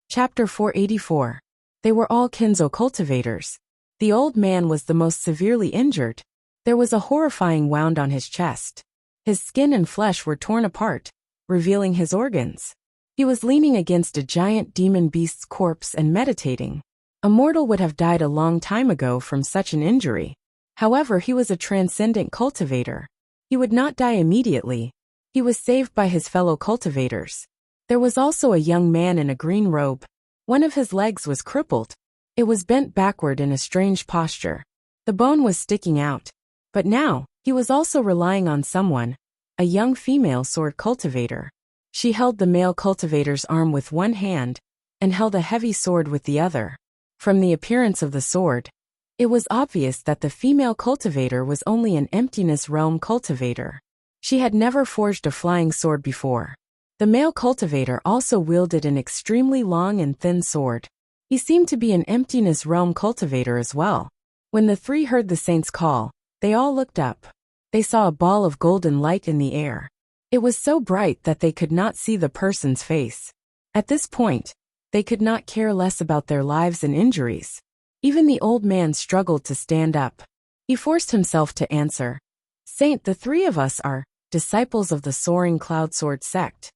Chapter 484. They were all Kinzo cultivators. The old man was the most severely injured. There was a horrifying wound on his chest. His skin and flesh were torn apart, revealing his organs. He was leaning against a giant demon beast's corpse and meditating. A mortal would have died a long time ago from such an injury. However, he was a transcendent cultivator. He would not die immediately. He was saved by his fellow cultivators. There was also a young man in a green robe. One of his legs was crippled. It was bent backward in a strange posture. The bone was sticking out. But now, he was also relying on someone, a young female sword cultivator. She held the male cultivator's arm with one hand and held a heavy sword with the other. From the appearance of the sword, it was obvious that the female cultivator was only an emptiness realm cultivator. She had never forged a flying sword before. The male cultivator also wielded an extremely long and thin sword. He seemed to be an emptiness realm cultivator as well. When the three heard the saint's call, they all looked up. They saw a ball of golden light in the air. It was so bright that they could not see the person's face. At this point, they could not care less about their lives and injuries. Even the old man struggled to stand up. He forced himself to answer, "Saint, the three of us are disciples of the Soaring Cloud Sword sect."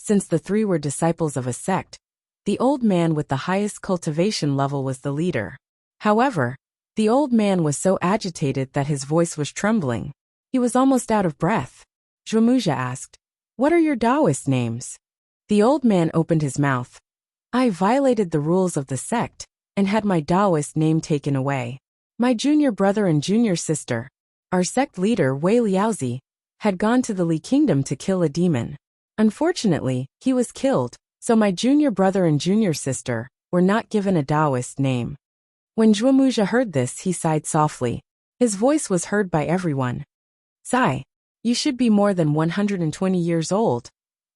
Since the three were disciples of a sect, the old man with the highest cultivation level was the leader. However, the old man was so agitated that his voice was trembling. He was almost out of breath. Wuxia asked, "What are your Taoist names?" The old man opened his mouth. "I violated the rules of the sect and had my Taoist name taken away. My junior brother and junior sister, our sect leader Wei Liaozi, had gone to the Li Kingdom to kill a demon. Unfortunately, he was killed, so my junior brother and junior sister were not given a Taoist name." When Wuxia heard this, he sighed softly. His voice was heard by everyone. "Sigh, you should be more than 120 years old,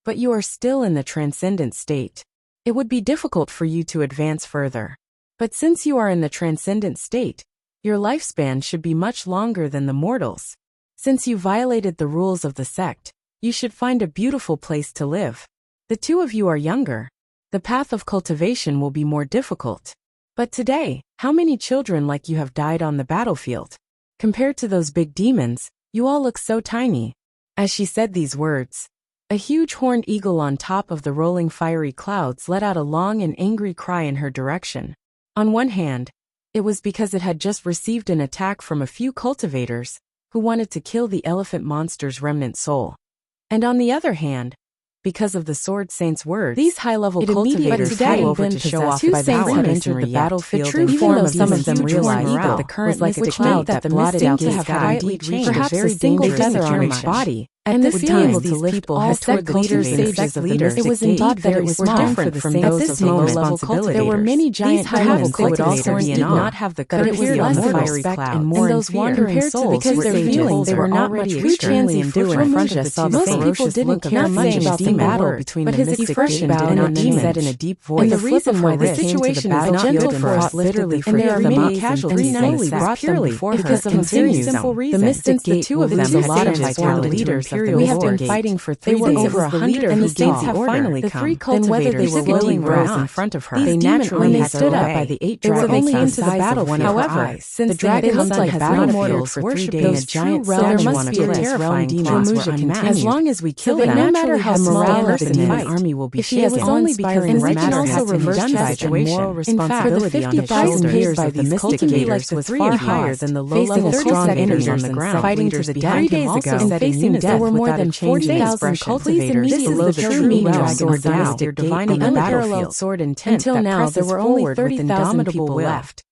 but you are still in the transcendent state. It would be difficult for you to advance further. But since you are in the transcendent state, your lifespan should be much longer than the mortals. Since you violated the rules of the sect, you should find a beautiful place to live. The two of you are younger. The path of cultivation will be more difficult. But today, how many children like you have died on the battlefield? Compared to those big demons, you all look so tiny." As she said these words, a huge horned eagle on top of the rolling fiery clouds let out a long and angry cry in her direction. On one hand, it was because it had just received an attack from a few cultivators who wanted to kill the elephant monster's remnant soul. And on the other hand, because of the Sword Saint's words, these high-level cultivators flew over to show off by the power entered the battlefield, and even though some of them realized that the current was like a cloud that blotted out the sky, perhaps a single feather on its body. At this time, these people had told the leaders and sect leaders it was indeed very different from those of the low-level cultivators. There were many giant high-level cultivators did not have the courage of the fiery cloud, and those wandering souls because their feelings they were not much extremely endured in front of the two. Most people didn't care much about the battle between the mystic bowed and the said in a deep voice. And the reason why this situation is not gentle for us bitterly for there are many casualties slowly brought them before her because of a very simple reason. The mystics, the two of them had a lot of vitality leaders. We have been fighting for 3 days over 100, and the saints have finally come. The 3 cultivators were willing rose in front of her. They naturally had stood up by the 8 dragons only into the battle. However, since the dragon comes like battlefield for 3 days, giant realm there must be a terrifying demon. As long as we kill them, no matter how small a person in the army will be shaken, it's only because and we can also reverse the situation. In fact, for the 50,000 years by these cultivators was far higher than the low-level strong enemies on the ground, fighting to the death. 3 days ago, and facing death were more than 40,000 cultivators. This is the true meaning of sword dynastic divine and unparalleled sword intent. Until now, there were only 30,000 people left.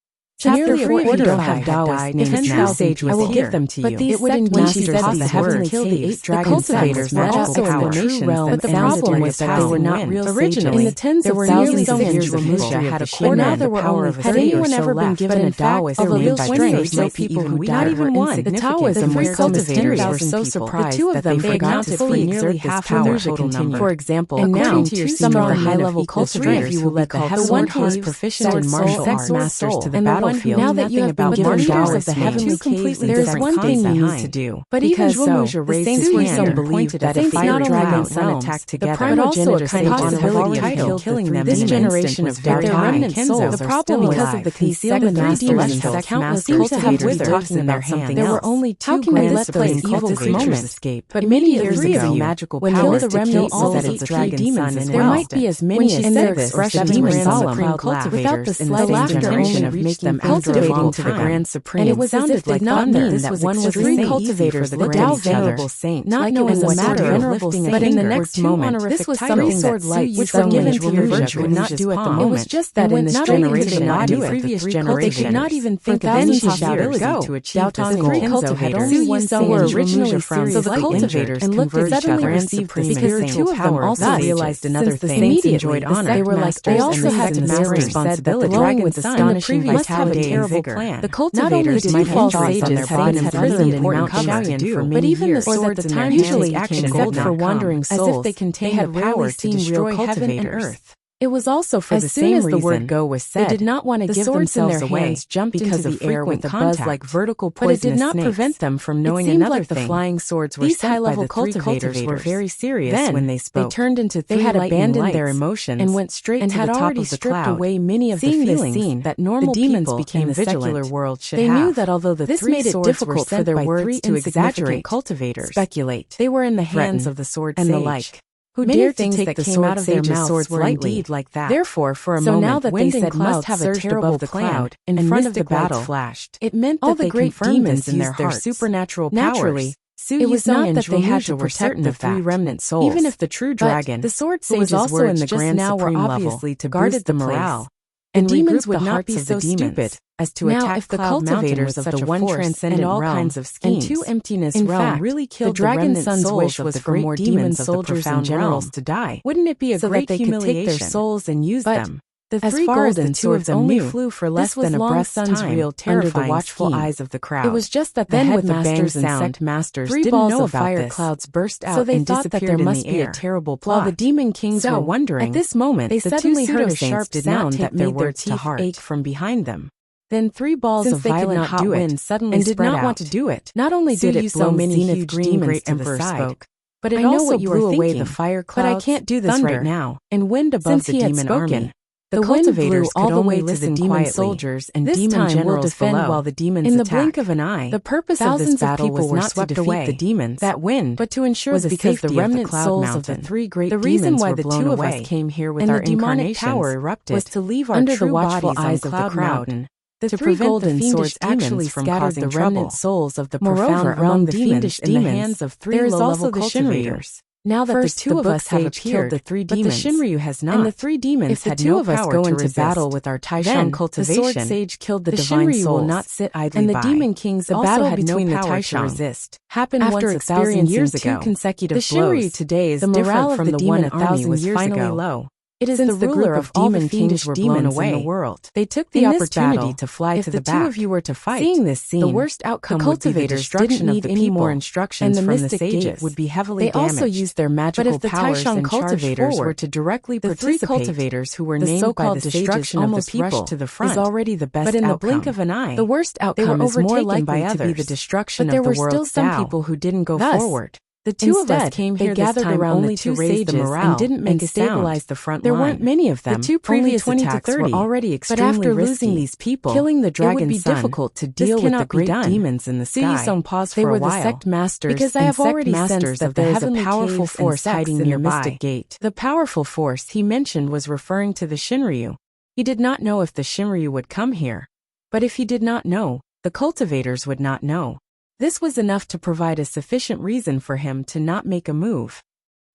Chapter 4 If you don't have Taoist names now, sage I will give them to you. But it would indeed she said the heavenly killed the 8 dragon cultivators were also in the true realm, but the problem was that they were not real originally. In the tens of thousands of years Wuxia had a quarter now there were only 30 or so left. Had anyone ever been given a Taoist name by strangers, no people who not even one. The Taoism was so mysterious were so surprised that they forgot to fully nearly half power total number. For example, and now some of the high-level cultivators who led the one who was proficient in martial arts masters to the battle battlefield. Now that you have been given powers of the heavenly caves, there is one thing you need to do. But even Wuxia raised his hand and pointed that if fire dragon sun attack together, but also a kind of possibility of killing them. This generation of dark remnant souls. The problem because of the concealment of demons has countless cultivators talking in their hands. There were only two grand supreme evil creatures escape. But many years ago, magical powers to kill all of the dragon sun, and there might be as many as 6 or 7 grand supreme cultivators without the slight intention of making them cultivating to the grand supreme. And it was as if they did not mean that one was 3 cultivators looked at each other, not knowing what matter of lifting a finger. But in the next moment, this was something that Su which were given to Wuxia could not do at the moment. It was just that in this generation, not in previous generations, they could not even think of any possibility to achieve this goal. Kenzo had only one Su were originally serious, so the cultivators and looked at each other and supreme because the two of them also realized another thing. Immediately, they were like they also had to master responsibility. Glowing with astonishing vitality and vigor. The cultivators might have sages had been imprisoned in Mount Shaoyan for many years, or that the time usually action except for wandering souls, as if they contained the power to destroy heaven and earth. It was also for the same reason. As soon as the word go was said, they did not want to give themselves away, jumped because into the air with a buzz like vertical poisonous snakes. But it did not prevent them from knowing another like thing. The flying swords were these high-level cultivators were very serious then, when they spoke. They turned into they had abandoned their emotions and went straight and to had the top already of the stripped cloud. Away many of seeing the feelings scene, that normal the demons became the secular world should have. They knew that although the this made it difficult for their words to exaggerate cultivators, speculate, they were in the hands of the sword and the like. Who dared to take the sword out of their mouths lightly like that. Therefore, for a moment, now that they said must have a terrible cloud in front of the battle flashed, it meant all the great demons in their supernatural powers. It was not that they had to protect the 3 remnant souls, even if the true dragon, the sword sages also in the grand supreme obviously to guard the morale. And demons would not be so stupid as to attack if the cultivators of the one transcendent all kinds of schemes. And 2 emptiness in realm fact, really killed the dragon sun's wish was for more demon soldiers and generals to die. Wouldn't it be a great that humiliation? They could take their souls and use them? The 3 golden swords only flew for less than a breath's time real under the watchful eyes of the crowd. It was just that then with masters and sect masters 3 balls of fire clouds burst out, so they thought that there must be a terrible plot. While the demon kings were wondering, at this moment they suddenly heard a sharp sound that made their teeth ache from behind them. Then 3 balls of violent hot wind suddenly and did not want to do it. Not only did it blow many huge demons to the side, but it also blew away the fire clouds. But I can't do this right now. And wind above the demon army. The cultivators all the way to the demon soldiers and demon generals defend below. While the demons in the blink of an eye. The purpose of this battle was not to defeat the demons, that wind, but to ensure the because the remnant souls of the 3 great demons. The reason why the 2 of us came here with our demonic power erupted was to leave our under the watchful eyes of the crowd. The 3 golden swords actually scattered the remnant souls of the profound realm the fiendish in the hands of 3 low-level cultivators. Now that first, the 2 of us have appeared, the 3 demons, but the Shinryu has not. And the 3 demons if the had 2 no of us go into battle with our Taishan cultivation, the sword sage killed the divine Shinryu souls, will not sit idly and the by. Demon kings the also battle had between no the Taishan resist. Happened after once experiencing 2 consecutive blows. The Shinryu today is the morale from the one 1,000 years finally ago. Low. It is since the ruler of all the fiendish were blown away in the world. They took the opportunity to fly to the back. If the 2 of you were to fight, seeing this scene, the worst outcome the cultivators would be the destruction of the people, more instructions and the from the sages would be heavily damaged. They also used their magical powers and cultivators were to directly participate. The 3 cultivators who were named by the destruction of the people to the front is already the best outcome. But in the blink of an eye, the worst outcome is more likely to be the destruction of the world's Tao. But there were still some people who didn't go forward. The 2 of us came here gathered around only to raise the morale and didn't make a stabilize the front line. There weren't many of them. The 2 previous attacks were already extremely risky. But after losing these people, killing the dragon would be difficult to deal with the great demons in the sky. Suyusong paused for a while. They were the sect masters because I have already sensed that there is a powerful force hiding near Mystic Gate. The powerful force he mentioned was referring to the Shinryu. He did not know if the Shinryu would come here. But if he did not know, the cultivators would not know. This was enough to provide a sufficient reason for him to not make a move.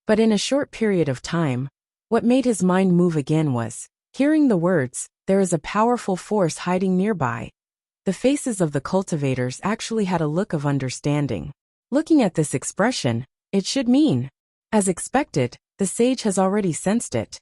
But in a short period of time, what made his mind move again was, hearing the words, there is a powerful force hiding nearby. The faces of the cultivators actually had a look of understanding. Looking at this expression, it should mean, as expected, the sage has already sensed it.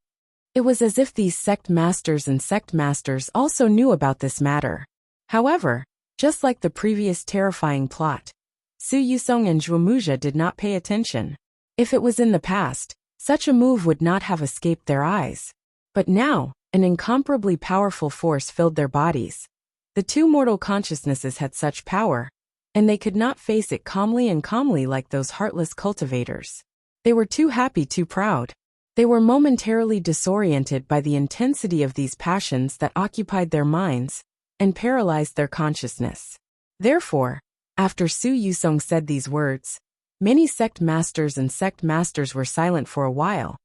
It was as if these sect masters and sect masters also knew about this matter. However, just like the previous terrifying plot, Suyusong and Zhuomuja did not pay attention. If it was in the past, such a move would not have escaped their eyes. But now, an incomparably powerful force filled their bodies. The two mortal consciousnesses had such power, and they could not face it calmly like those heartless cultivators. They were too happy, too proud. They were momentarily disoriented by the intensity of these passions that occupied their minds and paralyzed their consciousness. Therefore, after Su Yusong said these words, many sect masters were silent for a while,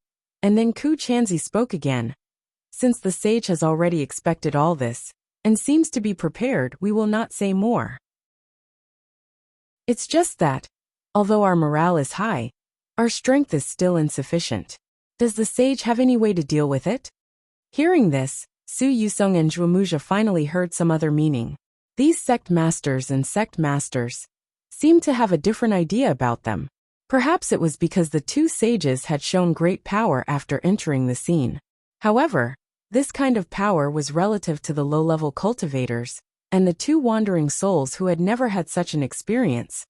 and then Ku Chanzi spoke again. Since the sage has already expected all this, and seems to be prepared, we will not say more. It's just that, although our morale is high, our strength is still insufficient. Does the sage have any way to deal with it? Hearing this, Su Yusong and Zhuomuja finally heard some other meaning. These sect masters seemed to have a different idea about them. Perhaps it was because the two sages had shown great power after entering the scene. However, this kind of power was relative to the low-level cultivators and the two wandering souls who had never had such an experience.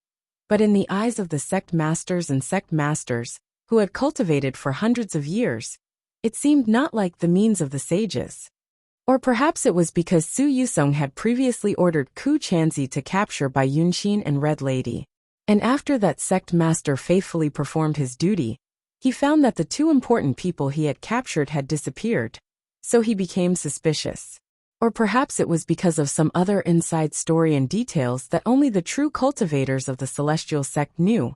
But in the eyes of the sect masters who had cultivated for hundreds of years, it seemed not like the means of the sages. Or perhaps it was because Su Yusong had previously ordered Ku Chanzi to capture by Yunxin and Red Lady. And after that sect master faithfully performed his duty, he found that the two important people he had captured had disappeared. So he became suspicious. Or perhaps it was because of some other inside story and details that only the true cultivators of the celestial sect knew,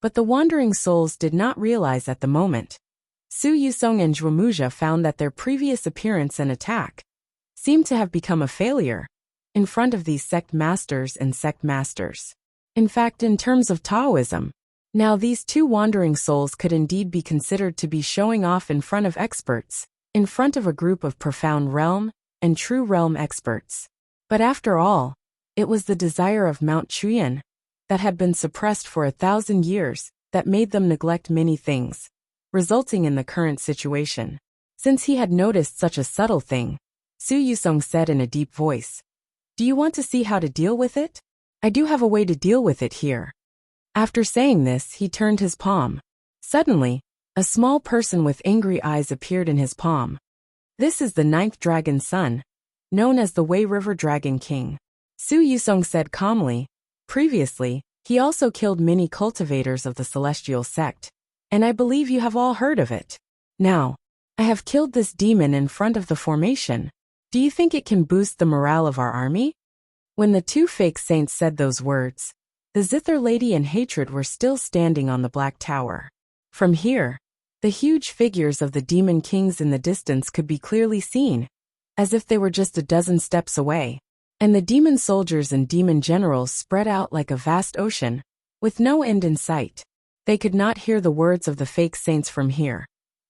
but the wandering souls did not realize at the moment. Su Yusong and Zhuomuja found that their previous appearance and attack seemed to have become a failure in front of these sect masters. In fact, in terms of Taoism, now these two wandering souls could indeed be considered to be showing off in front of experts, in front of a group of profound realm and true realm experts. But after all, it was the desire of Mount Chuyan that had been suppressed for 1,000 years that made them neglect many things, resulting in the current situation. Since he had noticed such a subtle thing, Su Yusong said in a deep voice, "Do you want to see how to deal with it? I do have a way to deal with it here." After saying this, he turned his palm. Suddenly, a small person with angry eyes appeared in his palm. This is the 9th dragon's son, known as the Wei River Dragon King. Su Yusong said calmly, "Previously, he also killed many cultivators of the celestial sect, and I believe you have all heard of it. Now, I have killed this demon in front of the formation. Do you think it can boost the morale of our army?" When the two fake saints said those words, the Zither Lady and Hatred were still standing on the Black Tower. From here, the huge figures of the demon kings in the distance could be clearly seen, as if they were just a dozen steps away, and the demon soldiers and demon generals spread out like a vast ocean, with no end in sight. They could not hear the words of the fake saints from here,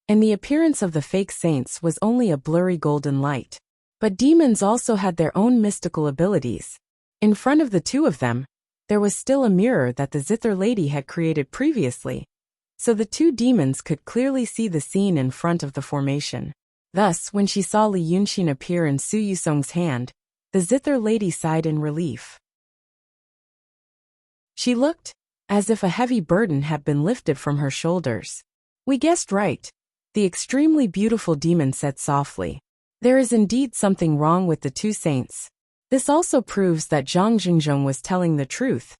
and the appearance of the fake saints was only a blurry golden light. But demons also had their own mystical abilities. In front of the two of them, there was still a mirror that the Zither Lady had created previously, so the two demons could clearly see the scene in front of the formation. Thus, when she saw Li Yunxin appear in Su Yusong's hand, the Zither Lady sighed in relief. She looked as if a heavy burden had been lifted from her shoulders. "We guessed right," the extremely beautiful demon said softly. "There is indeed something wrong with the two saints. This also proves that Zhang Jingzhong was telling the truth."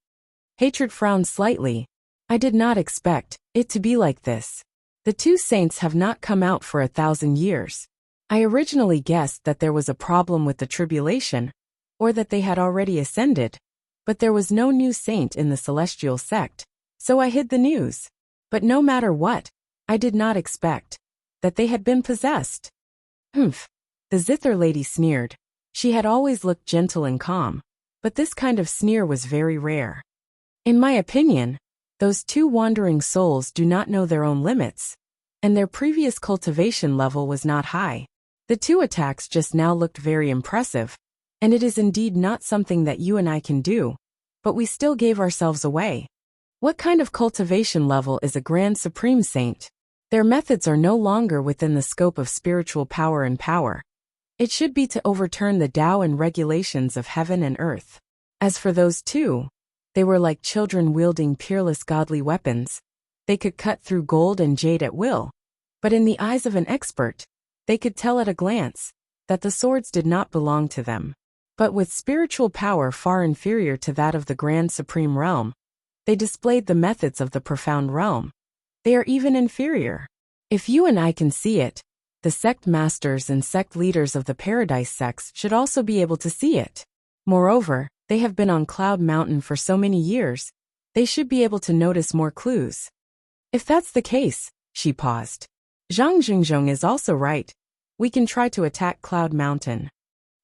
Hatred frowned slightly. "I did not expect it to be like this. The two saints have not come out for 1,000 years. I originally guessed that there was a problem with the tribulation, or that they had already ascended, but there was no new saint in the celestial sect, so I hid the news. But no matter what, I did not expect that they had been possessed." "Humph," the Zither Lady sneered. She had always looked gentle and calm, but this kind of sneer was very rare. "In my opinion, those two wandering souls do not know their own limits, and their previous cultivation level was not high. The two attacks just now looked very impressive, and it is indeed not something that you and I can do, but we still gave ourselves away. What kind of cultivation level is a Grand Supreme Saint? Their methods are no longer within the scope of spiritual power and power. It should be to overturn the Tao and regulations of heaven and earth. As for those two, they were like children wielding peerless godly weapons. They could cut through gold and jade at will, but in the eyes of an expert, they could tell at a glance that the swords did not belong to them. But with spiritual power far inferior to that of the Grand Supreme Realm, they displayed the methods of the profound realm. They are even inferior. If you and I can see it, the sect masters and sect leaders of the Paradise sects should also be able to see it. Moreover, they have been on Cloud Mountain for so many years, they should be able to notice more clues. If that's the case, she paused. Zhang Jingjong is also right. We can try to attack Cloud Mountain.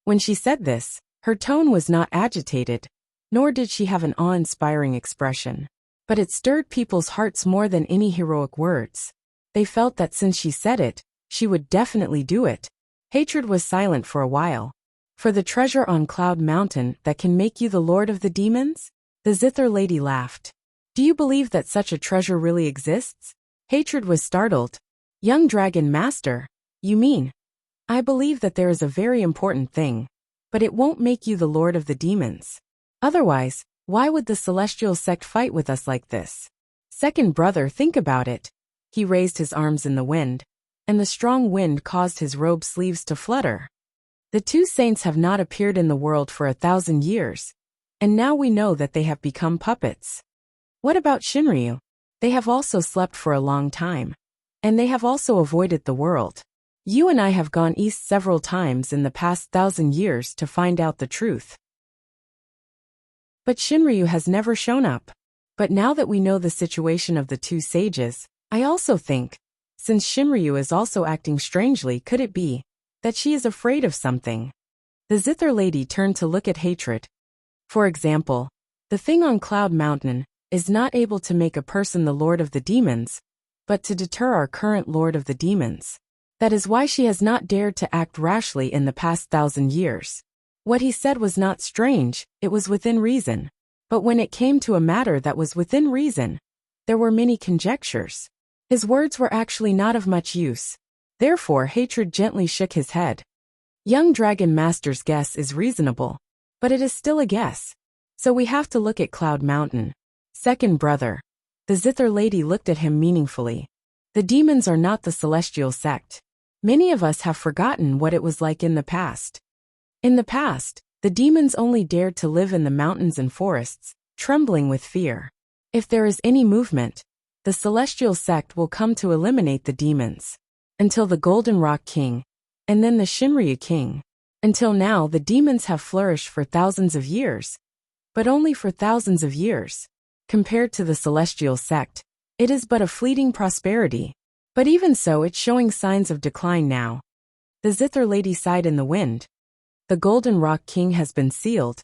When she said this, her tone was not agitated, nor did she have an awe-inspiring expression. But it stirred people's hearts more than any heroic words. They felt that since she said it, she would definitely do it. Hatred was silent for a while. For the treasure on Cloud Mountain that can make you the lord of the demons? The Zither lady laughed. Do you believe that such a treasure really exists? Hatred was startled. Young Dragon Master, you mean? I believe that there is a very important thing, but it won't make you the lord of the demons. Otherwise, why would the celestial sect fight with us like this? Second brother, think about it. He raised his arms in the wind, and the strong wind caused his robe sleeves to flutter. The two saints have not appeared in the world for 1,000 years, and now we know that they have become puppets. What about Shinryu? They have also slept for a long time, and they have also avoided the world. You and I have gone east several times in the past 1,000 years to find out the truth. But Shinryu has never shown up. But now that we know the situation of the two sages, I also think, since Shinryu is also acting strangely, could it be that she is afraid of something? The Zither lady turned to look at Hatred. For example, the thing on Cloud Mountain is not able to make a person the lord of the demons, but to deter our current lord of the demons. That is why she has not dared to act rashly in the past 1,000 years. What he said was not strange, it was within reason. But when it came to a matter that was within reason, there were many conjectures. His words were actually not of much use. Therefore, Hatred gently shook his head. Young Dragon Master's guess is reasonable, but it is still a guess. So we have to look at Cloud Mountain. Second brother. The Zither lady looked at him meaningfully. The demons are not the celestial sect. Many of us have forgotten what it was like in the past. In the past, the demons only dared to live in the mountains and forests, trembling with fear. If there is any movement, the celestial sect will come to eliminate the demons. Until the Golden Rock King, and then the Shinryu King. Until now, the demons have flourished for thousands of years. But only for thousands of years. Compared to the celestial sect, it is but a fleeting prosperity. But even so, it's showing signs of decline now. The Zither lady sighed in the wind. The Golden Rock King has been sealed,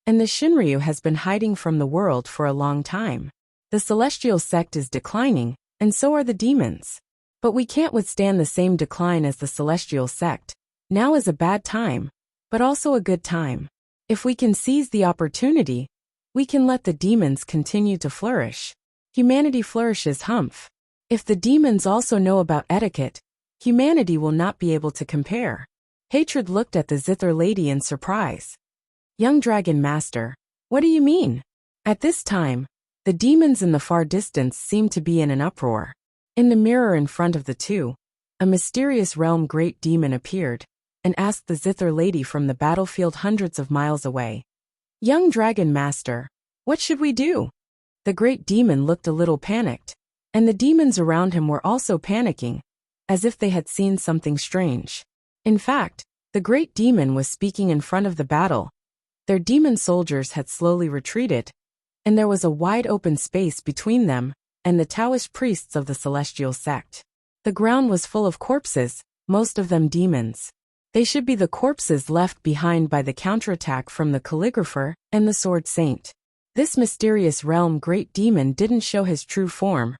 and the Shinryu has been hiding from the world for a long time. The celestial sect is declining, and so are the demons. But we can't withstand the same decline as the celestial sect. Now is a bad time, but also a good time. If we can seize the opportunity, we can let the demons continue to flourish. Humanity flourishes humph. If the demons also know about etiquette, humanity will not be able to compare. Hatred looked at the Zither lady in surprise. Young Dragon Master, what do you mean? At this time, the demons in the far distance seemed to be in an uproar. In the mirror in front of the two, a mysterious realm great demon appeared, and asked the Zither lady from the battlefield hundreds of miles away. Young Dragon Master, what should we do? The great demon looked a little panicked, and the demons around him were also panicking, as if they had seen something strange. In fact, the great demon was speaking in front of the battle. Their demon soldiers had slowly retreated, and there was a wide open space between them and the Taoist priests of the celestial sect. The ground was full of corpses, most of them demons. They should be the corpses left behind by the counterattack from the calligrapher and the sword saint. This mysterious realm great demon didn't show his true form,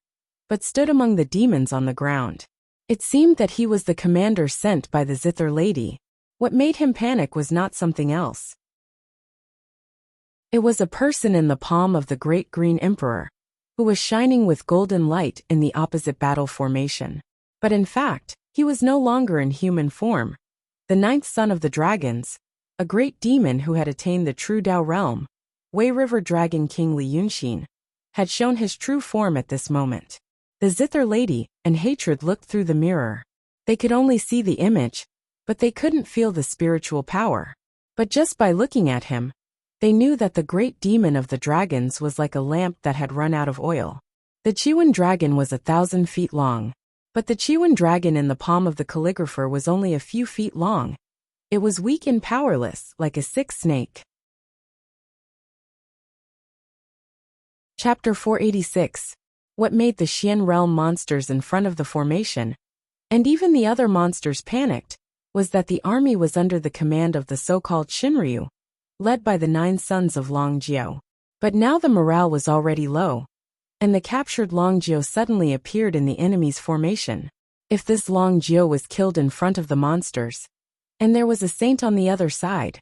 but stood among the demons on the ground. It seemed that he was the commander sent by the Zither lady. What made him panic was not something else. It was a person in the palm of the great green emperor, who was shining with golden light in the opposite battle formation. But in fact, he was no longer in human form. The ninth son of the dragons, a great demon who had attained the true Dao realm, Wei River Dragon King Li Yunxin, had shown his true form at this moment. The Zither lady and Hatred looked through the mirror. They could only see the image, but they couldn't feel the spiritual power. But just by looking at him, they knew that the great demon of the dragons was like a lamp that had run out of oil. The Chiwen dragon was 1,000 feet long. But the Chiwen dragon in the palm of the calligrapher was only a few feet long. It was weak and powerless, like a sick snake. Chapter 486. What made the Xian realm monsters in front of the formation, and even the other monsters panicked, was that the army was under the command of the so-called Shinryu, led by the 9 sons of Long Jiao. But now the morale was already low, and the captured Long Jiao suddenly appeared in the enemy's formation. If this Long Jiao was killed in front of the monsters, and there was a saint on the other side,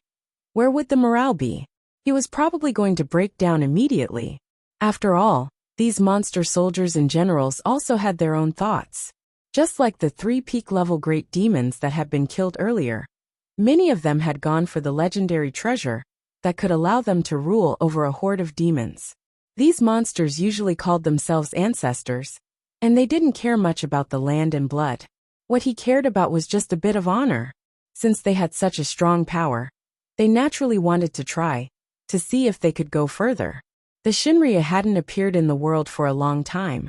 where would the morale be? He was probably going to break down immediately. After all, these monster soldiers and generals also had their own thoughts. Just like the 3 peak-level great demons that had been killed earlier, many of them had gone for the legendary treasure that could allow them to rule over a horde of demons. These monsters usually called themselves ancestors, and they didn't care much about the land and blood. What he cared about was just a bit of honor. Since they had such a strong power, they naturally wanted to try to see if they could go further. The Shinryu hadn't appeared in the world for a long time,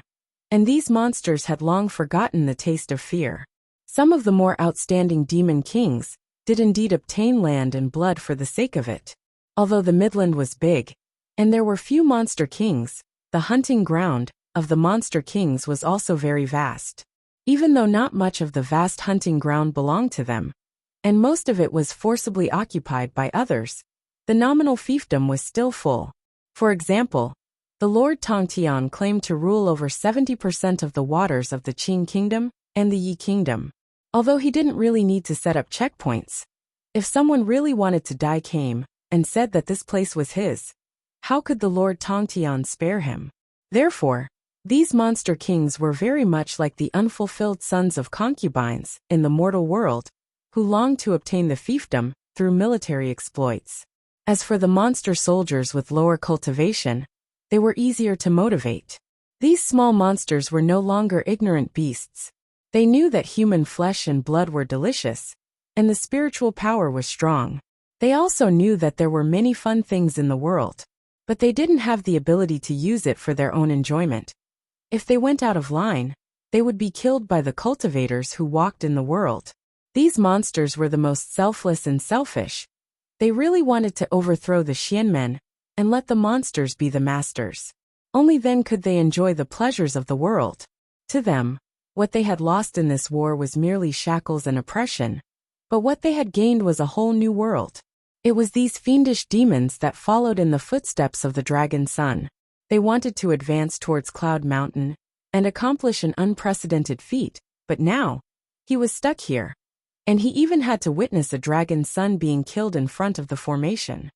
and these monsters had long forgotten the taste of fear. Some of the more outstanding demon kings did indeed obtain land and blood for the sake of it. Although the Midland was big, and there were few monster kings, the hunting ground of the monster kings was also very vast. Even though not much of the vast hunting ground belonged to them, and most of it was forcibly occupied by others, the nominal fiefdom was still full. For example, the Lord Tongtian claimed to rule over 70% of the waters of the Qing Kingdom and the Yi Kingdom. Although he didn't really need to set up checkpoints. If someone really wanted to die came and said that this place was his, how could the Lord Tongtian spare him? Therefore, these monster kings were very much like the unfulfilled sons of concubines in the mortal world, who longed to obtain the fiefdom through military exploits. As for the monster soldiers with lower cultivation, they were easier to motivate. These small monsters were no longer ignorant beasts. They knew that human flesh and blood were delicious, and the spiritual power was strong. They also knew that there were many fun things in the world, but they didn't have the ability to use it for their own enjoyment. If they went out of line, they would be killed by the cultivators who walked in the world. These monsters were the most selfless and selfish. They really wanted to overthrow the Xianmen and let the monsters be the masters. Only then could they enjoy the pleasures of the world. To them, what they had lost in this war was merely shackles and oppression, but what they had gained was a whole new world. It was these fiendish demons that followed in the footsteps of the dragon son. They wanted to advance towards Cloud Mountain and accomplish an unprecedented feat, but now, he was stuck here. And he even had to witness a dragon son being killed in front of the formation.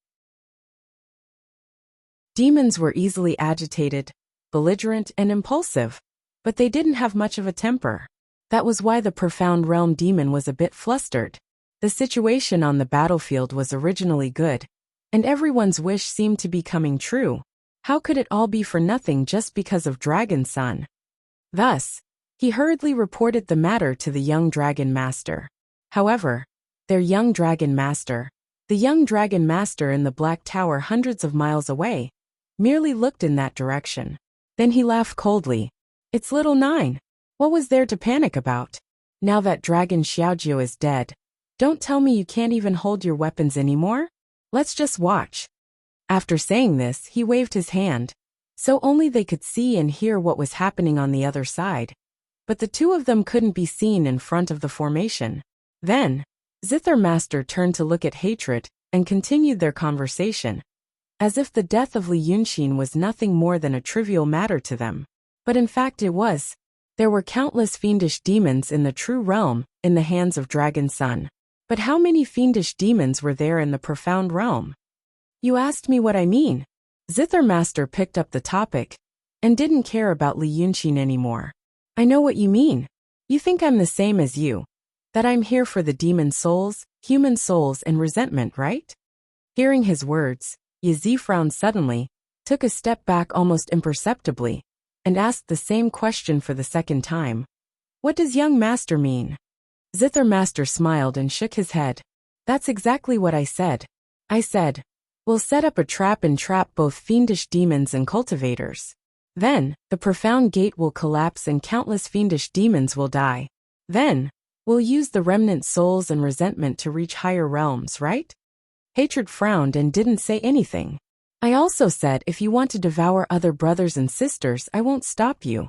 Demons were easily agitated, belligerent, and impulsive, but they didn't have much of a temper. That was why the profound realm demon was a bit flustered. The situation on the battlefield was originally good, and everyone's wish seemed to be coming true. How could it all be for nothing just because of Dragon Son? Thus, he hurriedly reported the matter to the young dragon master. However, their young dragon master, the young dragon master in the Black Tower hundreds of miles away, merely looked in that direction. Then he laughed coldly. It's little 9. What was there to panic about? Now that Dragon Xiaojiu is dead, don't tell me you can't even hold your weapons anymore? Let's just watch. After saying this, he waved his hand, so only they could see and hear what was happening on the other side. But the two of them couldn't be seen in front of the formation. Then, Zither Master turned to look at Hatred and continued their conversation, as if the death of Li Yunxin was nothing more than a trivial matter to them. But in fact it was. There were countless fiendish demons in the true realm in the hands of Dragon Son. But how many fiendish demons were there in the profound realm? You asked me what I mean. Zither Master picked up the topic and didn't care about Li Yunxin anymore. I know what you mean. You think I'm the same as you. That I'm here for the demon souls, human souls, and resentment, right? Hearing his words, Yi frowned suddenly, took a step back almost imperceptibly, and asked the same question for the second time. What does young master mean? Zither Master smiled and shook his head. That's exactly what I said. I said, we'll set up a trap and trap both fiendish demons and cultivators. Then, the profound gate will collapse and countless fiendish demons will die. Then, we'll use the remnant souls and resentment to reach higher realms, right? Hatred frowned and didn't say anything. I also said if you want to devour other brothers and sisters, I won't stop you.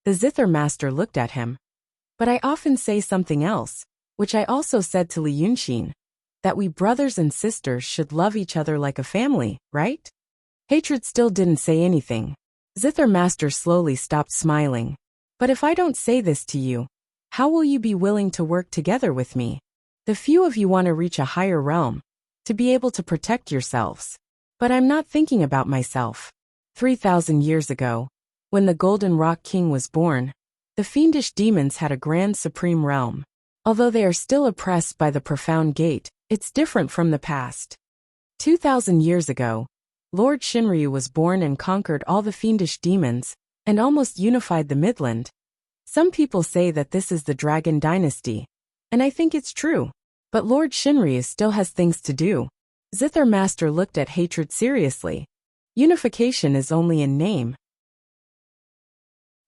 The Zither master looked at him. But I often say something else, which I also said to Li Yunxin, that we brothers and sisters should love each other like a family, right? Hatred still didn't say anything. Zither master slowly stopped smiling. But if I don't say this to you, how will you be willing to work together with me? The few of you want to reach a higher realm, to be able to protect yourselves. But I'm not thinking about myself. 3,000 years ago, when the Golden Rock King was born, the fiendish demons had a grand supreme realm. Although they are still oppressed by the profound gate, it's different from the past. 2,000 years ago, Lord Shinryu was born and conquered all the fiendish demons, and almost unified the Midland. Some people say that this is the Dragon Dynasty, and I think it's true. But Lord Shinryu still has things to do. Zither Master looked at Hatred seriously. Unification is only in name.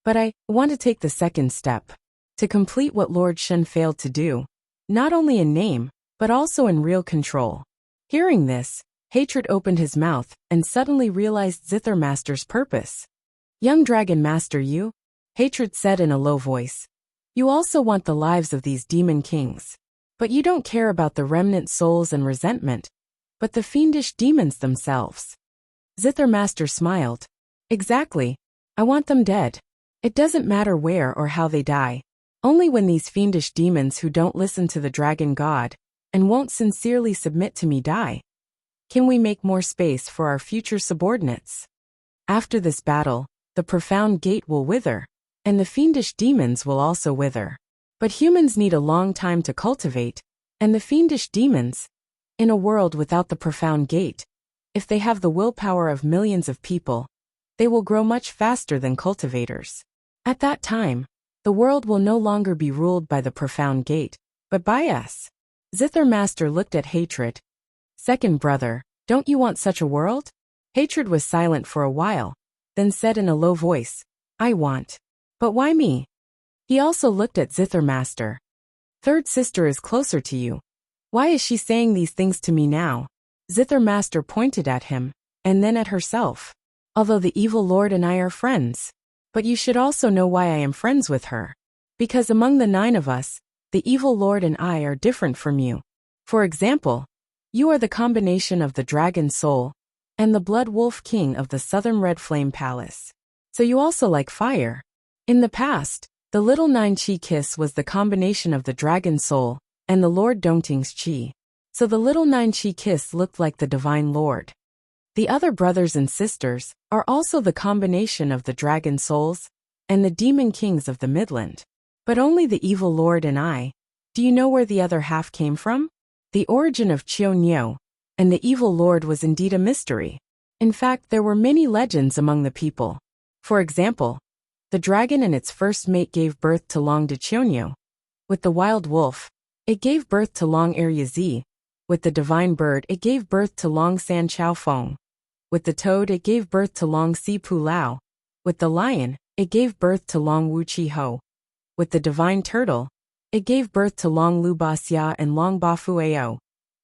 But I want to take the second step, to complete what Lord Shen failed to do, not only in name, but also in real control. Hearing this, Hatred opened his mouth and suddenly realized Zither Master's purpose. Young Dragon Master, you? Hatred said in a low voice. You also want the lives of these demon kings. But you don't care about the remnant souls and resentment, but the fiendish demons themselves. Zither Master smiled. Exactly. I want them dead. It doesn't matter where or how they die. Only when these fiendish demons who don't listen to the dragon god and won't sincerely submit to me die, can we make more space for our future subordinates. After this battle, the profound gate will wither, and the fiendish demons will also wither. But humans need a long time to cultivate, and the fiendish demons, in a world without the profound gate, if they have the willpower of millions of people, they will grow much faster than cultivators. At that time, the world will no longer be ruled by the profound gate, but by us. Zither Master looked at Hatred. Second brother, don't you want such a world? Hatred was silent for a while, then said in a low voice, I want. But why me? He also looked at Zither Master. Third sister is closer to you. Why is she saying these things to me now? Zither Master pointed at him, and then at herself. Although the evil lord and I are friends. But you should also know why I am friends with her. Because among the 9 of us, the evil lord and I are different from you. For example, you are the combination of the dragon soul and the blood wolf king of the southern red flame palace. So you also like fire. In the past, the little 9 chi kiss was the combination of the dragon soul and the Lord Dongting's chi. So the little 9 chi kiss looked like the divine lord. The other brothers and sisters are also the combination of the dragon souls and the demon kings of the Midland. But only the evil lord and I. Do you know where the other half came from? The origin of Qiu and the evil lord was indeed a mystery. In fact, there were many legends among the people. For example, the dragon and its first mate gave birth to Long de Qiu. With the wild wolf, it gave birth to Long Eryazi. With the divine bird, it gave birth to Long San Chao Feng. With the toad, it gave birth to Long Si Pu Lao. With the lion, it gave birth to Long Wu Chi Ho. With the divine turtle, it gave birth to Long Lu Ba Xia and Long Ba Fu Ao.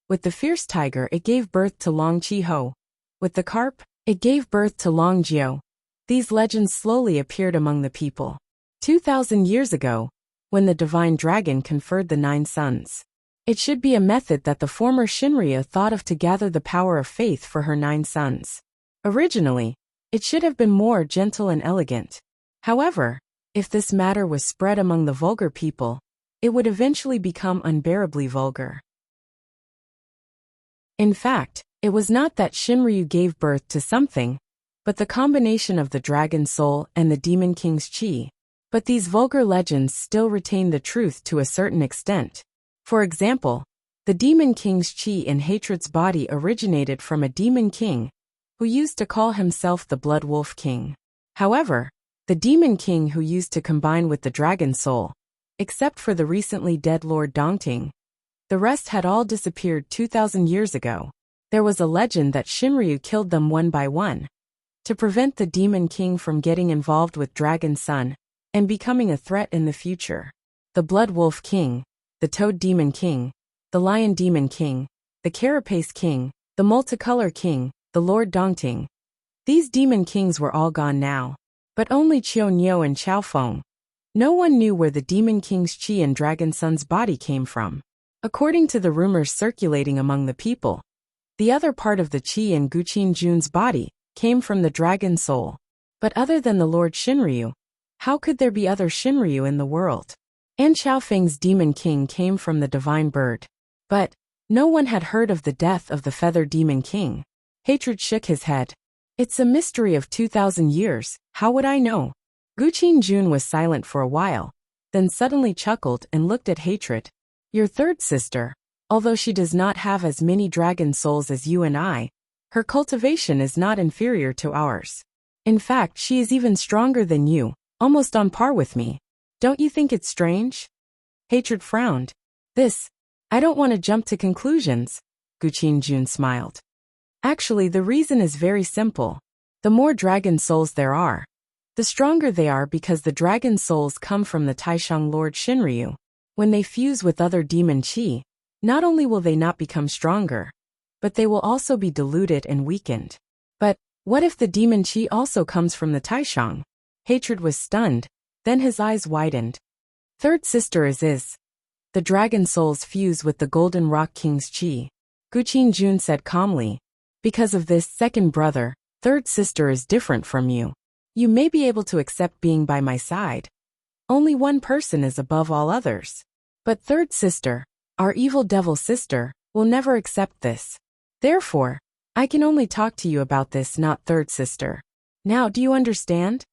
With the fierce tiger, it gave birth to Long Chi Ho. With the carp, it gave birth to Long Jiao. These legends slowly appeared among the people. 2,000 years ago, when the divine dragon conferred the 9 sons. It should be a method that the former Shinryu thought of to gather the power of faith for her 9 sons. Originally, it should have been more gentle and elegant. However, if this matter was spread among the vulgar people, it would eventually become unbearably vulgar. In fact, it was not that Shinryu gave birth to something, but the combination of the dragon soul and the demon king's chi. But these vulgar legends still retain the truth to a certain extent. For example, the demon king's chi in Hatred's body originated from a demon king, who used to call himself the Blood Wolf King. However, the demon king who used to combine with the dragon soul, except for the recently dead Lord Dongting, the rest had all disappeared 2,000 years ago. There was a legend that Shinryu killed them one by one to prevent the Demon King from getting involved with Dragon Sun and becoming a threat in the future. The Blood Wolf King, the Toad Demon King, the Lion Demon King, the Carapace King, the Multicolor King, the Lord Dongting. These Demon Kings were all gone now. But only Qiu and Chao Feng. No one knew where the Demon King's chi and Dragon Sun's body came from. According to the rumors circulating among the people, the other part of the chi in Guqin Jun's body came from the Dragon Soul. But other than the Lord Shinryu, how could there be other Shinryu in the world? And Xiaofeng's Demon King came from the Divine Bird. But no one had heard of the death of the Feathered Demon King. Hatred shook his head. It's a mystery of 2,000 years, how would I know? Guqin Jun was silent for a while, then suddenly chuckled and looked at Hatred. Your third sister, although she does not have as many dragon souls as you and I, her cultivation is not inferior to ours. In fact, she is even stronger than you, almost on par with me. Don't you think it's strange? Hatred frowned. I don't want to jump to conclusions, Guqin Jun smiled. Actually, the reason is very simple. The more dragon souls there are, the stronger they are because the dragon souls come from the Taishang Lord Shinryu. When they fuse with other demon chi, not only will they not become stronger, but they will also be diluted and weakened. But what if the demon chi also comes from the Taishang? Hatred was stunned, then his eyes widened. Third sister is the dragon souls fuse with the Golden Rock King's chi. Guqin Jun said calmly. Because of this, second brother, third sister is different from you. You may be able to accept being by my side. Only one person is above all others. But third sister, our evil devil sister, will never accept this. Therefore, I can only talk to you about this, not third sister. Now, do you understand?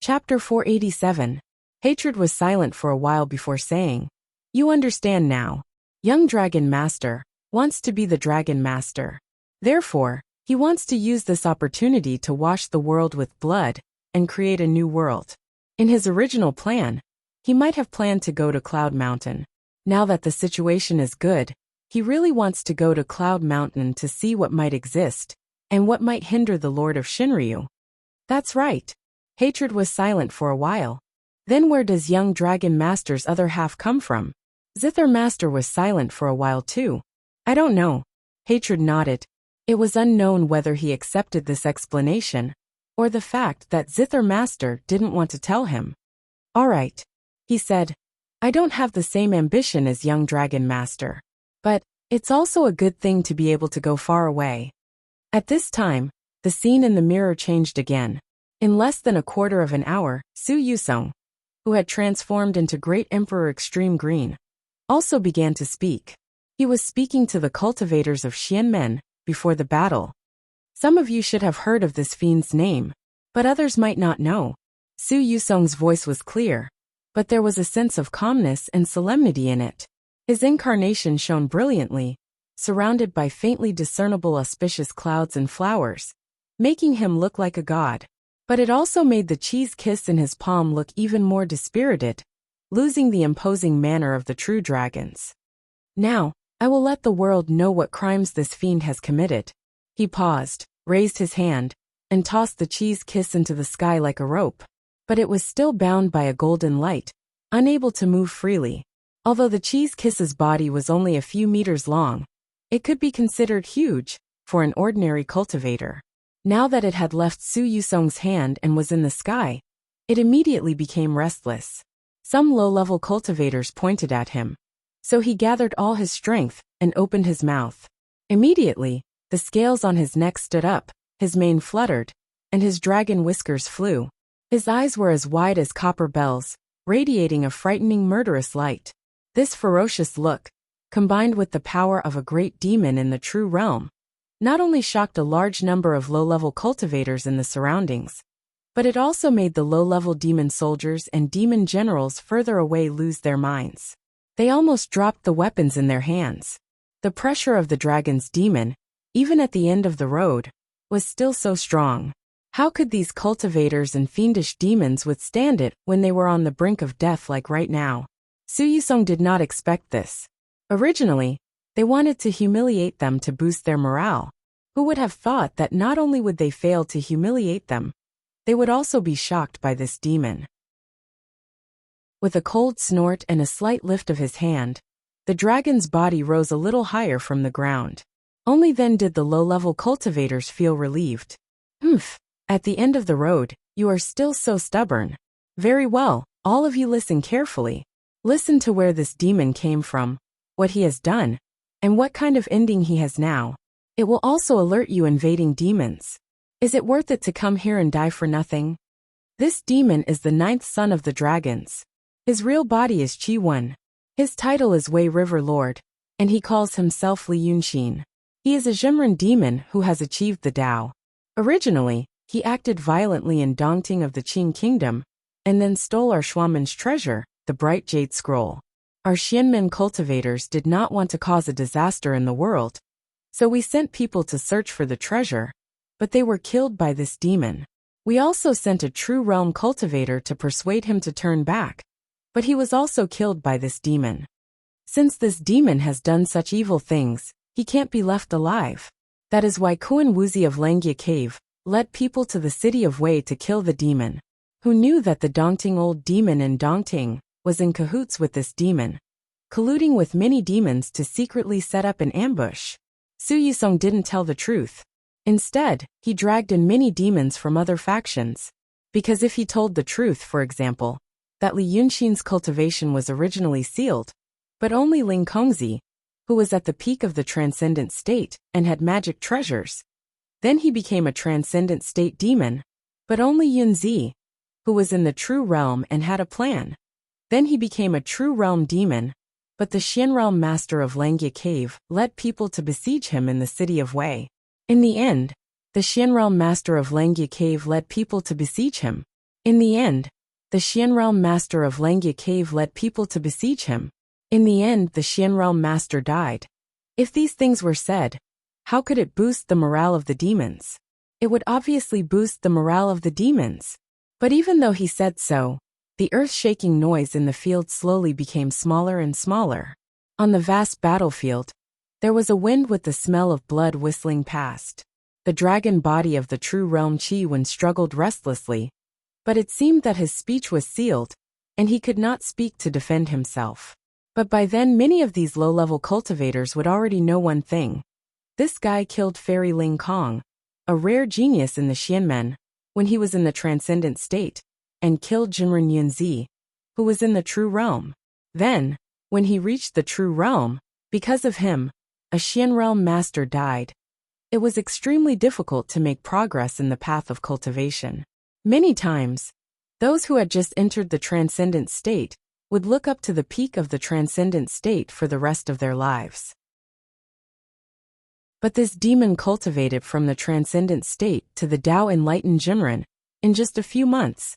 Chapter 487. Hatred was silent for a while before saying, You understand now. Young Dragon Master wants to be the Dragon Master. Therefore, he wants to use this opportunity to wash the world with blood and create a new world. In his original plan, he might have planned to go to Cloud Mountain. Now that the situation is good, he really wants to go to Cloud Mountain to see what might exist and what might hinder the Lord of Shinryu. That's right. Hatred was silent for a while. Then where does young Dragon Master's other half come from? Zither Master was silent for a while too. I don't know. Hatred nodded. It was unknown whether he accepted this explanation, or the fact that Zither Master didn't want to tell him. All right, he said. I don't have the same ambition as young Dragon Master. But it's also a good thing to be able to go far away. At this time, the scene in the mirror changed again. In less than a quarter of an hour, Su Yusong, who had transformed into Great Emperor Extreme Green, also began to speak. He was speaking to the cultivators of Xianmen before the battle. Some of you should have heard of this fiend's name, but others might not know. Su Yusong's voice was clear, but there was a sense of calmness and solemnity in it. His incarnation shone brilliantly, surrounded by faintly discernible auspicious clouds and flowers, making him look like a god. But it also made the cheese kiss in his palm look even more dispirited, losing the imposing manner of the true dragons. Now, I will let the world know what crimes this fiend has committed. He paused, raised his hand, and tossed the cheese kiss into the sky like a rope. But it was still bound by a golden light, unable to move freely. Although the cheese kiss's body was only a few meters long, it could be considered huge for an ordinary cultivator. Now that it had left Su Yusong's hand and was in the sky, it immediately became restless. Some low-level cultivators pointed at him. So he gathered all his strength and opened his mouth. Immediately, the scales on his neck stood up, his mane fluttered, and his dragon whiskers flew. His eyes were as wide as copper bells, radiating a frightening murderous light. This ferocious look, combined with the power of a great demon in the true realm, not only shocked a large number of low-level cultivators in the surroundings, but it also made the low-level demon soldiers and demon generals further away lose their minds. They almost dropped the weapons in their hands. The pressure of the dragon's demon, even at the end of the road, was still so strong. How could these cultivators and fiendish demons withstand it when they were on the brink of death like right now? Su Yusong did not expect this. Originally, they wanted to humiliate them to boost their morale. Who would have thought that not only would they fail to humiliate them, they would also be shocked by this demon. With a cold snort and a slight lift of his hand, the dragon's body rose a little higher from the ground. Only then did the low-level cultivators feel relieved. At the end of the road, you are still so stubborn. Very well, all of you listen carefully. Listen to where this demon came from, what he has done, and what kind of ending he has now. It will also alert you invading demons. Is it worth it to come here and die for nothing? This demon is the 9th son of the dragons. His real body is Chi-1. His title is Wei River Lord, and he calls himself Li Yunxin. He is a Jimren demon who has achieved the Tao. Originally, he acted violently in Dongting of the Qing Kingdom, and then stole our Shuaman's treasure, the Bright Jade Scroll. Our Xianmen cultivators did not want to cause a disaster in the world, so we sent people to search for the treasure, but they were killed by this demon. We also sent a true realm cultivator to persuade him to turn back, but he was also killed by this demon. Since this demon has done such evil things, he can't be left alive. That is why Kuan Wuxia of Langia Cave led people to the city of Wei to kill the demon, who knew that the Dongting old demon in Dongting was in cahoots with this demon, colluding with many demons to secretly set up an ambush. Su Yusong didn't tell the truth. Instead, he dragged in many demons from other factions. Because if he told the truth, for example, that Li Yunxin's cultivation was originally sealed, but only Ling Kongzi, who was at the peak of the transcendent state and had magic treasures, then he became a transcendent state demon, but only Yunzi, who was in the true realm and had a plan. Then he became a true realm demon, but the Xian realm master of Langia Cave led people to besiege him in the city of Wei. In the end, the Xian realm master of Langia Cave led people to besiege him. In the end, the Xian realm master of Langia Cave led people to besiege him. In the end, the Xian realm master died. If these things were said, how could it boost the morale of the demons? It would obviously boost the morale of the demons. But even though he said so, the earth-shaking noise in the field slowly became smaller and smaller. On the vast battlefield, there was a wind with the smell of blood whistling past. The dragon body of the true realm Chi-1 struggled restlessly, but it seemed that his speech was sealed, and he could not speak to defend himself. But by then many of these low-level cultivators would already know one thing. This guy killed Fairy Ling Kong, a rare genius in the Xianmen, when he was in the transcendent state, and killed Jimren Yunzi, who was in the true realm. Then, when he reached the true realm, because of him, a Xian realm master died. It was extremely difficult to make progress in the path of cultivation. Many times, those who had just entered the transcendent state would look up to the peak of the transcendent state for the rest of their lives. But this demon cultivated from the transcendent state to the Tao enlightened Jimren in just a few months.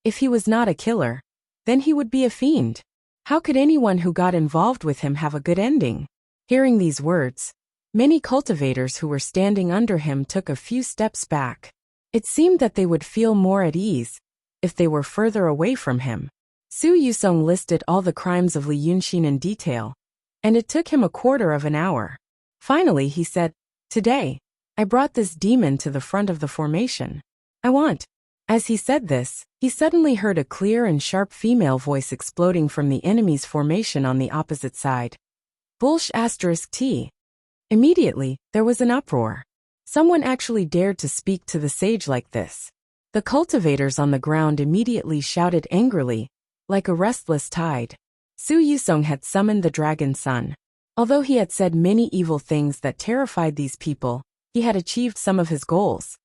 If he was not a killer, then he would be a fiend. How could anyone who got involved with him have a good ending? Hearing these words, many cultivators who were standing under him took a few steps back. It seemed that they would feel more at ease if they were further away from him. Su Yusong listed all the crimes of Li Yunxin in detail, and it took him a quarter of an hour. Finally, he said, "Today, I brought this demon to the front of the formation. I want." As he said this, he suddenly heard a clear and sharp female voice exploding from the enemy's formation on the opposite side. *T. Immediately, there was an uproar. Someone actually dared to speak to the sage like this. The cultivators on the ground immediately shouted angrily, like a restless tide. Su Yusong had summoned the dragon son. Although he had said many evil things that terrified these people, he had achieved some of his goals.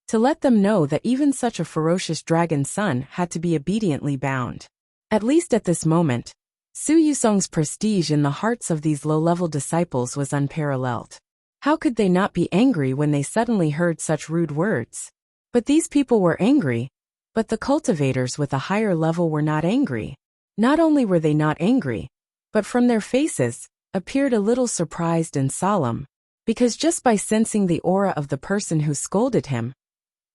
To let them know that even such a ferocious dragon son had to be obediently bound. At least at this moment, Su Yusong's prestige in the hearts of these low-level disciples was unparalleled. How could they not be angry when they suddenly heard such rude words? But these people were angry, but the cultivators with a higher level were not angry. Not only were they not angry, but from their faces, appeared a little surprised and solemn, because just by sensing the aura of the person who scolded him,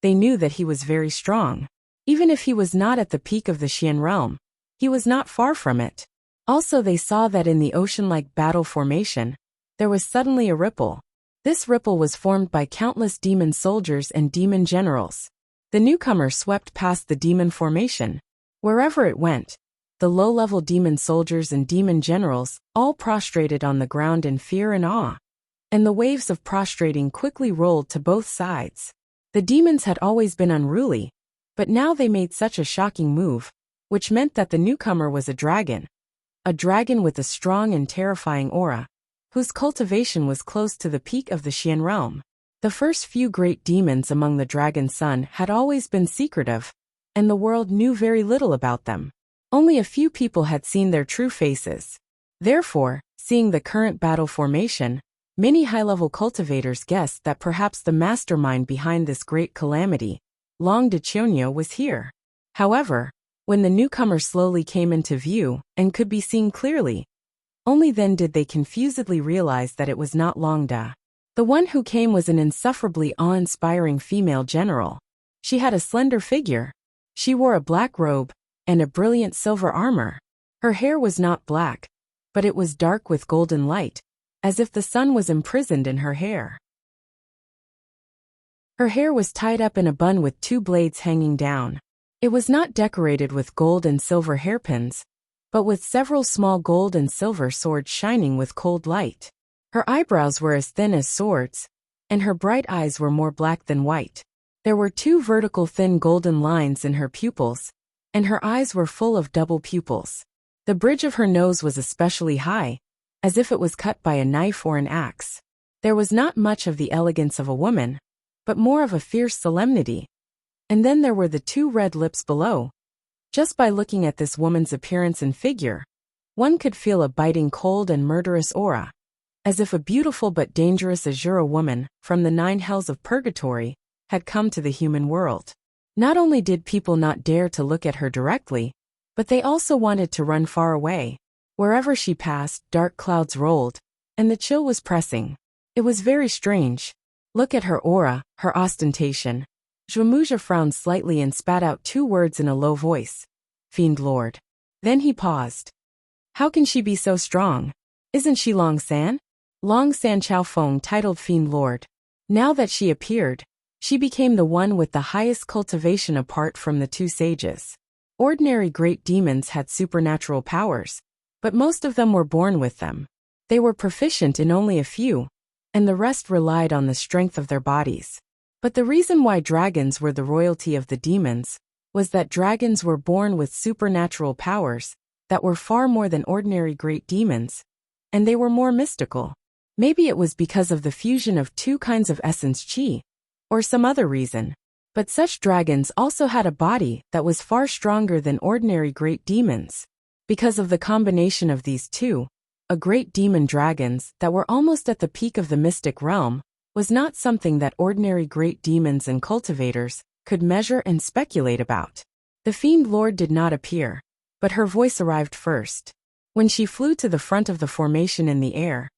they knew that he was very strong. Even if he was not at the peak of the Xian realm, he was not far from it. Also they saw that in the ocean-like battle formation, there was suddenly a ripple. This ripple was formed by countless demon soldiers and demon generals. The newcomer swept past the demon formation. Wherever it went, the low-level demon soldiers and demon generals all prostrated on the ground in fear and awe. And the waves of prostrating quickly rolled to both sides. The demons had always been unruly, but now they made such a shocking move, which meant that the newcomer was a dragon. A dragon with a strong and terrifying aura, whose cultivation was close to the peak of the Xian realm. The first few great demons among the Dragon Sun had always been secretive, and the world knew very little about them. Only a few people had seen their true faces. Therefore, seeing the current battle formation, many high-level cultivators guessed that perhaps the mastermind behind this great calamity, Long Dechonyo, was here. However, when the newcomer slowly came into view and could be seen clearly, only then did they confusedly realize that it was not Long Da. The one who came was an insufferably awe-inspiring female general. She had a slender figure. She wore a black robe and a brilliant silver armor. Her hair was not black, but it was dark with golden light, as if the sun was imprisoned in her hair. Her hair was tied up in a bun with 2 blades hanging down. It was not decorated with gold and silver hairpins, but with several small gold and silver swords shining with cold light. Her eyebrows were as thin as swords, and her bright eyes were more black than white. There were 2 vertical thin golden lines in her pupils, and her eyes were full of double pupils. The bridge of her nose was especially high, as if it was cut by a knife or an axe. There was not much of the elegance of a woman, but more of a fierce solemnity. And then there were the 2 red lips below. Just by looking at this woman's appearance and figure, one could feel a biting cold and murderous aura, as if a beautiful but dangerous Azura woman from the 9 hells of purgatory had come to the human world. Not only did people not dare to look at her directly, but they also wanted to run far away. Wherever she passed, dark clouds rolled, and the chill was pressing. It was very strange. Look at her aura, her ostentation. Zhuemuja frowned slightly and spat out 2 words in a low voice. Fiend Lord. Then he paused. How can she be so strong? Isn't she Long San? Long San Chaofeng titled Fiend Lord. Now that she appeared, she became the one with the highest cultivation apart from the 2 sages. Ordinary great demons had supernatural powers, but most of them were born with them. They were proficient in only a few, and the rest relied on the strength of their bodies. But the reason why dragons were the royalty of the demons was that dragons were born with supernatural powers that were far more than ordinary great demons, and they were more mystical. Maybe it was because of the fusion of 2 kinds of essence qi, or some other reason. But such dragons also had a body that was far stronger than ordinary great demons. Because of the combination of these 2, a great demon dragons that were almost at the peak of the mystic realm was not something that ordinary great demons and cultivators could measure and speculate about. The Fiend Lord did not appear, but her voice arrived first. When she flew to the front of the formation in the air,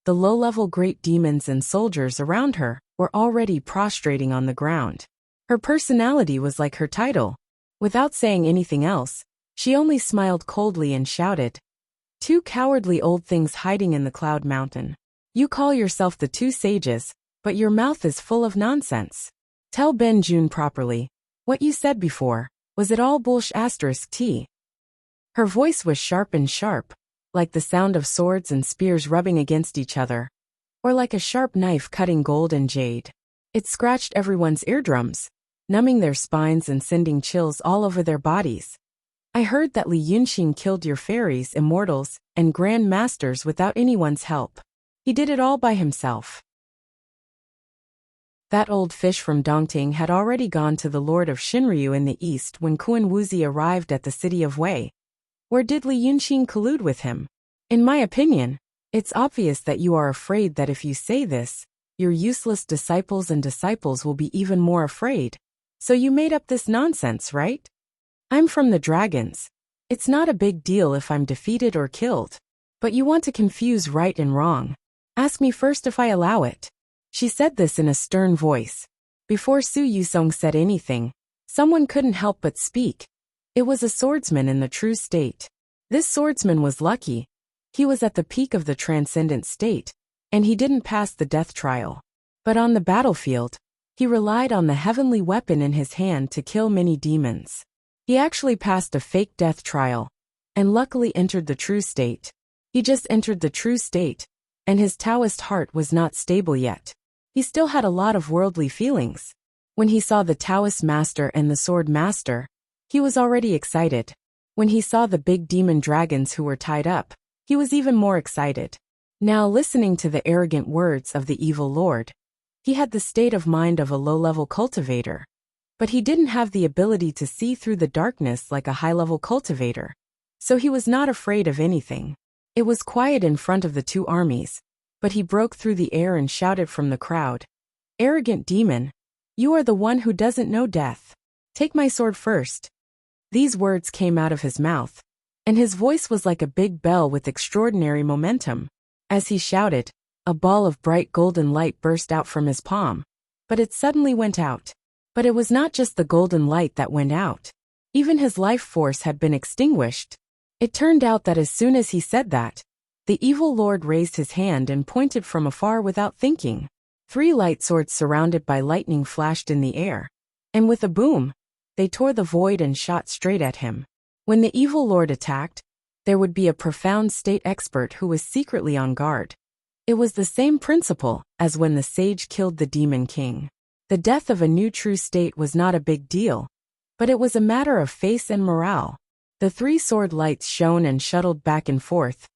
the low-level great demons and soldiers around her were already prostrating on the ground. Her personality was like her title. Without saying anything else, she only smiled coldly and shouted, 2 cowardly old things hiding in the cloud mountain. You call yourself the 2 sages, but your mouth is full of nonsense. Tell Ben Jun properly. What you said before, was it all **t? Her voice was sharp and sharp, like the sound of swords and spears rubbing against each other, or like a sharp knife cutting gold and jade. It scratched everyone's eardrums, numbing their spines and sending chills all over their bodies. I heard that Li Yunxing killed your fairies, immortals, and grand masters without anyone's help. He did it all by himself. That old fish from Dongting had already gone to the Lord of Shinryu in the east when Quan Wuxi arrived at the city of Wei. Where did Li Yunxing collude with him? In my opinion, it's obvious that you are afraid that if you say this, your useless disciples and disciples will be even more afraid. So you made up this nonsense, right? I'm from the dragons. It's not a big deal if I'm defeated or killed. But you want to confuse right and wrong. Ask me first if I allow it. She said this in a stern voice. Before Su Yusong said anything, someone couldn't help but speak. It was a swordsman in the true state. This swordsman was lucky. He was at the peak of the transcendent state, and he didn't pass the death trial. But on the battlefield, he relied on the heavenly weapon in his hand to kill many demons. He actually passed a fake death trial, and luckily entered the true state. He just entered the true state, and his Taoist heart was not stable yet. He still had a lot of worldly feelings. When he saw the Taoist master and the sword master, he was already excited. When he saw the big demon dragons who were tied up, he was even more excited. Now, listening to the arrogant words of the evil lord, he had the state of mind of a low-level cultivator. But he didn't have the ability to see through the darkness like a high-level cultivator. So he was not afraid of anything. It was quiet in front of the two armies, but he broke through the air and shouted from the crowd, "Arrogant demon, you are the one who doesn't know death. Take my sword first." These words came out of his mouth, and his voice was like a big bell with extraordinary momentum. As he shouted, a ball of bright golden light burst out from his palm, but it suddenly went out. But it was not just the golden light that went out. Even his life force had been extinguished. It turned out that as soon as he said that, the evil lord raised his hand and pointed from afar without thinking. 3 light swords surrounded by lightning flashed in the air, and with a boom, they tore the void and shot straight at him. When the evil lord attacked, there would be a profound state expert who was secretly on guard. It was the same principle as when the sage killed the demon king. The death of a new true state was not a big deal, but it was a matter of face and morale. The 3 sword lights shone and shuttled back and forth,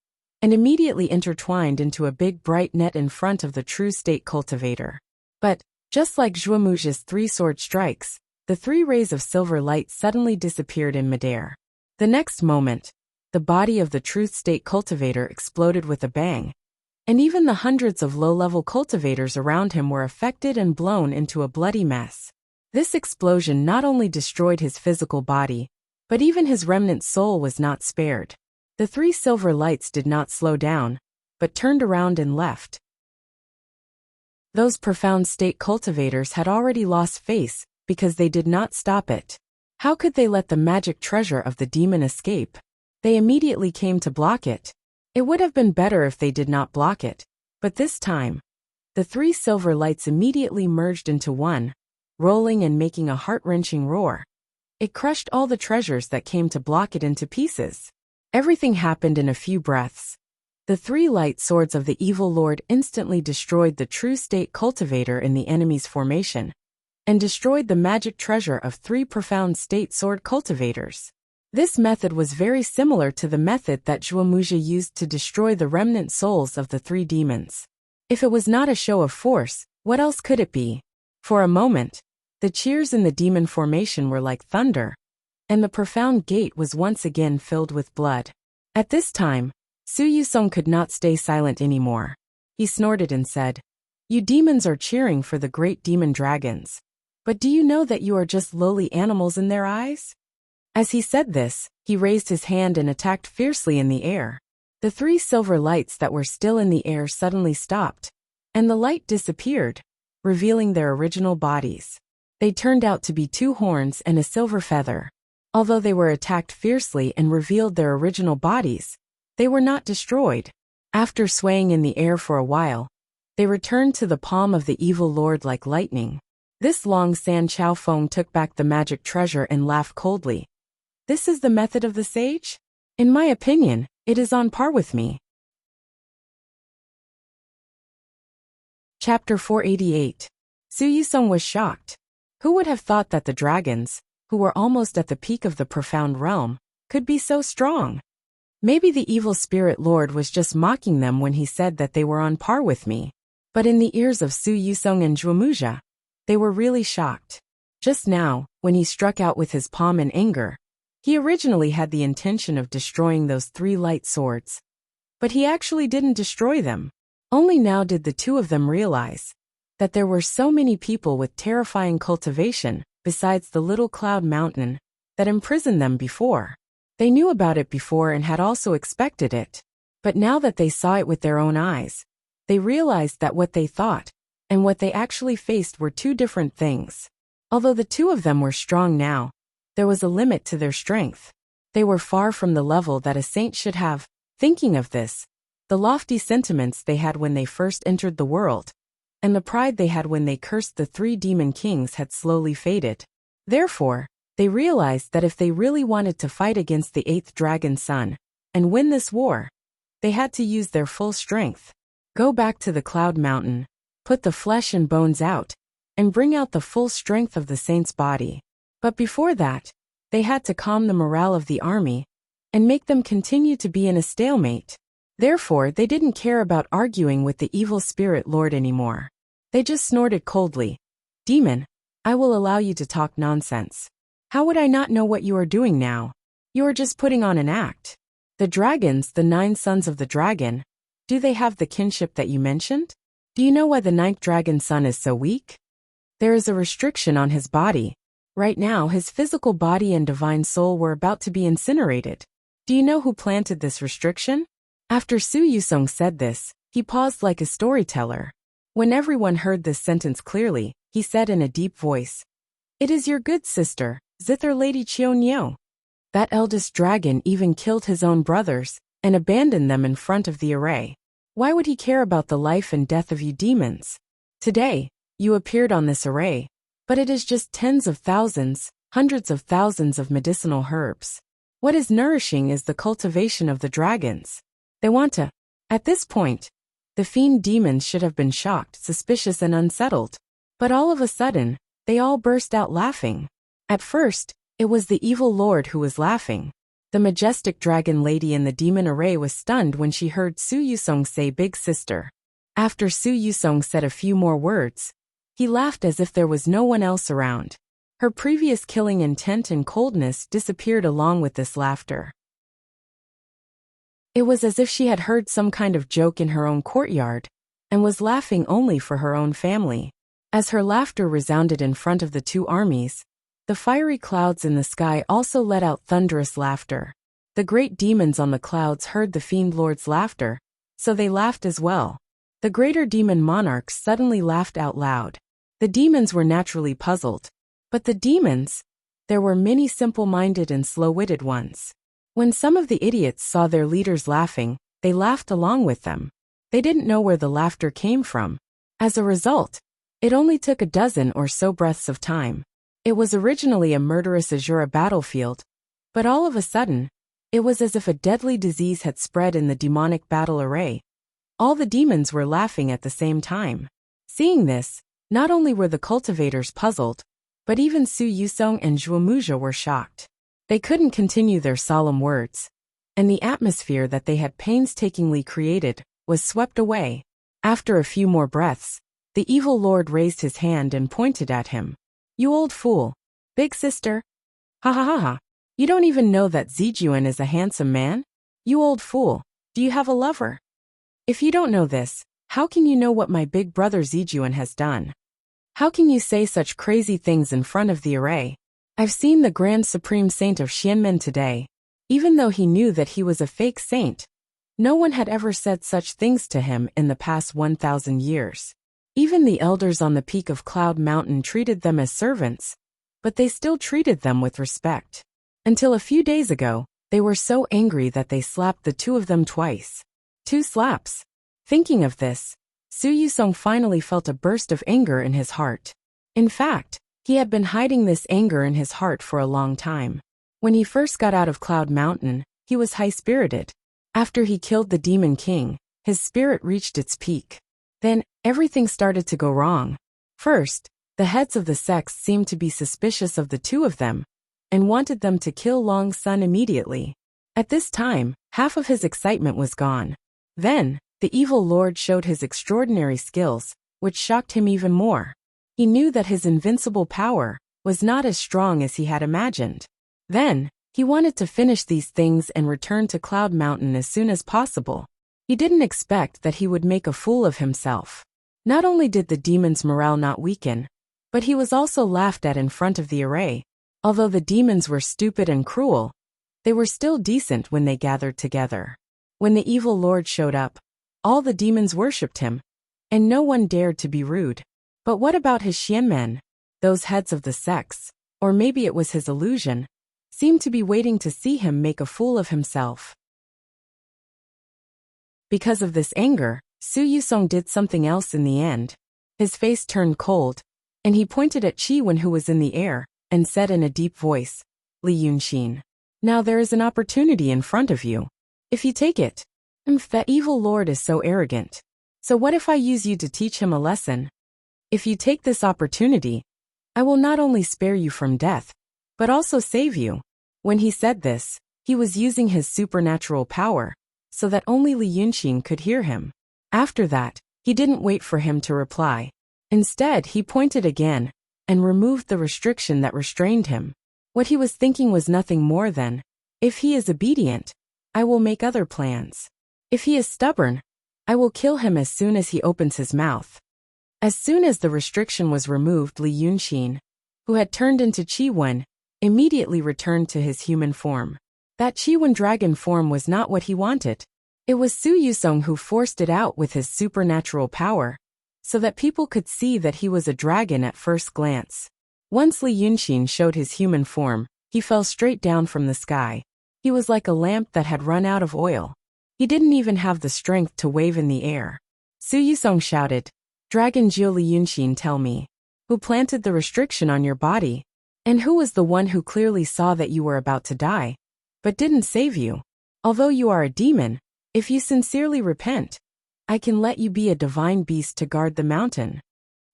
and immediately intertwined into a big bright net in front of the true state cultivator. But, just like Zhuomuji's 3 sword strikes, the 3 rays of silver light suddenly disappeared in midair. The next moment, the body of the truth state cultivator exploded with a bang, and even the hundreds of low-level cultivators around him were affected and blown into a bloody mess. This explosion not only destroyed his physical body, but even his remnant soul was not spared. The 3 silver lights did not slow down, but turned around and left. Those profound state cultivators had already lost face because they did not stop it. How could they let the magic treasure of the demon escape? They immediately came to block it. It would have been better if they did not block it, but this time, the 3 silver lights immediately merged into one, rolling and making a heart-wrenching roar. It crushed all the treasures that came to block it into pieces. Everything happened in a few breaths. The 3 light swords of the evil lord instantly destroyed the true state cultivator in the enemy's formation, and destroyed the magic treasure of 3 profound state sword cultivators. This method was very similar to the method that Zhuomuji used to destroy the remnant souls of the 3 demons. If it was not a show of force, what else could it be? For a moment, the cheers in the demon formation were like thunder, and the profound gate was once again filled with blood. At this time, Su Yusong could not stay silent anymore. He snorted and said, "You demons are cheering for the great demon dragons. But do you know that you are just lowly animals in their eyes?" As he said this, he raised his hand and attacked fiercely in the air. The 3 silver lights that were still in the air suddenly stopped, and the light disappeared, revealing their original bodies. They turned out to be 2 horns and a silver feather. Although they were attacked fiercely and revealed their original bodies, they were not destroyed. After swaying in the air for a while, they returned to the palm of the evil lord like lightning. This Long San Chao Feng took back the magic treasure and laughed coldly. "This is the method of the sage? In my opinion, it is on par with me." Chapter 488. Su Yusong was shocked. Who would have thought that the dragons, who were almost at the peak of the profound realm, could be so strong? Maybe the evil spirit lord was just mocking them when he said that they were on par with me. But in the ears of Su Yusong and Zhuomuji, they were really shocked. Just now, when he struck out with his palm in anger, he originally had the intention of destroying those 3 light swords. But he actually didn't destroy them. Only now did the 2 of them realize that there were so many people with terrifying cultivation, besides the little cloud mountain, that imprisoned them before. They knew about it before and had also expected it. But now that they saw it with their own eyes, they realized that what they thought and what they actually faced were 2 different things. Although the 2 of them were strong now, there was a limit to their strength. They were far from the level that a saint should have. Thinking of this, the lofty sentiments they had when they first entered the world, and the pride they had when they cursed the 3 demon kings had slowly faded. Therefore, they realized that if they really wanted to fight against the 8th dragon's son and win this war, they had to use their full strength. Go back to the Cloud Mountain, put the flesh and bones out, and bring out the full strength of the saint's body. But before that, they had to calm the morale of the army and make them continue to be in a stalemate. Therefore, they didn't care about arguing with the evil spirit lord anymore. They just snorted coldly. Demon, I will allow you to talk nonsense. How would I not know what you are doing now? You are just putting on an act. The dragons, the 9 sons of the dragon, do they have the kinship that you mentioned? Do you know why the 9th dragon's son is so weak? There is a restriction on his body. Right now, his physical body and divine soul were about to be incinerated. Do you know who planted this restriction? After Su Yusong said this, he paused like a storyteller. When everyone heard this sentence clearly, he said in a deep voice, "It is your good sister, Zither Lady Chionyo. That eldest dragon even killed his own brothers and abandoned them in front of the array. Why would he care about the life and death of you demons? Today, you appeared on this array, but it is just tens of thousands, hundreds of thousands of medicinal herbs. What is nourishing is the cultivation of the dragons. They want to." At this point, the fiend demons should have been shocked, suspicious and unsettled. But all of a sudden, they all burst out laughing. At first, it was the evil lord who was laughing. The majestic dragon lady in the demon array was stunned when she heard Su Yusong say big sister. After Su Yusong said a few more words, he laughed as if there was no one else around. Her previous killing intent and coldness disappeared along with this laughter. It was as if she had heard some kind of joke in her own courtyard, and was laughing only for her own family. As her laughter resounded in front of the 2 armies, the fiery clouds in the sky also let out thunderous laughter. The great demons on the clouds heard the fiend lord's laughter, so they laughed as well. The greater demon monarchs suddenly laughed out loud. The demons were naturally puzzled. But the demons? There were many simple-minded and slow-witted ones. When some of the idiots saw their leaders laughing, they laughed along with them. They didn't know where the laughter came from. As a result, it only took a dozen or so breaths of time. It was originally a murderous Azura battlefield, but all of a sudden, it was as if a deadly disease had spread in the demonic battle array. All the demons were laughing at the same time. Seeing this, not only were the cultivators puzzled, but even Su Yusong and Zhuomuja were shocked. They couldn't continue their solemn words, and the atmosphere that they had painstakingly created was swept away. After a few more breaths, the evil lord raised his hand and pointed at him. "You old fool. Big sister. Ha ha ha ha. You don't even know that Zijuan is a handsome man? You old fool. Do you have a lover? If you don't know this, how can you know what my big brother Zijuan has done? How can you say such crazy things in front of the array? I've seen the Grand Supreme Saint of Xianmen today. Even though he knew that he was a fake saint, no one had ever said such things to him in the past 1,000 years. Even the elders on the peak of Cloud Mountain treated them as servants, but they still treated them with respect. Until a few days ago, they were so angry that they slapped the 2 of them twice. 2 slaps. Thinking of this, Su Yusong finally felt a burst of anger in his heart. In fact, he had been hiding this anger in his heart for a long time. When he first got out of Cloud Mountain, he was high-spirited. After he killed the Demon King, his spirit reached its peak. Then, everything started to go wrong. First, the heads of the sects seemed to be suspicious of the 2 of them, and wanted them to kill Long Sun immediately. At this time, half of his excitement was gone. Then, the evil lord showed his extraordinary skills, which shocked him even more. He knew that his invincible power was not as strong as he had imagined. Then, he wanted to finish these things and return to Cloud Mountain as soon as possible. He didn't expect that he would make a fool of himself. Not only did the demon's morale not weaken, but he was also laughed at in front of the array. Although the demons were stupid and cruel, they were still decent when they gathered together. When the evil lord showed up, all the demons worshipped him, and no one dared to be rude. But what about his Xianmen, those heads of the sects, or maybe it was his illusion? seemed to be waiting to see him make a fool of himself. Because of this anger, Su Yusong did something else in the end. His face turned cold, and he pointed at Qi Wen, who was in the air, and said in a deep voice, "Li Yunxin, now there is an opportunity in front of you. If you take it, that evil lord is so arrogant. So what if I use you to teach him a lesson? If you take this opportunity, I will not only spare you from death, but also save you." When he said this, he was using his supernatural power, so that only Li Yunxin could hear him. After that, he didn't wait for him to reply. Instead, he pointed again, and removed the restriction that restrained him. What he was thinking was nothing more than, if he is obedient, I will make other plans. If he is stubborn, I will kill him as soon as he opens his mouth. As soon as the restriction was removed, Li Yunxin, who had turned into Qi Wen, immediately returned to his human form. That Qi Wen dragon form was not what he wanted. It was Su Yusong who forced it out with his supernatural power, so that people could see that he was a dragon at first glance. Once Li Yunxin showed his human form, he fell straight down from the sky. He was like a lamp that had run out of oil. He didn't even have the strength to wave in the air. Su Yusong shouted, "Dragon Jiu Li Yunxin, tell me, who planted the restriction on your body? And who was the one who clearly saw that you were about to die, but didn't save you? Although you are a demon, if you sincerely repent, I can let you be a divine beast to guard the mountain."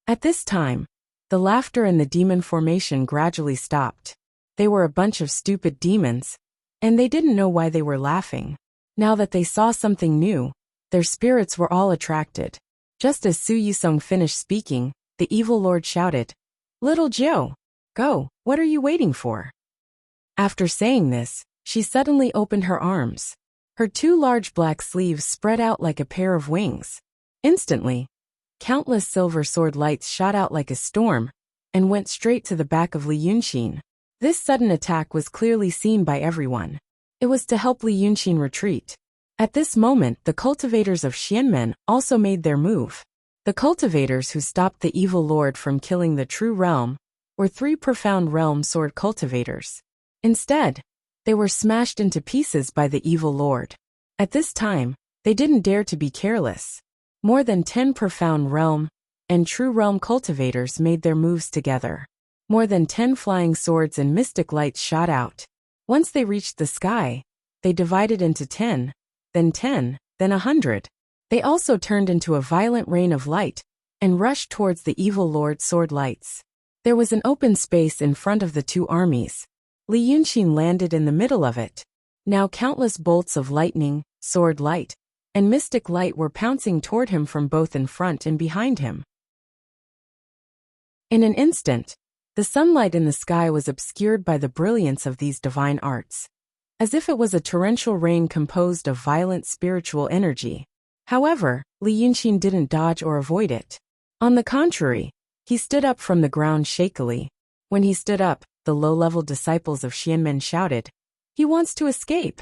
At this time, the laughter and the demon formation gradually stopped. They were a bunch of stupid demons, and they didn't know why they were laughing. Now that they saw something new, their spirits were all attracted. Just as Su Yusong finished speaking, the evil lord shouted, "Little Jiu, go, what are you waiting for?" After saying this, she suddenly opened her arms. Her two large black sleeves spread out like a pair of wings. Instantly, countless silver sword lights shot out like a storm, and went straight to the back of Li Yunxin. This sudden attack was clearly seen by everyone. It was to help Li Yunxin retreat. At this moment, the cultivators of Xianmen also made their move. The cultivators who stopped the evil lord from killing the true realm were 3 profound realm sword cultivators. Instead, they were smashed into pieces by the evil lord. At this time, they didn't dare to be careless. More than 10 profound realm and true realm cultivators made their moves together. More than 10 flying swords and mystic lights shot out. Once they reached the sky, they divided into 10, then 10, then 100. They also turned into a violent rain of light and rushed towards the evil lord's sword lights. There was an open space in front of the 2 armies. Li Yunxin landed in the middle of it. Now countless bolts of lightning, sword light, and mystic light were pouncing toward him from both in front and behind him. In an instant, the sunlight in the sky was obscured by the brilliance of these divine arts, as if it was a torrential rain composed of violent spiritual energy. However, Li Yunxin didn't dodge or avoid it. On the contrary, he stood up from the ground shakily. When he stood up, the low-level disciples of Xianmen shouted, "He wants to escape!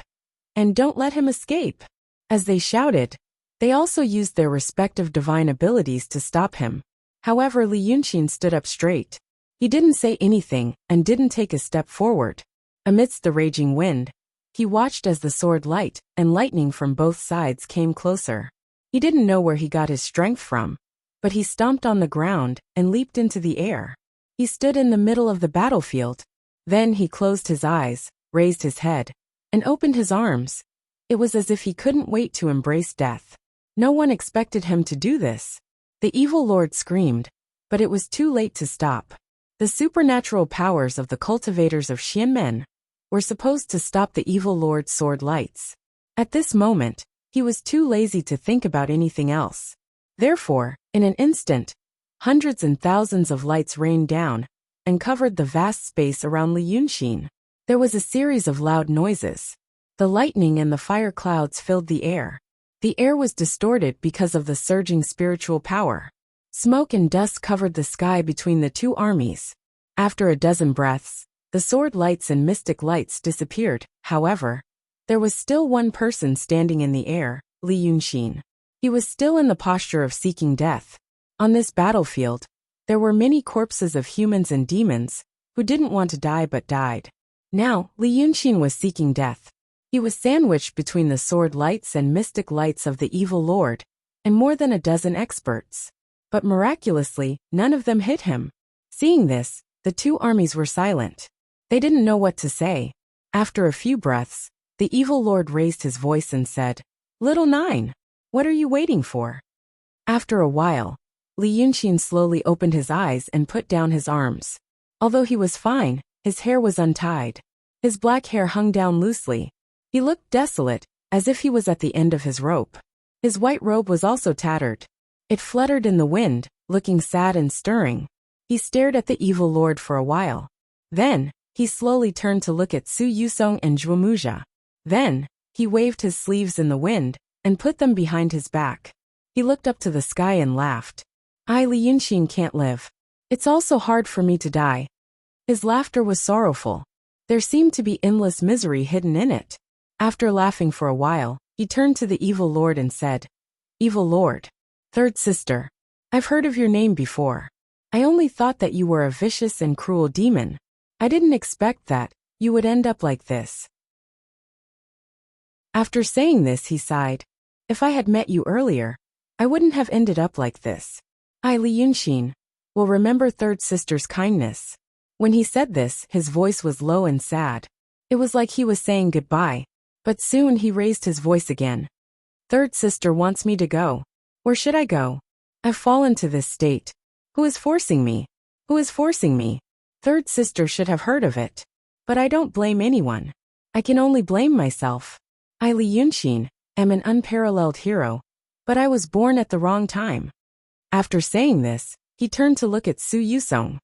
And don't let him escape!" As they shouted, they also used their respective divine abilities to stop him. However, Li Yunxin stood up straight. He didn't say anything and didn't take a step forward. Amidst the raging wind, he watched as the sword light and lightning from both sides came closer. He didn't know where he got his strength from, but he stomped on the ground and leaped into the air. He stood in the middle of the battlefield. Then he closed his eyes, raised his head, and opened his arms. It was as if he couldn't wait to embrace death. No one expected him to do this. The evil lord screamed, but it was too late to stop. The supernatural powers of the cultivators of Xianmen were supposed to stop the evil lord's sword lights. At this moment, he was too lazy to think about anything else. Therefore, in an instant, hundreds and thousands of lights rained down and covered the vast space around Li Yunxin. There was a series of loud noises. The lightning and the fire clouds filled the air. The air was distorted because of the surging spiritual power. Smoke and dust covered the sky between the 2 armies. After a dozen breaths, the sword lights and mystic lights disappeared. However, there was still one person standing in the air, Li Yunxin. He was still in the posture of seeking death. On this battlefield, there were many corpses of humans and demons who didn't want to die but died. Now, Li Yunxin was seeking death. He was sandwiched between the sword lights and mystic lights of the evil lord, and more than a dozen experts. But miraculously, none of them hit him. Seeing this, the two armies were silent. They didn't know what to say. After a few breaths, the evil lord raised his voice and said, "Little Nine, what are you waiting for?" After a while, Li Yunxin slowly opened his eyes and put down his arms. Although he was fine, his hair was untied. His black hair hung down loosely. He looked desolate, as if he was at the end of his rope. His white robe was also tattered. It fluttered in the wind, looking sad and stirring. He stared at the evil lord for a while. Then, he slowly turned to look at Su Yusong and Zhuomuja. Then, he waved his sleeves in the wind, and put them behind his back. He looked up to the sky and laughed. "I, Li Yunxin, can't live. It's also hard for me to die." His laughter was sorrowful. There seemed to be endless misery hidden in it. After laughing for a while, he turned to the evil lord and said, "Evil lord, third sister, I've heard of your name before. I only thought that you were a vicious and cruel demon. I didn't expect that you would end up like this." After saying this, he sighed. "If I had met you earlier, I wouldn't have ended up like this. I, Li Yunxin, will remember third sister's kindness." When he said this, his voice was low and sad. It was like he was saying goodbye. But soon he raised his voice again. "Third sister wants me to go. Where should I go? I've fallen to this state. Who is forcing me? Who is forcing me?" Third sister should have heard of it. But I don't blame anyone. I can only blame myself. I, Li Yunxin, am an unparalleled hero, but I was born at the wrong time. After saying this, he turned to look at Su Yusong.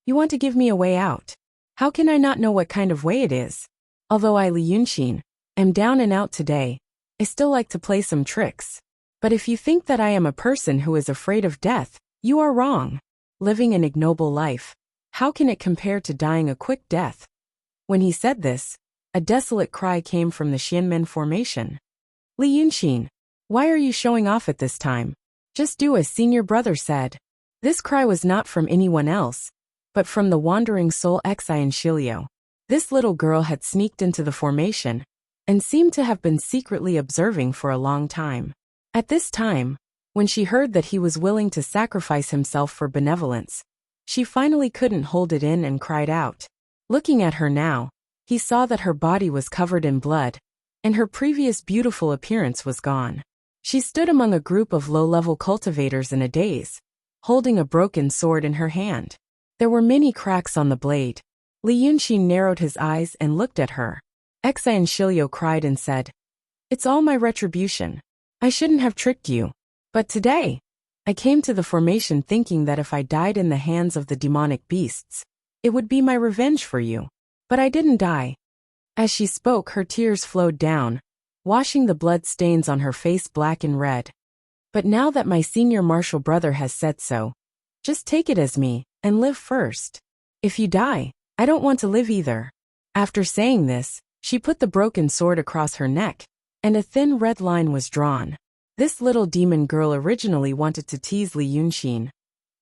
"You want to give me a way out? How can I not know what kind of way it is? Although I, Li Yunxin, am down and out today, I still like to play some tricks. But if you think that I am a person who is afraid of death, you are wrong. Living an ignoble life, how can it compare to dying a quick death?" When he said this, a desolate cry came from the Xianmen formation. "Li Yunxin, why are you showing off at this time? Just do as senior brother said." This cry was not from anyone else, but from the wandering soul Xian Shilio. This little girl had sneaked into the formation, and seemed to have been secretly observing for a long time. At this time, when she heard that he was willing to sacrifice himself for benevolence, she finally couldn't hold it in and cried out. Looking at her now, he saw that her body was covered in blood, and her previous beautiful appearance was gone. She stood among a group of low-level cultivators in a daze, holding a broken sword in her hand. There were many cracks on the blade. Li Yunxin narrowed his eyes and looked at her. Xian Shilio cried and said, "It's all my retribution. I shouldn't have tricked you. But today, I came to the formation thinking that if I died in the hands of the demonic beasts, it would be my revenge for you. But I didn't die." As she spoke, her tears flowed down, washing the blood stains on her face black and red. "But now that my senior martial brother has said so, just take it as me, and live first. If you die, I don't want to live either." After saying this, she put the broken sword across her neck, and a thin red line was drawn. This little demon girl originally wanted to tease Li Yunxin,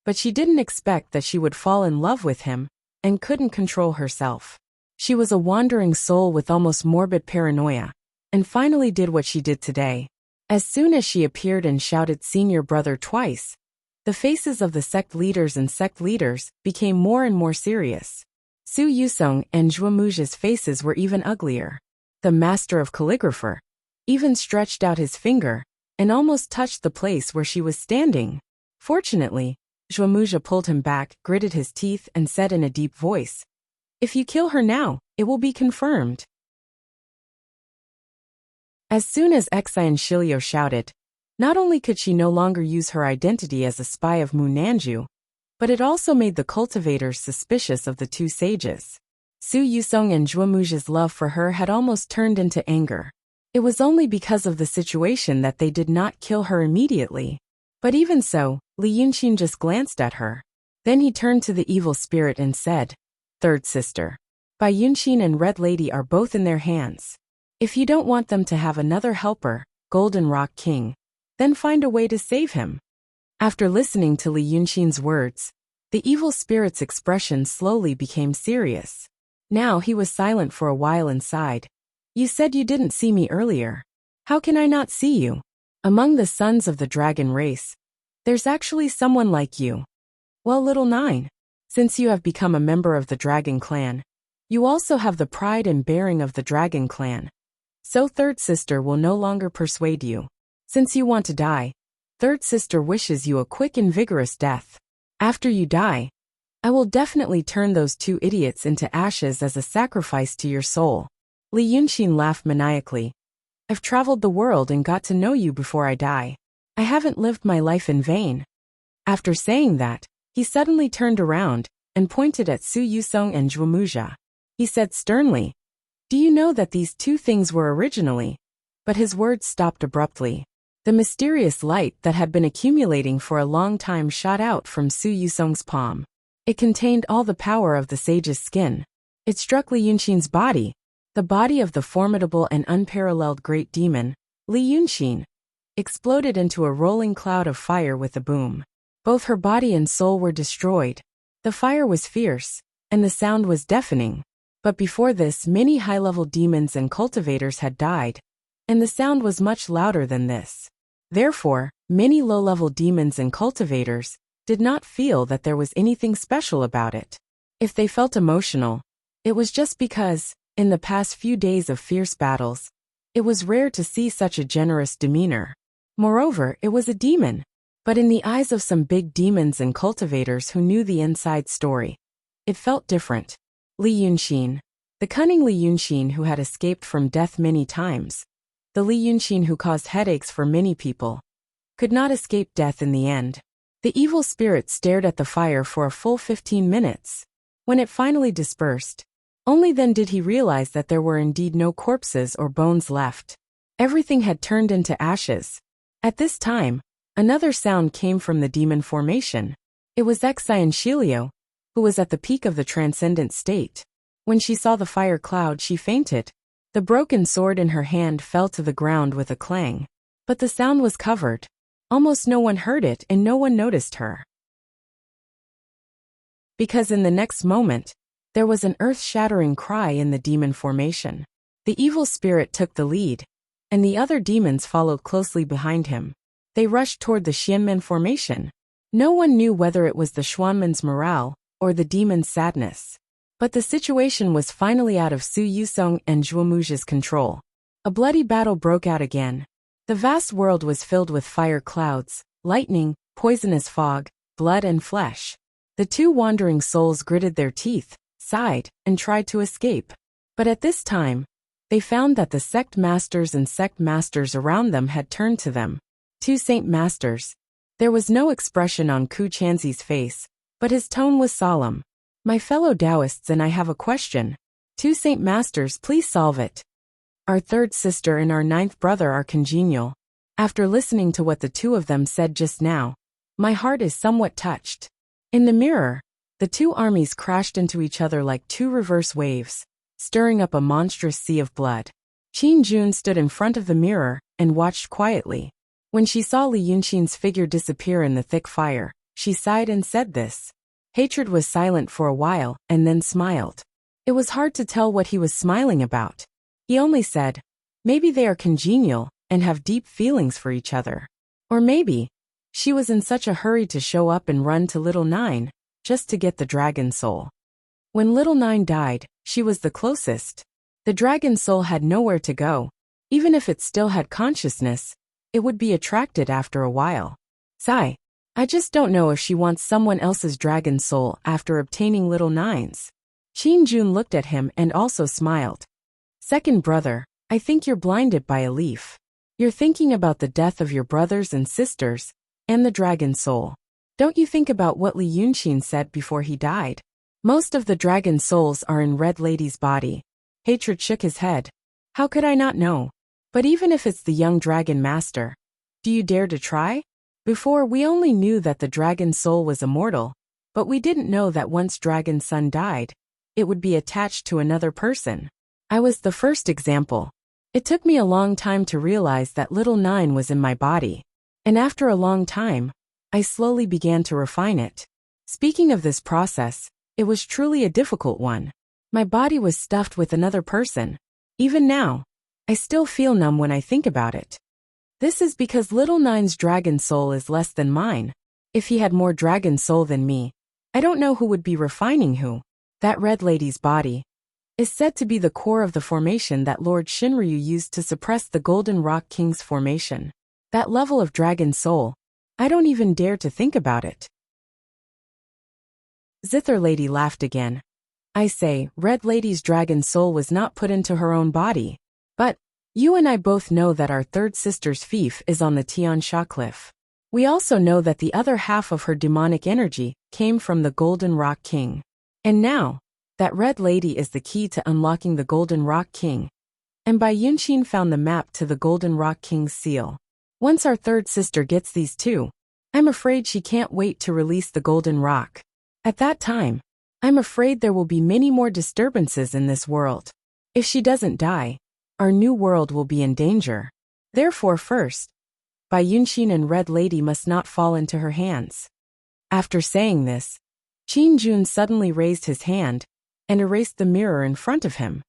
but she didn't expect that she would fall in love with him, and couldn't control herself. She was a wandering soul with almost morbid paranoia, and finally did what she did today. As soon as she appeared and shouted "senior brother" twice, the faces of the sect leaders became more and more serious. Su Yusong and Zhuomuja's faces were even uglier. The master of calligrapher even stretched out his finger and almost touched the place where she was standing. Fortunately, Zhuomuja pulled him back, gritted his teeth, and said in a deep voice, "If you kill her now, it will be confirmed." As soon as Xian Shilio shouted, not only could she no longer use her identity as a spy of Mu Nanju, but it also made the cultivators suspicious of the two sages. Su Yusong and Zhuomuja's love for her had almost turned into anger. It was only because of the situation that they did not kill her immediately. But even so, Li Yunxin just glanced at her. Then he turned to the evil spirit and said, "Third sister, Bai Yunxin and Red Lady are both in their hands. If you don't want them to have another helper, Golden Rock King, then find a way to save him." After listening to Li Yunxin's words, the evil spirit's expression slowly became serious. Now he was silent for a while and sighed. You said you didn't see me earlier. How can I not see you? Among the sons of the dragon race, there's actually someone like you. Well, little Nine, since you have become a member of the dragon clan, you also have the pride and bearing of the dragon clan. So third sister will no longer persuade you. Since you want to die, third sister wishes you a quick and vigorous death. After you die, I will definitely turn those two idiots into ashes as a sacrifice to your soul. Li Yunxin laughed maniacally. I've traveled the world and got to know you before I die. I haven't lived my life in vain. After saying that, he suddenly turned around and pointed at Su Yusong and Zhuomuja. He said sternly, Do you know that these two things were originally? But his words stopped abruptly. The mysterious light that had been accumulating for a long time shot out from Su Yusong's palm. It contained all the power of the sage's skin. It struck Li Yunxin's body, the body of the formidable and unparalleled great demon, Li Yunxin, exploded into a rolling cloud of fire with a boom. Both her body and soul were destroyed. The fire was fierce, and the sound was deafening. But before this, many high-level demons and cultivators had died, and the sound was much louder than this. Therefore, many low-level demons and cultivators did not feel that there was anything special about it. If they felt emotional, it was just because, in the past few days of fierce battles, it was rare to see such a generous demeanor. Moreover, it was a demon. But in the eyes of some big demons and cultivators who knew the inside story, it felt different. Li Yunxin, the cunning Li Yunxin who had escaped from death many times, the Li Yunxin who caused headaches for many people, could not escape death in the end. The evil spirit stared at the fire for a full 15 minutes. When it finally dispersed, only then did he realize that there were indeed no corpses or bones left. Everything had turned into ashes. At this time, another sound came from the demon formation. It was Xian Shilio, who was at the peak of the transcendent state. When she saw the fire cloud, she fainted. The broken sword in her hand fell to the ground with a clang. But the sound was covered. Almost no one heard it and no one noticed her. Because in the next moment, there was an earth-shattering cry in the demon formation. The evil spirit took the lead, and the other demons followed closely behind him. They rushed toward the Xianmen formation. No one knew whether it was the Xuanmen's morale or the demon's sadness. But the situation was finally out of Su Yusong and Zhuomuja's control. A bloody battle broke out again. The vast world was filled with fire clouds, lightning, poisonous fog, blood and flesh. The two wandering souls gritted their teeth, sighed, and tried to escape. But at this time, they found that the sect masters and sect masters around them had turned to them. Two saint masters. There was no expression on Ku Chanzi's face, but his tone was solemn. My fellow Taoists and I have a question. Two saint masters, please solve it. Our third sister and our ninth brother are congenial. After listening to what the two of them said just now, my heart is somewhat touched. In the mirror, the two armies crashed into each other like two reverse waves, stirring up a monstrous sea of blood. Qin Jun stood in front of the mirror and watched quietly. When she saw Li Yunxin's figure disappear in the thick fire, she sighed and said this. Hatred was silent for a while and then smiled. It was hard to tell what he was smiling about. He only said, maybe they are congenial and have deep feelings for each other. Or maybe she was in such a hurry to show up and run to Little Nine, just to get the dragon soul. When Little Nine died, she was the closest. The dragon soul had nowhere to go. Even if it still had consciousness, it would be attracted after a while. Sigh. I just don't know if she wants someone else's dragon soul after obtaining Little Nine's. Qin Jun looked at him and also smiled. Second brother, I think you're blinded by a leaf. You're thinking about the death of your brothers and sisters, and the dragon soul. Don't you think about what Li Yunxin said before he died? Most of the dragon souls are in Red Lady's body. Hatred shook his head. How could I not know? But even if it's the young dragon master, do you dare to try? Before, we only knew that the dragon soul was immortal, but we didn't know that once Dragon's son died, it would be attached to another person. I was the first example. It took me a long time to realize that Little Nine was in my body. And after a long time, I slowly began to refine it. Speaking of this process, it was truly a difficult one. My body was stuffed with another person. Even now, I still feel numb when I think about it. This is because Little Nine's dragon soul is less than mine. If he had more dragon soul than me, I don't know who would be refining who. That red lady's body is said to be the core of the formation that Lord Shinryu used to suppress the Golden Rock King's formation. That level of dragon soul, I don't even dare to think about it. Zither Lady laughed again. I say, Red Lady's dragon soul was not put into her own body. But, you and I both know that our third sister's fief is on the Tian Sha cliff. We also know that the other half of her demonic energy came from the Golden Rock King. And now, that Red Lady is the key to unlocking the Golden Rock King. And Bai Yunqin found the map to the Golden Rock King's seal. Once our third sister gets these two, I'm afraid she can't wait to release the Golden Rock. At that time, I'm afraid there will be many more disturbances in this world. If she doesn't die, our new world will be in danger. Therefore first, Bai Yunqin and Red Lady must not fall into her hands. After saying this, Qin Jun suddenly raised his hand and erased the mirror in front of him.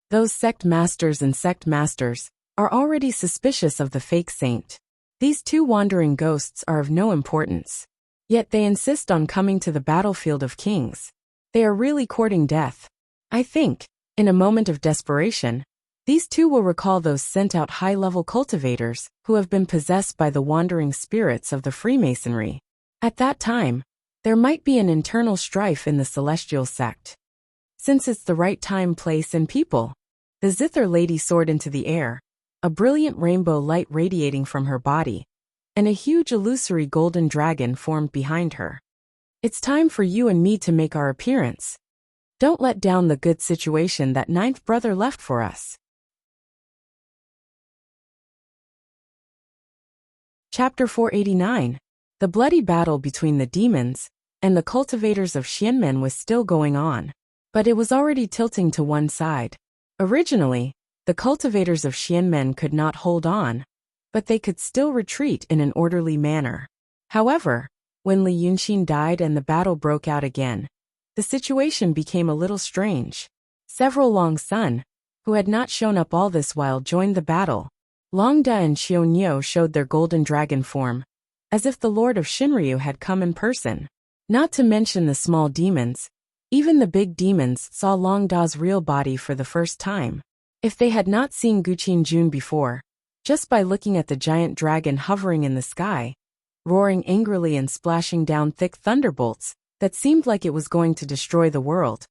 Those sect masters and sect masters are already suspicious of the fake saint. These two wandering ghosts are of no importance. Yet they insist on coming to the battlefield of kings. They are really courting death. I think, in a moment of desperation, these two will recall those sent-out high-level cultivators who have been possessed by the wandering spirits of the Freemasonry. At that time, there might be an internal strife in the celestial sect. Since it's the right time, place, and people, the Zither Lady soared into the air, a brilliant rainbow light radiating from her body, and a huge illusory golden dragon formed behind her. It's time for you and me to make our appearance. Don't let down the good situation that ninth brother left for us. Chapter 489. The bloody battle between the demons and the cultivators of Xianmen was still going on, but it was already tilting to one side. Originally, the cultivators of Xianmen could not hold on, but they could still retreat in an orderly manner. However, when Li Yunqin died and the battle broke out again, the situation became a little strange. Several Long Sun, who had not shown up all this while, joined the battle. Long Da and Xiao showed their golden dragon form, as if the Lord of Shinryu had come in person. Not to mention the small demons, even the big demons saw Long Da's real body for the first time. If they had not seen Guqin Jun before, just by looking at the giant dragon hovering in the sky, roaring angrily and splashing down thick thunderbolts that seemed like it was going to destroy the world.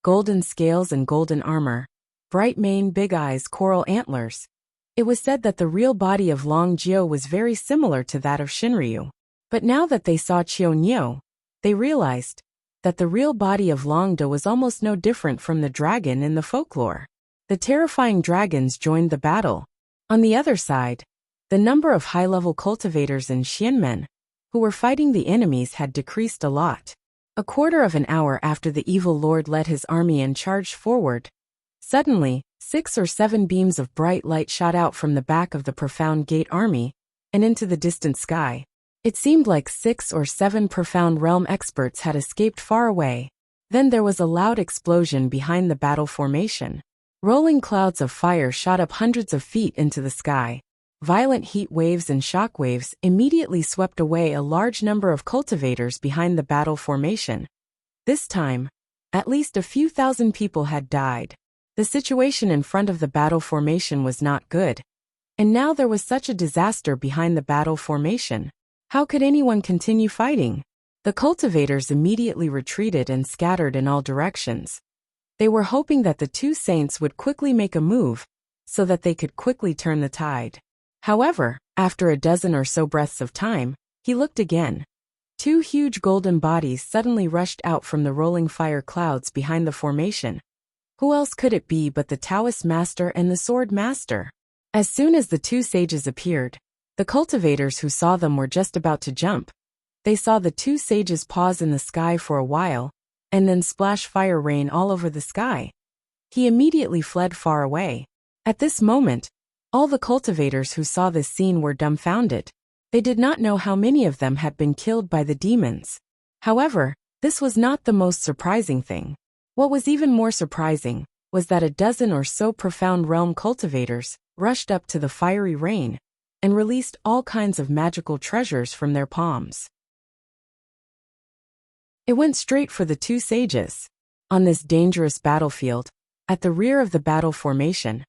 Golden scales and golden armor, bright mane, big eyes, coral antlers. It was said that the real body of Long Jiao was very similar to that of Shinryu. But now that they saw Qiao, they realized that the real body of Long Da was almost no different from the dragon in the folklore. The terrifying dragons joined the battle. On the other side, the number of high-level cultivators in Xianmen who were fighting the enemies had decreased a lot. A quarter of an hour after the evil lord led his army and charged forward, suddenly, 6 or 7 beams of bright light shot out from the back of the Profound Gate army and into the distant sky. It seemed like 6 or 7 Profound Realm experts had escaped far away. Then there was a loud explosion behind the battle formation. Rolling clouds of fire shot up hundreds of feet into the sky. Violent heat waves and shock waves immediately swept away a large number of cultivators behind the battle formation. This time, at least a few thousand people had died. The situation in front of the battle formation was not good. And now there was such a disaster behind the battle formation. How could anyone continue fighting? The cultivators immediately retreated and scattered in all directions. They were hoping that the two saints would quickly make a move, so that they could quickly turn the tide. However, after a dozen or so breaths of time, he looked again. 2 huge golden bodies suddenly rushed out from the rolling fire clouds behind the formation. Who else could it be but the Taoist Master and the Sword Master? As soon as the 2 sages appeared, the cultivators who saw them were just about to jump. They saw the 2 sages pause in the sky for a while, and then splash fire rain all over the sky. He immediately fled far away. At this moment, all the cultivators who saw this scene were dumbfounded. They did not know how many of them had been killed by the demons. However, this was not the most surprising thing. What was even more surprising was that a dozen or so profound realm cultivators rushed up to the fiery rain and released all kinds of magical treasures from their palms. It went straight for the two sages. On this dangerous battlefield, at the rear of the battle formation,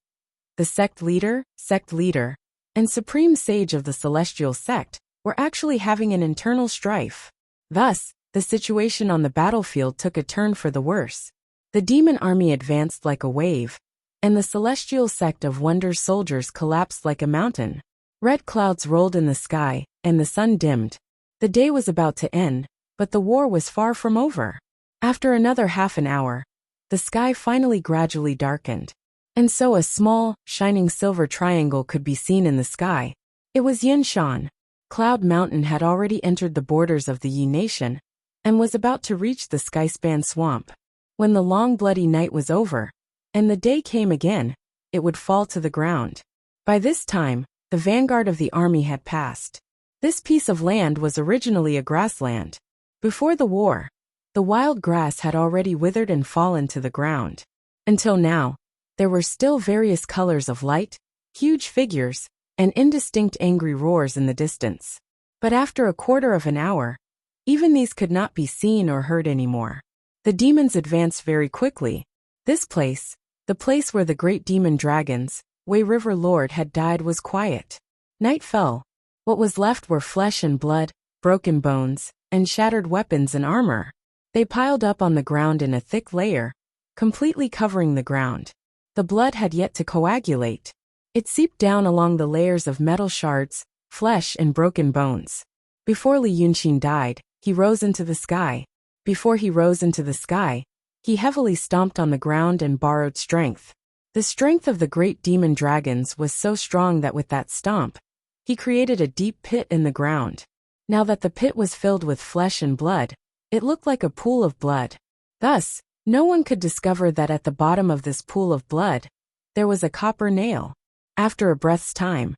the sect leader, and supreme sage of the celestial sect were actually having an internal strife. Thus, the situation on the battlefield took a turn for the worse. The demon army advanced like a wave, and the celestial sect of Wonder's soldiers collapsed like a mountain. Red clouds rolled in the sky, and the sun dimmed. The day was about to end, but the war was far from over. After another half an hour, the sky finally gradually darkened, and so a small, shining silver triangle could be seen in the sky. It was Yinshan. Cloud Mountain had already entered the borders of the Yi Nation, and was about to reach the Skyspan Swamp. When the long bloody night was over, and the day came again, it would fall to the ground. By this time, the vanguard of the army had passed. This piece of land was originally a grassland. Before the war, the wild grass had already withered and fallen to the ground. Until now, there were still various colors of light, huge figures, and indistinct angry roars in the distance. But after a quarter of an hour, even these could not be seen or heard anymore. The demons advanced very quickly. This place, the place where the great demon dragons, Wei River Lord, had died, was quiet. Night fell. What was left were flesh and blood, broken bones, and shattered weapons and armor. They piled up on the ground in a thick layer, completely covering the ground. The blood had yet to coagulate. It seeped down along the layers of metal shards, flesh, and broken bones. Before Li Yunqin died, he rose into the sky. Before he rose into the sky, he heavily stomped on the ground and borrowed strength. The strength of the great demon dragons was so strong that with that stomp, he created a deep pit in the ground. Now that the pit was filled with flesh and blood, it looked like a pool of blood. Thus, no one could discover that at the bottom of this pool of blood, there was a copper nail. After a breath's time,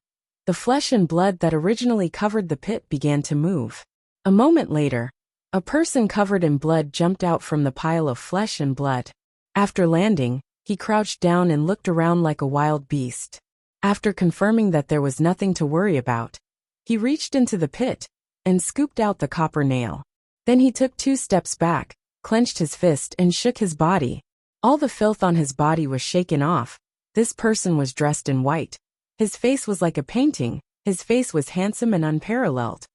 the flesh and blood that originally covered the pit began to move. A moment later, a person covered in blood jumped out from the pile of flesh and blood. After landing, he crouched down and looked around like a wild beast. After confirming that there was nothing to worry about, he reached into the pit and scooped out the copper nail. Then he took 2 steps back, clenched his fist, and shook his body. All the filth on his body was shaken off. This person was dressed in white. His face was like a painting. His face was handsome and unparalleled.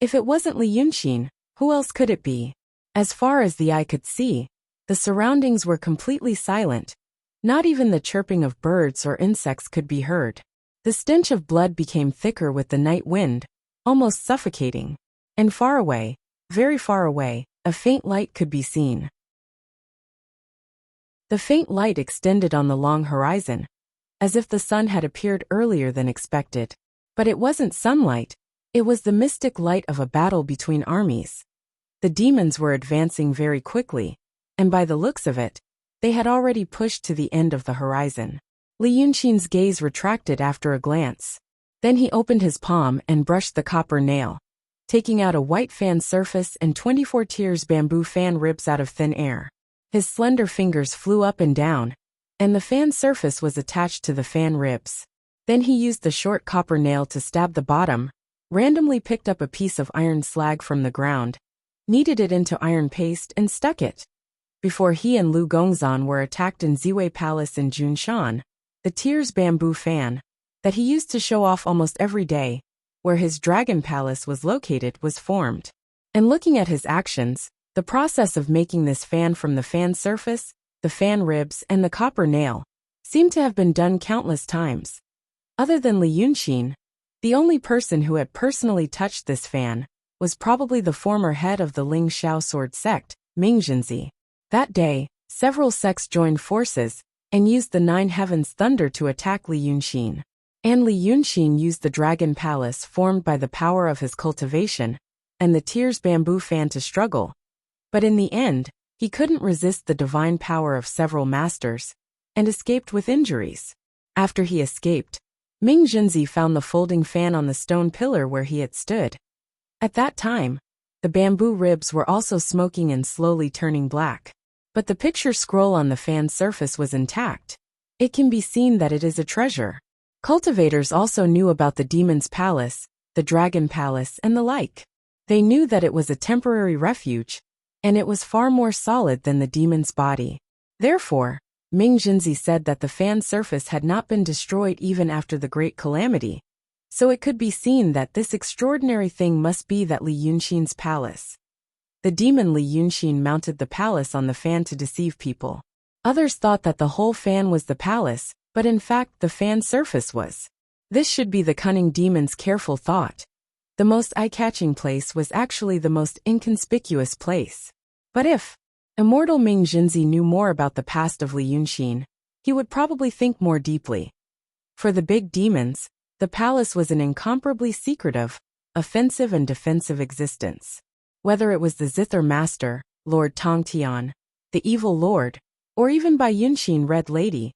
If it wasn't Li Yunqin, who else could it be? As far as the eye could see, the surroundings were completely silent. Not even the chirping of birds or insects could be heard. The stench of blood became thicker with the night wind, almost suffocating. And far away, very far away, a faint light could be seen. The faint light extended on the long horizon, as if the sun had appeared earlier than expected. But it wasn't sunlight, it was the mystic light of a battle between armies. The demons were advancing very quickly, and by the looks of it, they had already pushed to the end of the horizon. Li Yunqin's gaze retracted after a glance. Then he opened his palm and brushed the copper nail, taking out a white fan surface and 24 tiers bamboo fan ribs out of thin air. His slender fingers flew up and down, and the fan surface was attached to the fan ribs. Then he used the short copper nail to stab the bottom, randomly picked up a piece of iron slag from the ground, kneaded it into iron paste, and stuck it. Before he and Lu Gongzan were attacked in Ziwei Palace in Junshan, the tiers bamboo fan, that he used to show off almost every day, where his dragon palace was located, was formed. And looking at his actions, the process of making this fan from the fan surface, the fan ribs, and the copper nail seemed to have been done countless times. Other than Li Yunqin, the only person who had personally touched this fan was probably the former head of the Ling Xiao sword sect, Ming Jinzi. That day, several sects joined forces and used the 9 heavens thunder to attack Li Yunqin. And Li Yunqin used the dragon palace formed by the power of his cultivation and the tiers bamboo fan to struggle. But in the end, he couldn't resist the divine power of several masters and escaped with injuries. After he escaped, Ming Jinzi found the folding fan on the stone pillar where he had stood. At that time, the bamboo ribs were also smoking and slowly turning black. but the picture scroll on the fan's surface was intact. It can be seen that it is a treasure. Cultivators also knew about the demon's palace, the dragon palace, and the like. They knew that it was a temporary refuge, and it was far more solid than the demon's body. Therefore, Ming Jinzi said that the fan's surface had not been destroyed even after the Great Calamity, so it could be seen that this extraordinary thing must be that Li Yunxin's palace. The demon Li Yunxin mounted the palace on the fan to deceive people. Others thought that the whole fan was the palace, but in fact the fan's surface was. This should be the cunning demon's careful thought. The most eye-catching place was actually the most inconspicuous place. But if immortal Ming Jinzi knew more about the past of Li Yunxin, he would probably think more deeply. For the big demons, the palace was an incomparably secretive, offensive and defensive existence. Whether it was the Zither Master, Lord Tongtian, the Evil Lord, or even Bai Yunxin Red Lady,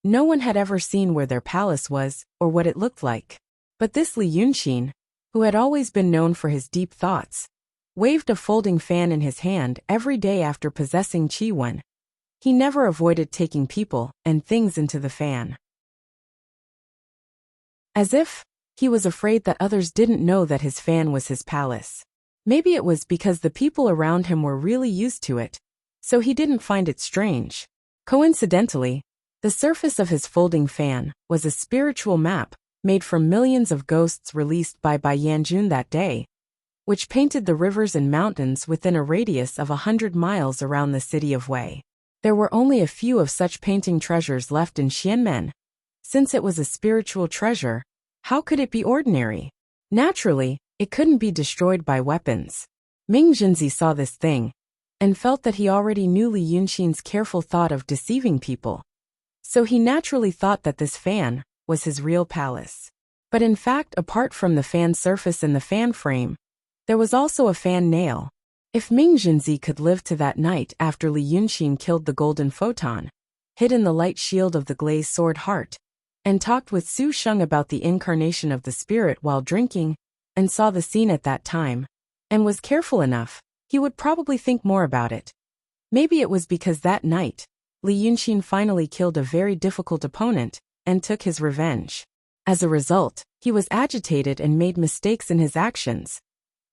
no one had ever seen where their palace was or what it looked like. But this Li Yunxin, who had always been known for his deep thoughts, waved a folding fan in his hand every day after possessing Qi Wen. He never avoided taking people and things into the fan. As if he was afraid that others didn't know that his fan was his palace. Maybe it was because the people around him were really used to it, so he didn't find it strange. Coincidentally, the surface of his folding fan was a spiritual map made from millions of ghosts released by Bai Yanjun that day, which painted the rivers and mountains within a radius of 100 miles around the city of Wei. There were only a few of such painting treasures left in Xianmen. Since it was a spiritual treasure, how could it be ordinary? Naturally, it couldn't be destroyed by weapons. Ming Jinzi saw this thing, and felt that he already knew Li Yunxin's careful thought of deceiving people. So he naturally thought that this fan was his real palace. But in fact, apart from the fan surface and the fan frame, there was also a fan nail. If Ming Jinzi could live to that night after Li Yunxin killed the golden photon, hid in the light shield of the glazed sword heart, and talked with Su Sheng about the incarnation of the spirit while drinking, and saw the scene at that time, and was careful enough, he would probably think more about it. Maybe it was because that night, Li Yunxin finally killed a very difficult opponent, and took his revenge. As a result, he was agitated and made mistakes in his actions.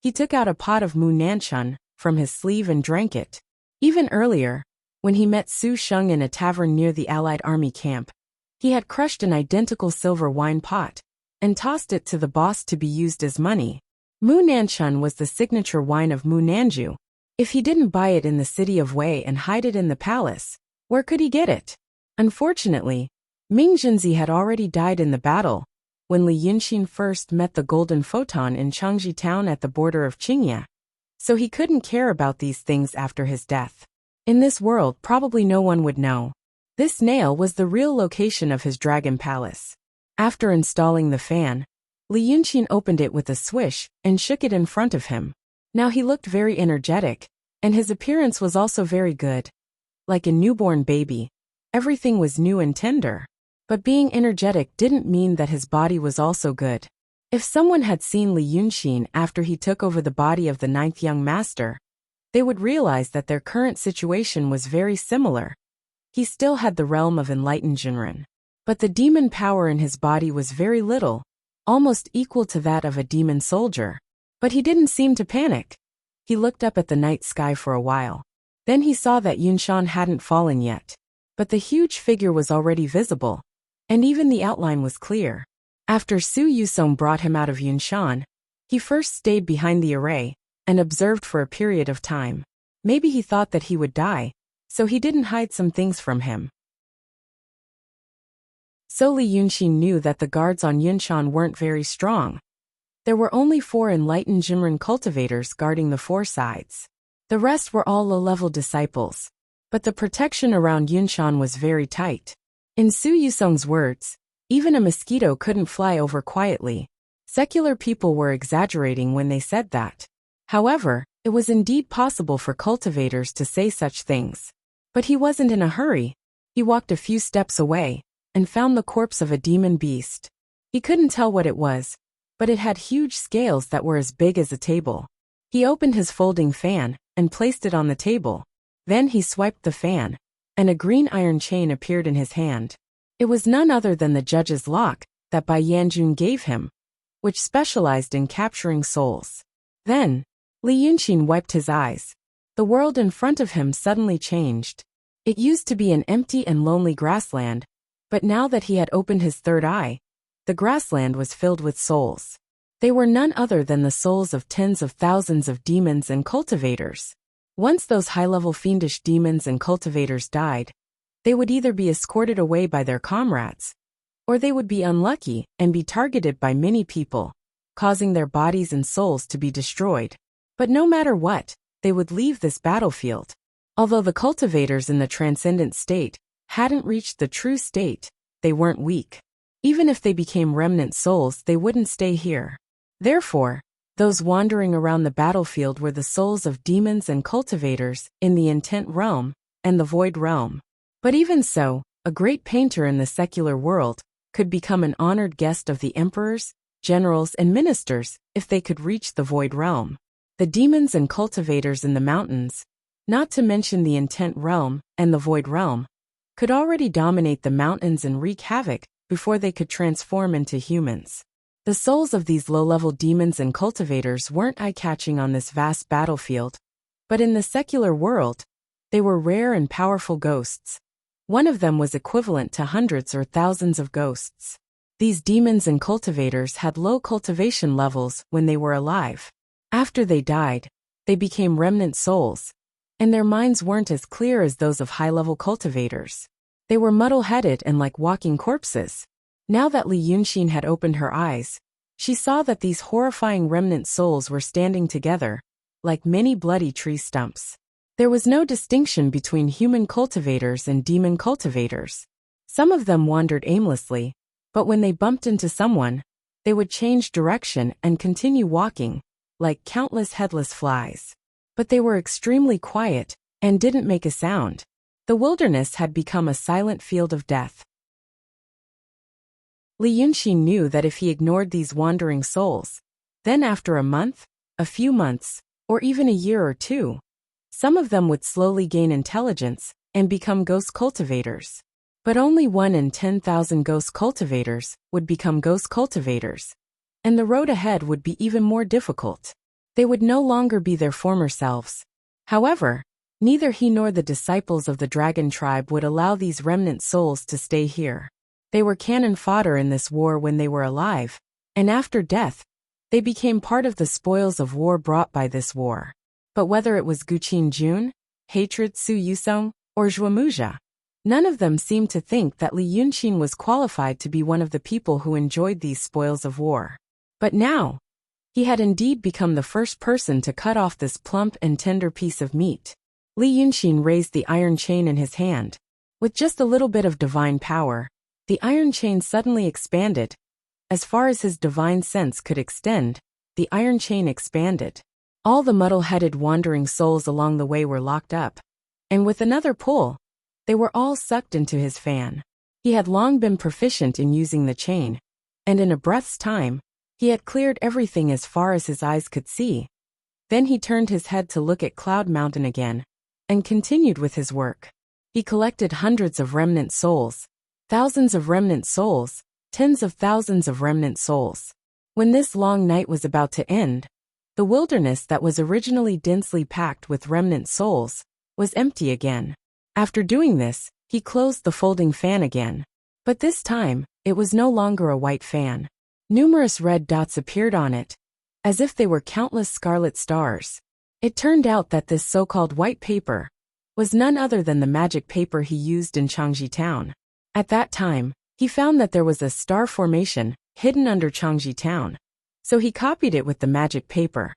He took out a pot of Mu Nanchun from his sleeve and drank it. Even earlier, when he met Su Sheng in a tavern near the Allied army camp, he had crushed an identical silver wine pot, and tossed it to the boss to be used as money. Mu Nanchun was the signature wine of Mu Nanju. If he didn't buy it in the city of Wei and hide it in the palace, where could he get it? Unfortunately, Ming Jinzi had already died in the battle when Li Yunxin first met the golden photon in Changji town at the border of Qingya, so he couldn't care about these things after his death. In this world, probably no one would know. This nail was the real location of his dragon palace. After installing the fan, Li Yunxin opened it with a swish and shook it in front of him. Now he looked very energetic, and his appearance was also very good. Like a newborn baby, everything was new and tender. But being energetic didn't mean that his body was also good. If someone had seen Li Yunxin after he took over the body of the ninth young master, they would realize that their current situation was very similar. He still had the realm of enlightened Jinren, but the demon power in his body was very little, almost equal to that of a demon soldier. But he didn't seem to panic. He looked up at the night sky for a while. Then he saw that Yunshan hadn't fallen yet, but the huge figure was already visible, and even the outline was clear. After Su Yusong brought him out of Yunshan, he first stayed behind the array and observed for a period of time. Maybe he thought that he would die, so he didn't hide some things from him. So Li Yunxin knew that the guards on Yunshan weren't very strong. There were only 4 enlightened Jimren cultivators guarding the 4 sides. The rest were all low-level disciples. But the protection around Yunshan was very tight. In Su Yusong's words, even a mosquito couldn't fly over quietly. Secular people were exaggerating when they said that. However, it was indeed possible for cultivators to say such things. But he wasn't in a hurry. He walked a few steps away and found the corpse of a demon beast. He couldn't tell what it was, but it had huge scales that were as big as a table. He opened his folding fan and placed it on the table. Then he swiped the fan, and a green iron chain appeared in his hand. It was none other than the judge's lock that Bai Yanjun gave him, which specialized in capturing souls. Then, Li Yunqin wiped his eyes. The world in front of him suddenly changed. It used to be an empty and lonely grassland, but now that he had opened his third eye, the grassland was filled with souls. They were none other than the souls of tens of thousands of demons and cultivators. Once those high-level fiendish demons and cultivators died, they would either be escorted away by their comrades, or they would be unlucky and be targeted by many people, causing their bodies and souls to be destroyed. But no matter what, they would leave this battlefield. Although the cultivators in the transcendent state hadn't reached the true state, they weren't weak. Even if they became remnant souls, they wouldn't stay here. Therefore, those wandering around the battlefield were the souls of demons and cultivators in the intent realm and the void realm. But even so, a great painter in the secular world could become an honored guest of the emperors, generals, and ministers if they could reach the void realm. The demons and cultivators in the mountains, not to mention the intent realm and the void realm, could already dominate the mountains and wreak havoc before they could transform into humans. The souls of these low-level demons and cultivators weren't eye-catching on this vast battlefield, but in the secular world, they were rare and powerful ghosts. One of them was equivalent to hundreds or thousands of ghosts. These demons and cultivators had low cultivation levels when they were alive. After they died, they became remnant souls, and their minds weren't as clear as those of high-level cultivators. They were muddle-headed and like walking corpses. Now that Li Yunqin had opened her eyes, she saw that these horrifying remnant souls were standing together, like many bloody tree stumps. There was no distinction between human cultivators and demon cultivators. Some of them wandered aimlessly, but when they bumped into someone, they would change direction and continue walking, like countless headless flies. But they were extremely quiet and didn't make a sound. The wilderness had become a silent field of death. Li Yunqin knew that if he ignored these wandering souls, then after a month, a few months, or even a year or two, some of them would slowly gain intelligence and become ghost cultivators. But only 1 in 10,000 ghost cultivators would become ghost cultivators, and the road ahead would be even more difficult. They would no longer be their former selves. However, neither he nor the disciples of the dragon tribe would allow these remnant souls to stay here. They were cannon fodder in this war when they were alive, and after death, they became part of the spoils of war brought by this war. But whether it was Guqin Jun, Hatred Su Yusong, or Zhuamuja, none of them seemed to think that Li Yunqin was qualified to be one of the people who enjoyed these spoils of war. But now, he had indeed become the first person to cut off this plump and tender piece of meat. Li Yunqin raised the iron chain in his hand. With just a little bit of divine power, the iron chain suddenly expanded. As far as his divine sense could extend, the iron chain expanded. All the muddle-headed wandering souls along the way were locked up, and with another pull, they were all sucked into his fan. He had long been proficient in using the chain, and in a breath's time, he had cleared everything as far as his eyes could see. Then he turned his head to look at Cloud Mountain again, and continued with his work. He collected hundreds of remnant souls, thousands of remnant souls, tens of thousands of remnant souls. When this long night was about to end, the wilderness that was originally densely packed with remnant souls was empty again. After doing this, he closed the folding fan again. But this time, it was no longer a white fan. Numerous red dots appeared on it, as if they were countless scarlet stars. It turned out that this so-called white paper was none other than the magic paper he used in Changji Town. At that time, he found that there was a star formation hidden under Changji Town, so he copied it with the magic paper.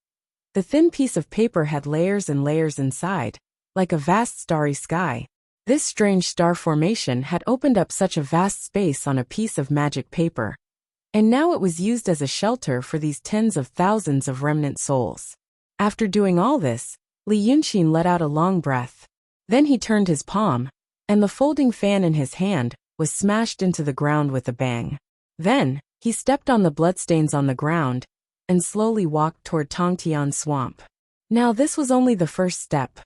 The thin piece of paper had layers and layers inside, like a vast starry sky. This strange star formation had opened up such a vast space on a piece of magic paper, and now it was used as a shelter for these tens of thousands of remnant souls. After doing all this, Li Yunqin let out a long breath. Then he turned his palm, and the folding fan in his hand was smashed into the ground with a bang. Then, he stepped on the bloodstains on the ground and slowly walked toward Tongtian Swamp. Now this was only the first step.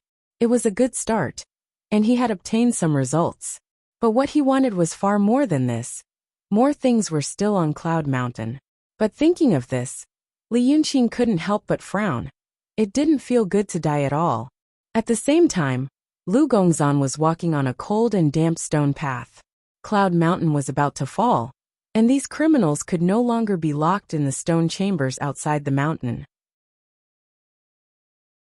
It was a good start, and he had obtained some results. But what he wanted was far more than this. More things were still on Cloud Mountain. But thinking of this, Li Yunqing couldn't help but frown. It didn't feel good to die at all. At the same time, Lu Gongzan was walking on a cold and damp stone path. Cloud Mountain was about to fall, and these criminals could no longer be locked in the stone chambers outside the mountain.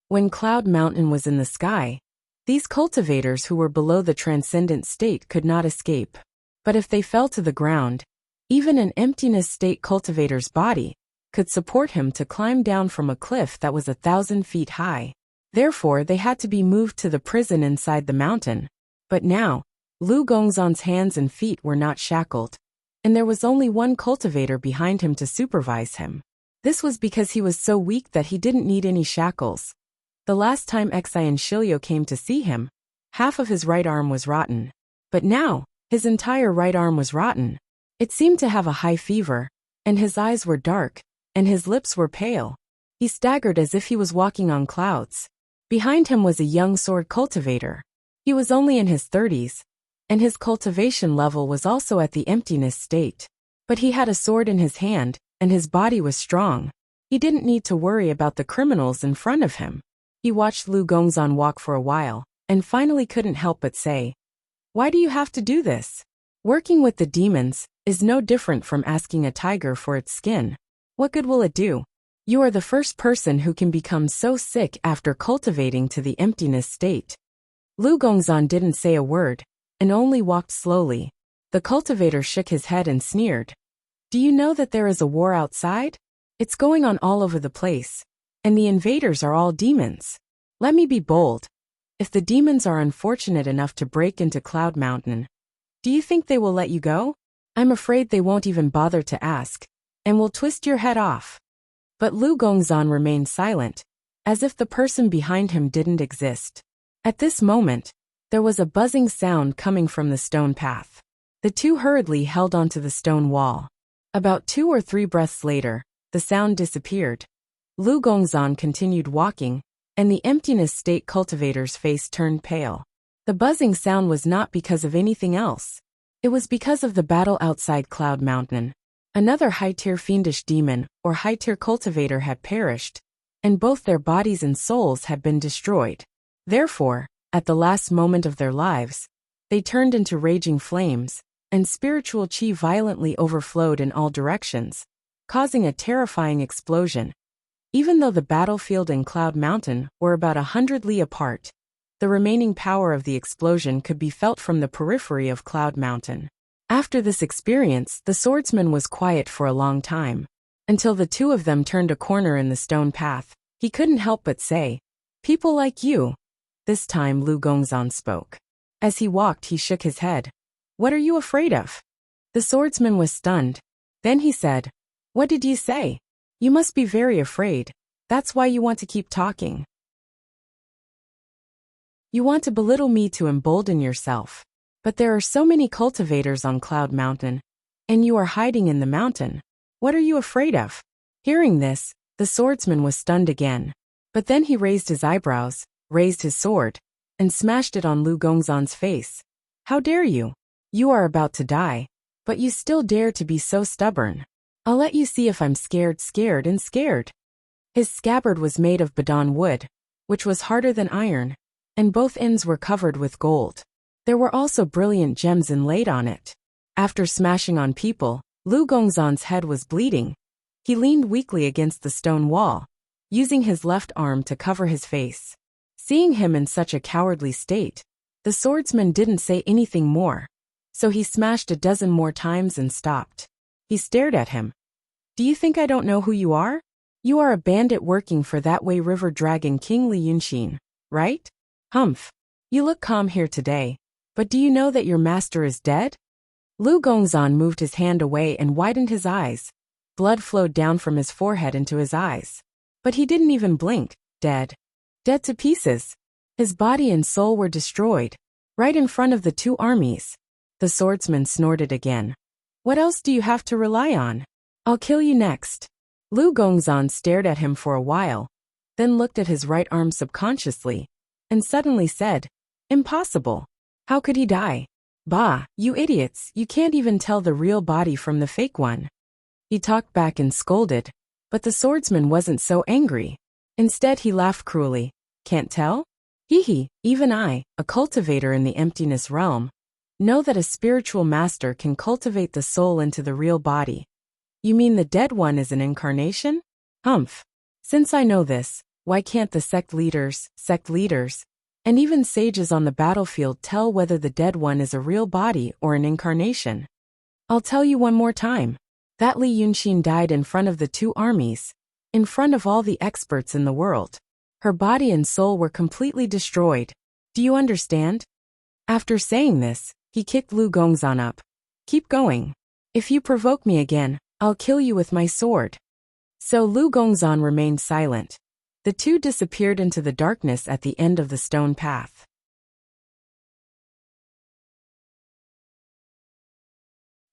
When Cloud Mountain was in the sky, these cultivators who were below the transcendent state could not escape. But if they fell to the ground, even an emptiness state cultivator's body could support him to climb down from a cliff that was 1,000 feet high. Therefore, they had to be moved to the prison inside the mountain. But now, Lu Gongzan's hands and feet were not shackled, and there was only one cultivator behind him to supervise him. This was because he was so weak that he didn't need any shackles. The last time Xi and Shilio came to see him, half of his right arm was rotten. But now, his entire right arm was rotten. It seemed to have a high fever, and his eyes were dark, and his lips were pale. He staggered as if he was walking on clouds. Behind him was a young sword cultivator. He was only in his 30s, and his cultivation level was also at the emptiness state. But he had a sword in his hand, and his body was strong. He didn't need to worry about the criminals in front of him. He watched Lu Gongzan walk for a while, and finally couldn't help but say, "Why do you have to do this? Working with the demons is no different from asking a tiger for its skin. What good will it do? You are the first person who can become so sick after cultivating to the emptiness state." Lu Gongzan didn't say a word, and only walked slowly. The cultivator shook his head and sneered. "Do you know that there is a war outside? It's going on all over the place, and the invaders are all demons. Let me be bold. If the demons are unfortunate enough to break into Cloud Mountain, do you think they will let you go? I'm afraid they won't even bother to ask, and will twist your head off." But Lu Gongzan remained silent, as if the person behind him didn't exist. At this moment, there was a buzzing sound coming from the stone path. The two hurriedly held onto the stone wall. About 2 or 3 breaths later, the sound disappeared. Lu Gongzan continued walking, and the emptiness state cultivator's face turned pale. The buzzing sound was not because of anything else. It was because of the battle outside Cloud Mountain. Another high-tier fiendish demon or high-tier cultivator had perished, and both their bodies and souls had been destroyed. Therefore, at the last moment of their lives, they turned into raging flames, and spiritual chi violently overflowed in all directions, causing a terrifying explosion. Even though the battlefield and Cloud Mountain were about 100 li apart, the remaining power of the explosion could be felt from the periphery of Cloud Mountain. After this experience, the swordsman was quiet for a long time, until the two of them turned a corner in the stone path. He couldn't help but say, "People like you." This time Lu Gongzan spoke. As he walked, he shook his head. "What are you afraid of?" The swordsman was stunned. Then he said, "What did you say? You must be very afraid. That's why you want to keep talking. You want to belittle me to embolden yourself. But there are so many cultivators on Cloud Mountain, and you are hiding in the mountain. What are you afraid of?" Hearing this, the swordsman was stunned again. But then he raised his eyebrows, raised his sword, and smashed it on Lu Gongzan's face. "How dare you? You are about to die, but you still dare to be so stubborn. I'll let you see if I'm scared. His scabbard was made of Badan wood, which was harder than iron, and both ends were covered with gold. There were also brilliant gems inlaid on it. After smashing on people, Lu Gongzan's head was bleeding. He leaned weakly against the stone wall, using his left arm to cover his face. Seeing him in such a cowardly state, the swordsman didn't say anything more, so he smashed a dozen more times and stopped. He stared at him. "Do you think I don't know who you are? You are a bandit working for that Wei River Dragon King Li Yunqing, right? Humph. You look calm here today. But do you know that your master is dead?" Lu Gongzan moved his hand away and widened his eyes. Blood flowed down from his forehead into his eyes. But he didn't even blink. Dead. Dead to pieces. His body and soul were destroyed, right in front of the two armies. The swordsman snorted again. "What else do you have to rely on? I'll kill you next." Lu Gongzan stared at him for a while, then looked at his right arm subconsciously, and suddenly said, "Impossible. How could he die? Bah, you idiots, you can't even tell the real body from the fake one." He talked back and scolded, but the swordsman wasn't so angry. Instead he laughed cruelly. "Can't tell? Hee hee, even I, a cultivator in the emptiness realm, know that a spiritual master can cultivate the soul into the real body. You mean the dead one is an incarnation? Humph. Since I know this, why can't the sect leaders, and even sages on the battlefield tell whether the dead one is a real body or an incarnation? I'll tell you one more time. That Li Yunxin died in front of the two armies, in front of all the experts in the world. Her body and soul were completely destroyed. Do you understand?" After saying this, he kicked Lu Gongzan up. "Keep going. If you provoke me again, I'll kill you with my sword." So Lu Gongzan remained silent. The two disappeared into the darkness at the end of the stone path.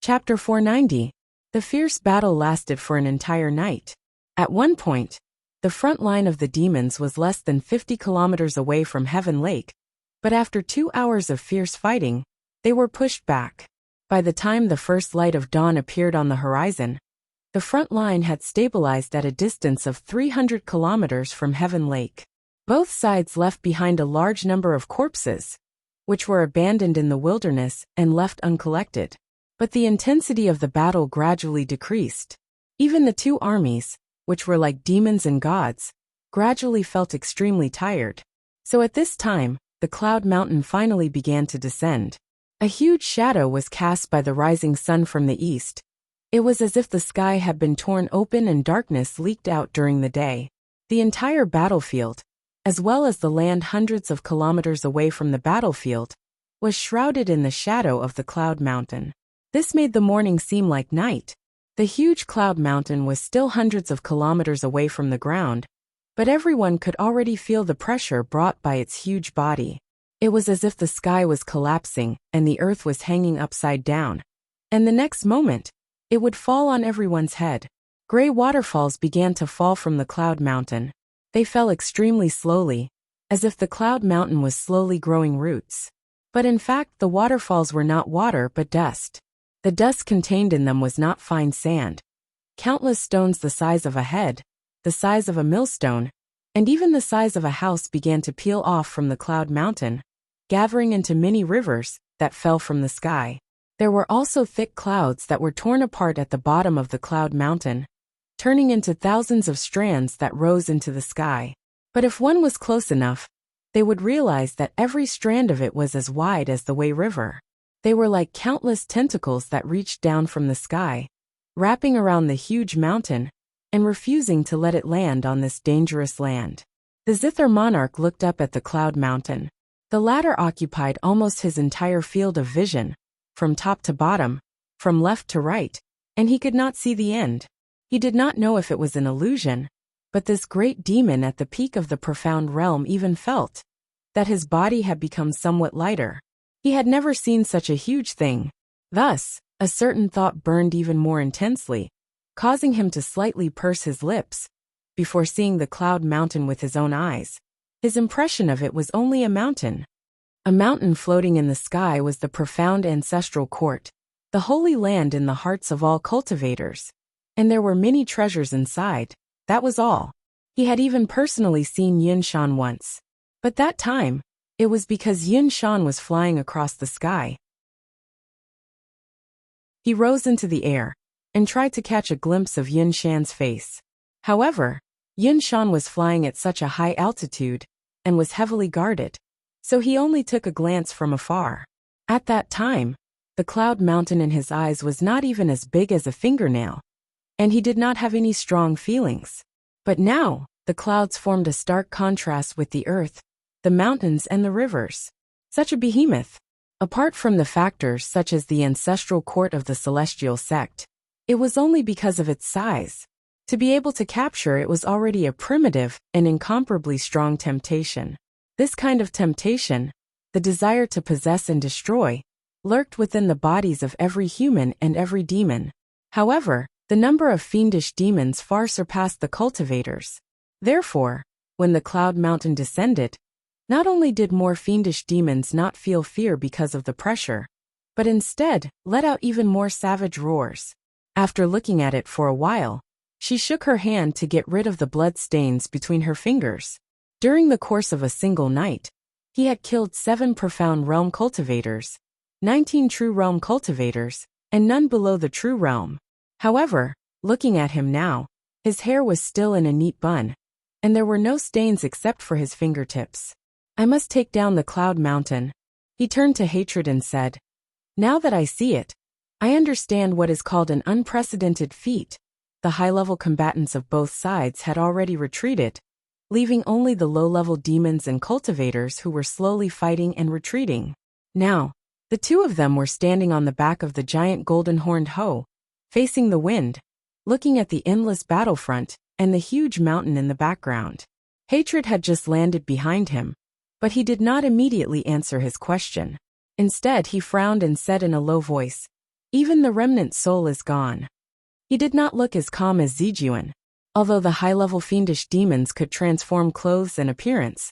Chapter 490. The fierce battle lasted for an entire night. At one point, the front line of the demons was less than 50 kilometers away from Heaven Lake, but after 2 hours of fierce fighting, they were pushed back. By the time the first light of dawn appeared on the horizon, the front line had stabilized at a distance of 300 kilometers from Heaven Lake. Both sides left behind a large number of corpses, which were abandoned in the wilderness and left uncollected. But the intensity of the battle gradually decreased. Even the two armies, which were like demons and gods, gradually felt extremely tired. So at this time, the cloud mountain finally began to descend. A huge shadow was cast by the rising sun from the east. It was as if the sky had been torn open and darkness leaked out during the day. The entire battlefield, as well as the land hundreds of kilometers away from the battlefield, was shrouded in the shadow of the cloud mountain. This made the morning seem like night. The huge cloud mountain was still hundreds of kilometers away from the ground, but everyone could already feel the pressure brought by its huge body. It was as if the sky was collapsing and the earth was hanging upside down. And the next moment, it would fall on everyone's head. Gray waterfalls began to fall from the cloud mountain. They fell extremely slowly, as if the cloud mountain was slowly growing roots. But in fact, the waterfalls were not water but dust. The dust contained in them was not fine sand. Countless stones the size of a head, the size of a millstone, and even the size of a house began to peel off from the cloud mountain, gathering into many rivers that fell from the sky. There were also thick clouds that were torn apart at the bottom of the cloud mountain, turning into thousands of strands that rose into the sky. But if one was close enough, they would realize that every strand of it was as wide as the Wei River. They were like countless tentacles that reached down from the sky, wrapping around the huge mountain, and refusing to let it land on this dangerous land. The Zither monarch looked up at the cloud mountain. The latter occupied almost his entire field of vision, from top to bottom, from left to right, and he could not see the end. He did not know if it was an illusion, but this great demon at the peak of the profound realm even felt that his body had become somewhat lighter. He had never seen such a huge thing. Thus, a certain thought burned even more intensely, causing him to slightly purse his lips. Before seeing the cloud mountain with his own eyes, his impression of it was only a mountain. A mountain floating in the sky was the profound ancestral court, the holy land in the hearts of all cultivators. And there were many treasures inside, that was all. He had even personally seen Yun Shan once. But that time, it was because Yun Shan was flying across the sky. He rose into the air and tried to catch a glimpse of Yun Shan's face. However, Yun Shan was flying at such a high altitude and was heavily guarded, so he only took a glance from afar. At that time, the cloud mountain in his eyes was not even as big as a fingernail, and he did not have any strong feelings. But now, the clouds formed a stark contrast with the earth, the mountains and the rivers. Such a behemoth. Apart from the factors such as the ancestral court of the celestial sect, it was only because of its size. To be able to capture it was already a primitive and incomparably strong temptation. This kind of temptation, the desire to possess and destroy, lurked within the bodies of every human and every demon. However, the number of fiendish demons far surpassed the cultivators. Therefore, when the cloud mountain descended, Not only did more fiendish demons not feel fear because of the pressure, but instead let out even more savage roars. After looking at it for a while, she shook her hand to get rid of the blood stains between her fingers. During the course of a single night, he had killed 7 profound realm cultivators, 19 true realm cultivators, and none below the true realm. However, looking at him now, his hair was still in a neat bun, and there were no stains except for his fingertips. I must take down the cloud mountain. He turned to Hatred and said, "Now that I see it, I understand what is called an unprecedented feat." The high-level combatants of both sides had already retreated, leaving only the low-level demons and cultivators who were slowly fighting and retreating. Now, the 2 of them were standing on the back of the giant golden-horned hoe, facing the wind, looking at the endless battlefront and the huge mountain in the background. Hatred had just landed behind him, but he did not immediately answer his question. Instead, he frowned and said in a low voice, "Even the remnant soul is gone." He did not look as calm as Zijuan. Although the high-level fiendish demons could transform clothes and appearance,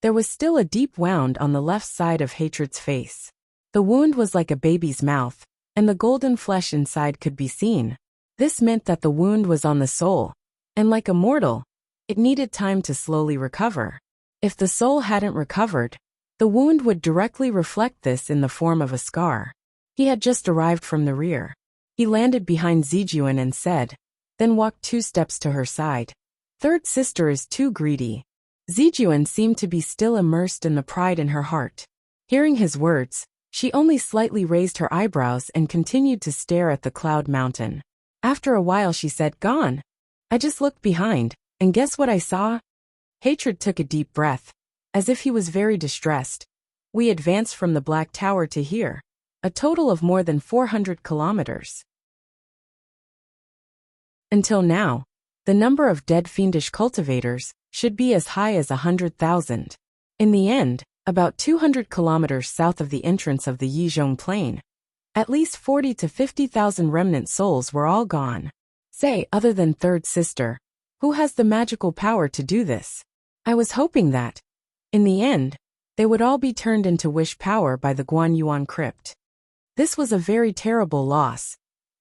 there was still a deep wound on the left side of Hatred's face. The wound was like a baby's mouth, and the golden flesh inside could be seen. This meant that the wound was on the soul, and like a mortal, it needed time to slowly recover. If the soul hadn't recovered, the wound would directly reflect this in the form of a scar. He had just arrived from the rear. He landed behind Zijuan and said, then walked 2 steps to her side. "Third sister is too greedy." Zijuan seemed to be still immersed in the pride in her heart. Hearing his words, she only slightly raised her eyebrows and continued to stare at the cloud mountain. After a while she said, "Gone. I just looked behind, and guess what I saw?" Hatred took a deep breath, as if he was very distressed. "We advanced from the Black Tower to here, a total of more than 400 kilometers. Until now, the number of dead fiendish cultivators should be as high as 100,000. In the end, about 200 kilometers south of the entrance of the Yizhong Plain, at least 40 to 50,000 remnant souls were all gone. Say, other than Third Sister, who has the magical power to do this? I was hoping that, in the end, they would all be turned into wish power by the Guanyuan crypt. This was a very terrible loss,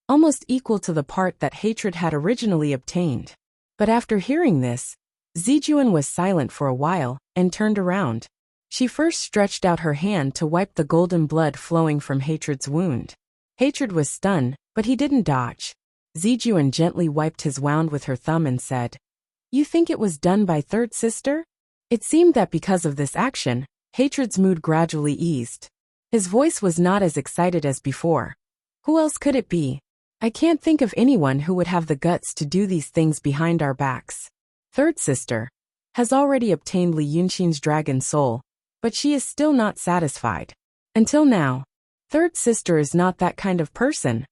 almost equal to the part that Hatred had originally obtained. But after hearing this, Zijuan was silent for a while and turned around. She first stretched out her hand to wipe the golden blood flowing from Hatred's wound. Hatred was stunned, but he didn't dodge. Zijuan gently wiped his wound with her thumb and said, "You think it was done by Third Sister?" It seemed that because of this action, Hatred's mood gradually eased. His voice was not as excited as before. "Who else could it be? I can't think of anyone who would have the guts to do these things behind our backs. Third Sister has already obtained Li Yunxin's dragon soul, but she is still not satisfied. Until now, Third Sister is not that kind of person."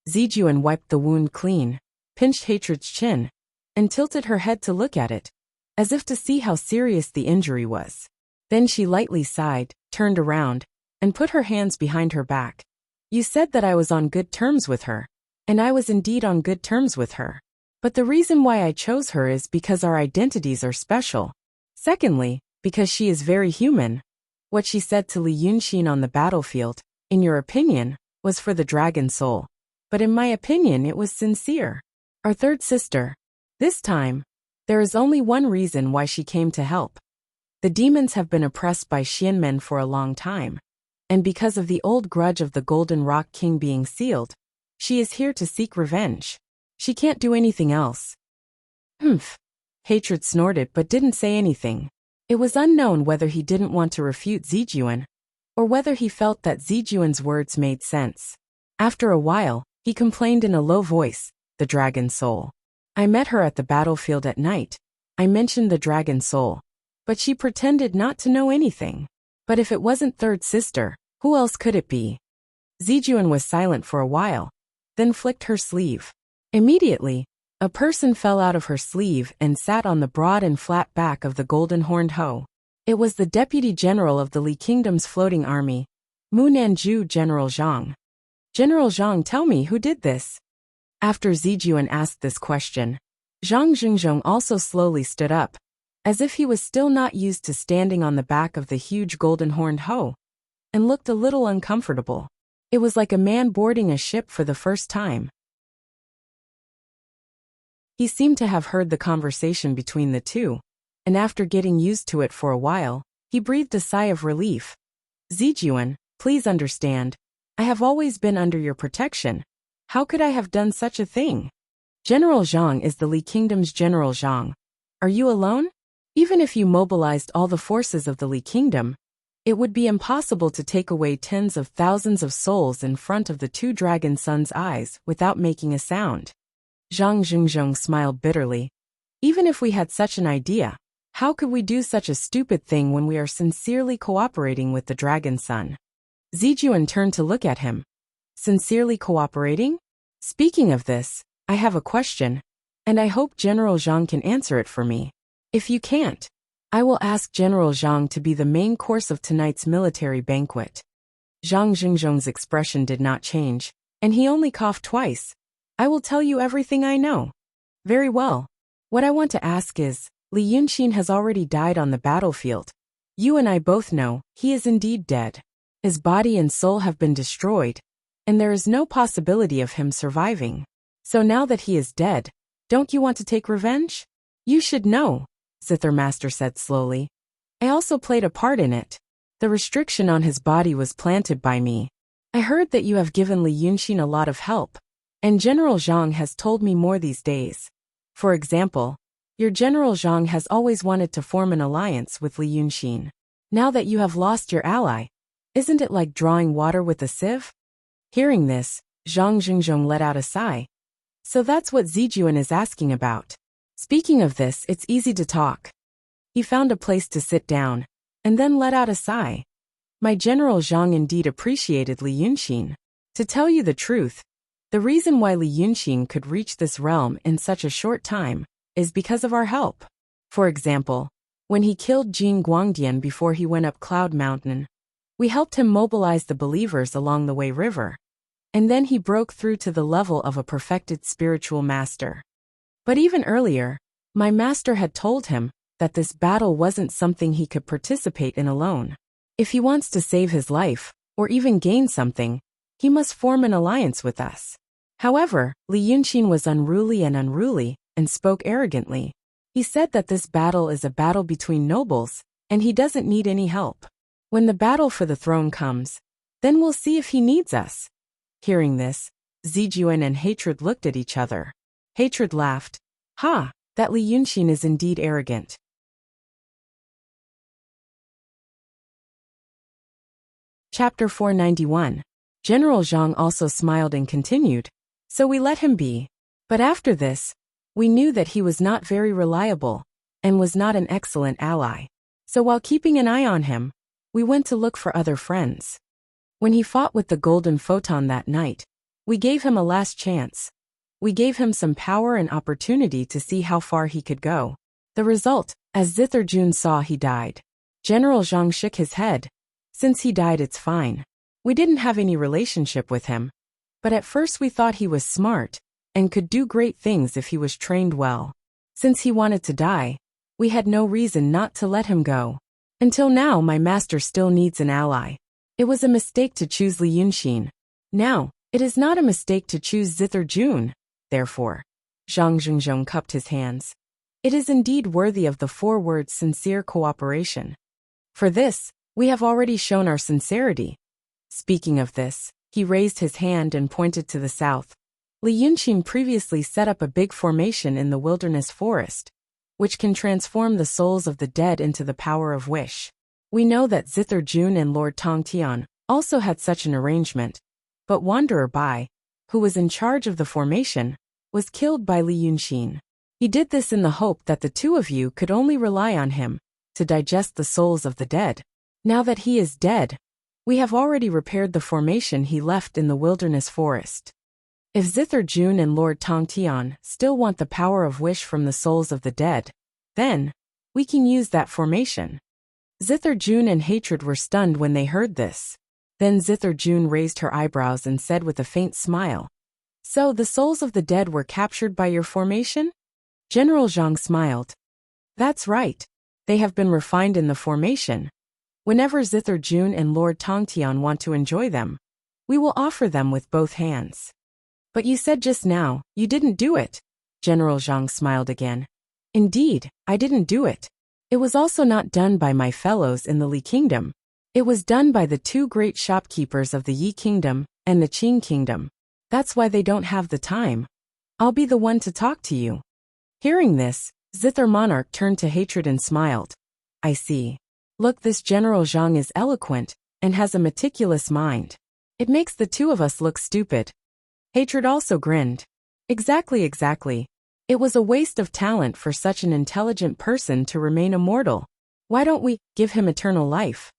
Zijuan wiped the wound clean, pinched Hatred's chin, and tilted her head to look at it, as if to see how serious the injury was. Then she lightly sighed, turned around, and put her hands behind her back. "You said that I was on good terms with her, and I was indeed on good terms with her. But the reason why I chose her is because our identities are special. Secondly, because she is very human. What she said to Li Yunxin on the battlefield, in your opinion, was for the dragon soul. But in my opinion it was sincere. Our Third Sister. This time, there is only one reason why she came to help. The demons have been oppressed by Xianmen for a long time, and because of the old grudge of the Golden Rock King being sealed, she is here to seek revenge. She can't do anything else." "Humph." Hatred snorted but didn't say anything. It was unknown whether he didn't want to refute Zijuan, or whether he felt that Zijuan's words made sense. After a while, he complained in a low voice, "The dragon soul. I met her at the battlefield at night. I mentioned the dragon soul, but she pretended not to know anything. But if it wasn't Third Sister, who else could it be?" Zijuan was silent for a while, then flicked her sleeve. Immediately, a person fell out of her sleeve and sat on the broad and flat back of the golden-horned hoe. It was the Deputy General of the Li Kingdom's floating army, Munanju General Zhang. "General Zhang, tell me who did this?" After Zijuan asked this question, Zhang Zhengzhong also slowly stood up, as if he was still not used to standing on the back of the huge golden-horned hoe, and looked a little uncomfortable. It was like a man boarding a ship for the first time. He seemed to have heard the conversation between the two, and after getting used to it for a while, he breathed a sigh of relief. Zijuan, please understand. I have always been under your protection. How could I have done such a thing? General Zhang is the Li Kingdom's General Zhang. Are you alone? Even if you mobilized all the forces of the Li Kingdom, it would be impossible to take away tens of thousands of souls in front of the two dragon sons' eyes without making a sound. Zhang Zhengzhong smiled bitterly. Even if we had such an idea, how could we do such a stupid thing when we are sincerely cooperating with the dragon son? Zijuan turned to look at him. Sincerely cooperating? Speaking of this, I have a question, and I hope General Zhang can answer it for me. If you can't, I will ask General Zhang to be the main course of tonight's military banquet. Zhang Zhengzhong's expression did not change, and he only coughed twice. I will tell you everything I know. Very well. What I want to ask is, Li Yunxin has already died on the battlefield. You and I both know he is indeed dead. His body and soul have been destroyed, and there is no possibility of him surviving. So now that he is dead, don't you want to take revenge? You should know, Zither Master said slowly. I also played a part in it. The restriction on his body was planted by me. I heard that you have given Li Yunxin a lot of help, and General Zhang has told me more these days. For example, your General Zhang has always wanted to form an alliance with Li Yunxin. Now that you have lost your ally, isn't it like drawing water with a sieve? Hearing this, Zhang Zhengzhong let out a sigh. So that's what Zijuan is asking about. Speaking of this, it's easy to talk. He found a place to sit down, and then let out a sigh. My General Zhang indeed appreciated Li Yunxin. To tell you the truth, the reason why Li Yunxin could reach this realm in such a short time is because of our help. For example, when he killed Jin Guangdian before he went up Cloud Mountain, we helped him mobilize the believers along the Wei River. And then he broke through to the level of a perfected spiritual master. But even earlier, my master had told him that this battle wasn't something he could participate in alone. If he wants to save his life, or even gain something, he must form an alliance with us. However, Li Yunxin was unruly and spoke arrogantly. He said that this battle is a battle between nobles, and he doesn't need any help. When the battle for the throne comes, then we'll see if he needs us. Hearing this, Zijuan and Hatred looked at each other. Hatred laughed. Ha! That Li Yunxin is indeed arrogant. Chapter 491. General Zhang also smiled and continued. So we let him be. But after this, we knew that he was not very reliable, and was not an excellent ally. So while keeping an eye on him, we went to look for other friends. When he fought with the Golden Photon that night, we gave him a last chance. We gave him some power and opportunity to see how far he could go. The result, as Zither Jun saw, he died. General Zhang shook his head. Since he died, it's fine. We didn't have any relationship with him. But at first we thought he was smart, and could do great things if he was trained well. Since he wanted to die, we had no reason not to let him go. Until now, my master still needs an ally. It was a mistake to choose Li Yunxin. Now, it is not a mistake to choose Zither Jun. Therefore, Zhang Zhengzhong cupped his hands. It is indeed worthy of the 4 words sincere cooperation. For this, we have already shown our sincerity. Speaking of this, he raised his hand and pointed to the south. Li Yunxin previously set up a big formation in the wilderness forest, which can transform the souls of the dead into the power of wish. We know that Zither Jun and Lord Tongtian also had such an arrangement, but Wanderer Bai, who was in charge of the formation, was killed by Li Yunxin. He did this in the hope that the two of you could only rely on him to digest the souls of the dead. Now that he is dead, we have already repaired the formation he left in the wilderness forest. If Zither Jun and Lord Tongtian still want the power of wish from the souls of the dead, then we can use that formation. Zither Jun and Hatred were stunned when they heard this. Then Zither Jun raised her eyebrows and said with a faint smile, So the souls of the dead were captured by your formation? General Zhang smiled. That's right. They have been refined in the formation. Whenever Zither Jun and Lord Tongtian want to enjoy them, we will offer them with both hands. But you said just now, you didn't do it. General Zhang smiled again. Indeed, I didn't do it. It was also not done by my fellows in the Li Kingdom. It was done by the two great shopkeepers of the Yi Kingdom and the Qing Kingdom. That's why they don't have the time. I'll be the one to talk to you. Hearing this, Zither Monarch turned to Hatred and smiled. I see. Look, this General Zhang is eloquent and has a meticulous mind. It makes the two of us look stupid. Hatred also grinned. Exactly. It was a waste of talent for such an intelligent person to remain immortal. Why don't we give him eternal life?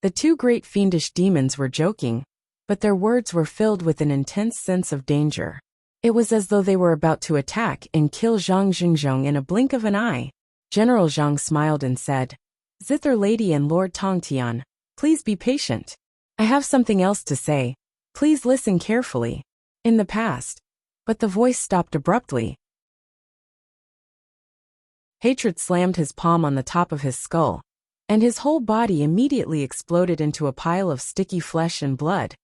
The two great fiendish demons were joking, but their words were filled with an intense sense of danger. It was as though they were about to attack and kill Zhang Xingzhong in a blink of an eye. General Zhang smiled and said, Zither Lady and Lord Tongtian, please be patient. I have something else to say. Please listen carefully. In the past. But the voice stopped abruptly. Hatred slammed his palm on the top of his skull, and his whole body immediately exploded into a pile of sticky flesh and blood.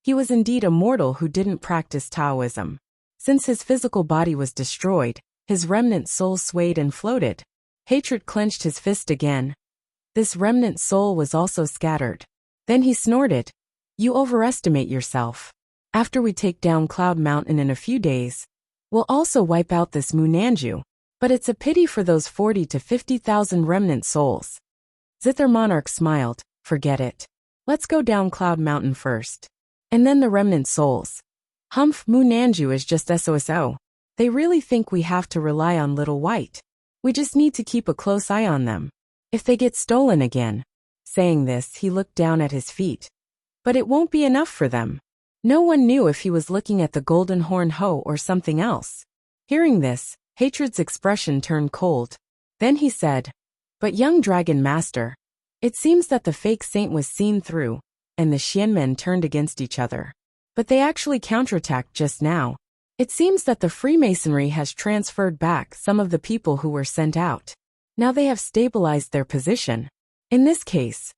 He was indeed a mortal who didn't practice Taoism. Since his physical body was destroyed, his remnant soul swayed and floated. Hatred clenched his fist again. This remnant soul was also scattered. Then he snorted. You overestimate yourself. After we take down Cloud Mountain in a few days, we'll also wipe out this Munanju. But it's a pity for those 40 to 50,000 remnant souls. Zither Monarch smiled. Forget it. Let's go down Cloud Mountain first. And then the remnant souls. Humph, Munanju is just SOSO. They really think we have to rely on Little White. We just need to keep a close eye on them. If they get stolen again. Saying this, he looked down at his feet. But it won't be enough for them. No one knew if he was looking at the Golden Horn Ho or something else. Hearing this, Hatred's expression turned cold. Then he said, But young Dragon Master, it seems that the fake saint was seen through, and the Xianmen turned against each other. But they actually counterattacked just now. It seems that the Freemasonry has transferred back some of the people who were sent out. Now they have stabilized their position. In this case,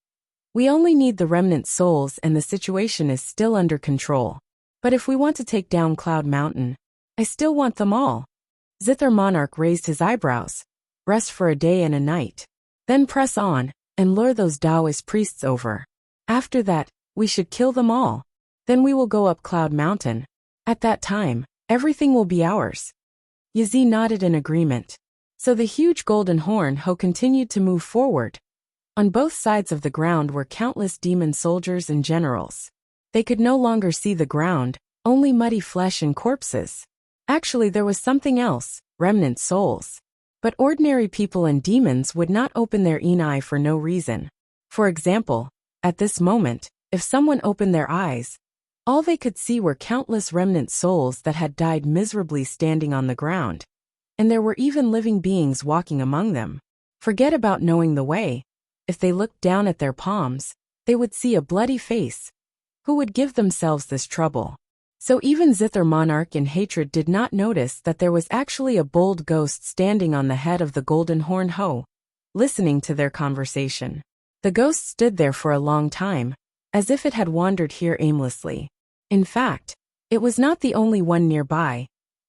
we only need the remnant souls and the situation is still under control. But if we want to take down Cloud Mountain, I still want them all. Zither Monarch raised his eyebrows. Rest for a day and a night. Then press on, and lure those Taoist priests over. After that, we should kill them all. Then we will go up Cloud Mountain. At that time, everything will be ours. Yazi nodded in agreement. So the huge Golden Horn Ho continued to move forward. On both sides of the ground were countless demon soldiers and generals. They could no longer see the ground, only muddy flesh and corpses. Actually, there was something else, remnant souls. But ordinary people and demons would not open their eye for no reason. For example, at this moment, if someone opened their eyes, all they could see were countless remnant souls that had died miserably standing on the ground. And there were even living beings walking among them. Forget about knowing the way. If they looked down at their palms, they would see a bloody face. Who would give themselves this trouble? So even Zither Monarch in Hatred did not notice that there was actually a bold ghost standing on the head of the Golden Horn Ho, listening to their conversation. The ghost stood there for a long time, as if it had wandered here aimlessly. In fact, it was not the only one nearby.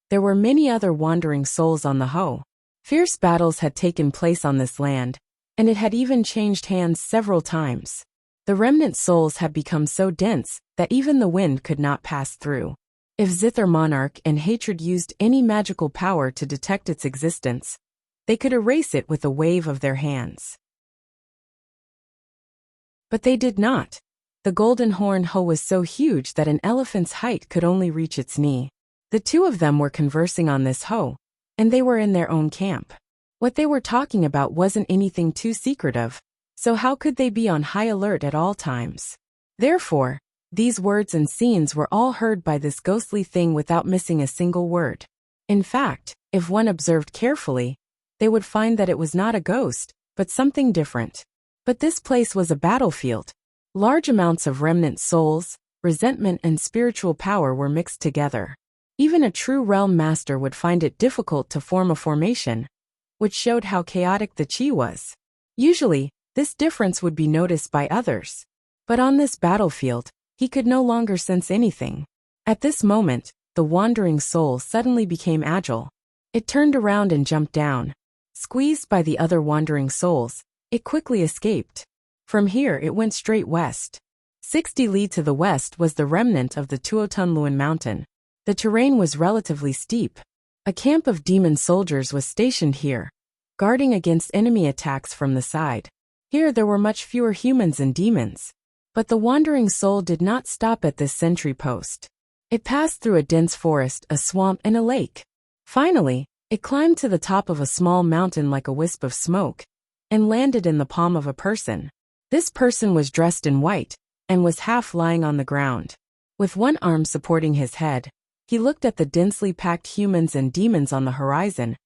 There were many other wandering souls on the Ho. Fierce battles had taken place on this land, and it had even changed hands several times. The remnant souls had become so dense that even the wind could not pass through. If Zither Monarch and Hatred used any magical power to detect its existence, they could erase it with a wave of their hands. But they did not. The Golden Horn Ho was so huge that an elephant's height could only reach its knee. The two of them were conversing on this Ho, and they were in their own camp. What they were talking about wasn't anything too secretive, so how could they be on high alert at all times? Therefore, these words and scenes were all heard by this ghostly thing without missing a single word. In fact, if one observed carefully, they would find that it was not a ghost, but something different. But this place was a battlefield. Large amounts of remnant souls, resentment and spiritual power were mixed together. Even a true realm master would find it difficult to form a formation, which showed how chaotic the chi was. Usually, this difference would be noticed by others. But on this battlefield, he could no longer sense anything. At this moment, the wandering soul suddenly became agile. It turned around and jumped down. Squeezed by the other wandering souls, it quickly escaped. From here it went straight west. 60 li to the west was the remnant of the Tuotunluan mountain. The terrain was relatively steep. A camp of demon soldiers was stationed here, guarding against enemy attacks from the side. Here there were much fewer humans and demons. But the wandering soul did not stop at this sentry post. It passed through a dense forest, a swamp, and a lake. Finally, it climbed to the top of a small mountain like a wisp of smoke, and landed in the palm of a person. This person was dressed in white, and was half lying on the ground. With one arm supporting his head, he looked at the densely packed humans and demons on the horizon,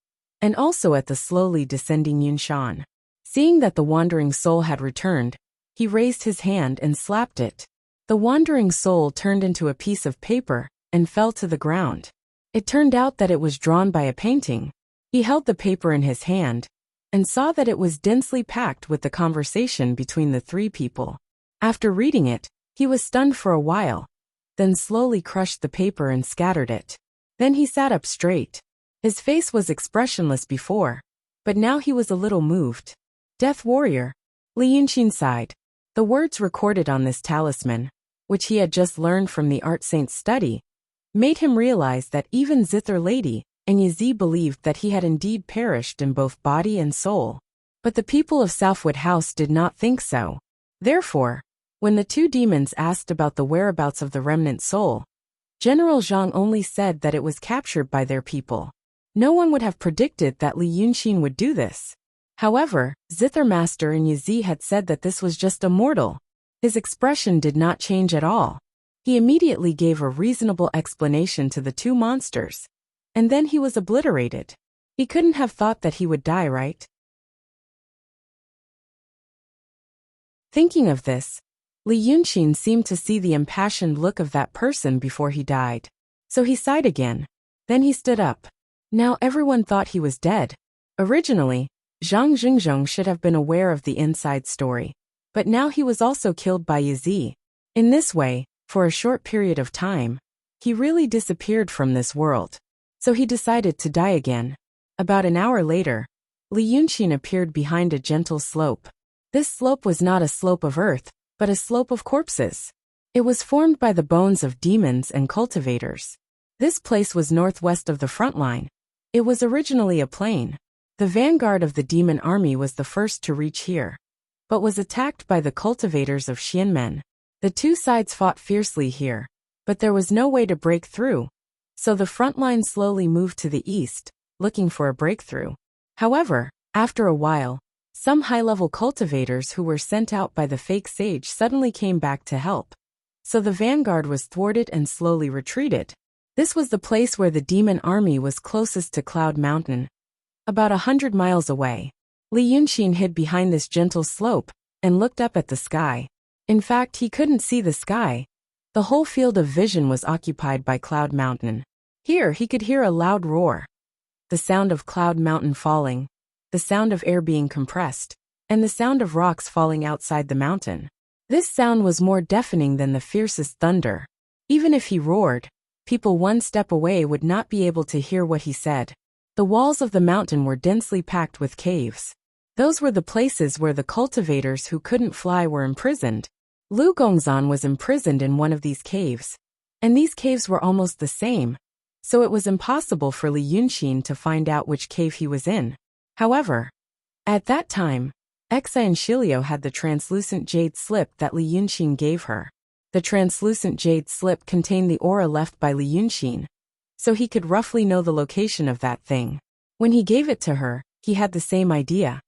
and also at the slowly descending Yunshan. Seeing that the wandering soul had returned, he raised his hand and slapped it. The wandering soul turned into a piece of paper and fell to the ground. It turned out that it was drawn by a painting. He held the paper in his hand and saw that it was densely packed with the conversation between the three people. After reading it, he was stunned for a while, then slowly crushed the paper and scattered it. Then he sat up straight. His face was expressionless before, but now he was a little moved. Death Warrior. Li Yunxin sighed. The words recorded on this talisman, which he had just learned from the art saint's study, made him realize that even Zither Lady and Yizi believed that he had indeed perished in both body and soul. But the people of Southwood House did not think so. Therefore, when the two demons asked about the whereabouts of the remnant soul, General Zhang only said that it was captured by their people. No one would have predicted that Li Yunxin would do this. However, Zither Master and Yizi had said that this was just a mortal. His expression did not change at all. He immediately gave a reasonable explanation to the two monsters, and then he was obliterated. He couldn't have thought that he would die, right? Thinking of this, Li Yunxin seemed to see the impassioned look of that person before he died. So he sighed again. Then he stood up. Now everyone thought he was dead. Originally, Zhang Jingzhong should have been aware of the inside story, but now he was also killed by Yizi. In this way, for a short period of time, he really disappeared from this world. So he decided to die again. About an hour later, Li Yunxin appeared behind a gentle slope. This slope was not a slope of earth, but a slope of corpses. It was formed by the bones of demons and cultivators. This place was northwest of the front line. It was originally a plain. The vanguard of the demon army was the first to reach here, but was attacked by the cultivators of Xianmen. The two sides fought fiercely here, but there was no way to break through, so the front line slowly moved to the east, looking for a breakthrough. However, after a while, some high-level cultivators who were sent out by the fake sage suddenly came back to help. So the vanguard was thwarted and slowly retreated. This was the place where the demon army was closest to Cloud Mountain, about 100 miles away. Li Yunxin hid behind this gentle slope and looked up at the sky. In fact, he couldn't see the sky. The whole field of vision was occupied by Cloud Mountain. Here he could hear a loud roar. The sound of Cloud Mountain falling, the sound of air being compressed, and the sound of rocks falling outside the mountain. This sound was more deafening than the fiercest thunder. Even if he roared, people one step away would not be able to hear what he said. The walls of the mountain were densely packed with caves. Those were the places where the cultivators who couldn't fly were imprisoned. Lu Gongzan was imprisoned in one of these caves, and these caves were almost the same, so it was impossible for Li Yunxin to find out which cave he was in. However, at that time, Exa and Shilio had the translucent jade slip that Li Yunxin gave her. The translucent jade slip contained the aura left by Li Yunxin, so he could roughly know the location of that thing. When he gave it to her, he had the same idea.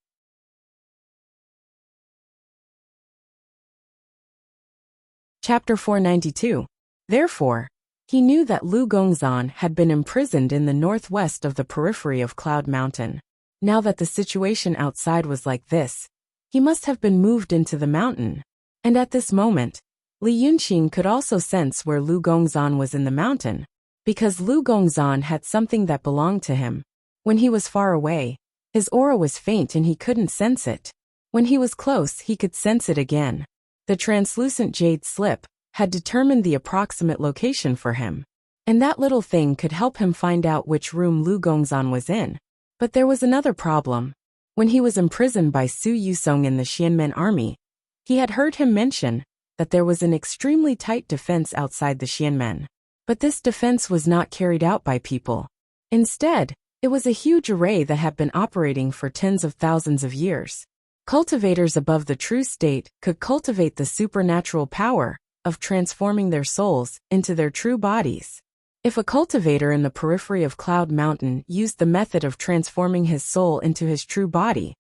Chapter 492. Therefore, he knew that Lu Gongzan had been imprisoned in the northwest of the periphery of Cloud Mountain. Now that the situation outside was like this, he must have been moved into the mountain. And at this moment, Li Yunxin could also sense where Lu Gongzan was in the mountain, because Lu Gongzan had something that belonged to him. When he was far away, his aura was faint and he couldn't sense it. When he was close, he could sense it again. The translucent jade slip had determined the approximate location for him. And that little thing could help him find out which room Lu Gongzan was in. But there was another problem. When he was imprisoned by Su Yusong in the Xianmen army, he had heard him mention that there was an extremely tight defense outside the Xianmen. But this defense was not carried out by people. Instead, it was a huge array that had been operating for tens of thousands of years. Cultivators above the true state could cultivate the supernatural power of transforming their souls into their true bodies. If a cultivator in the periphery of Cloud Mountain used the method of transforming his soul into his true body,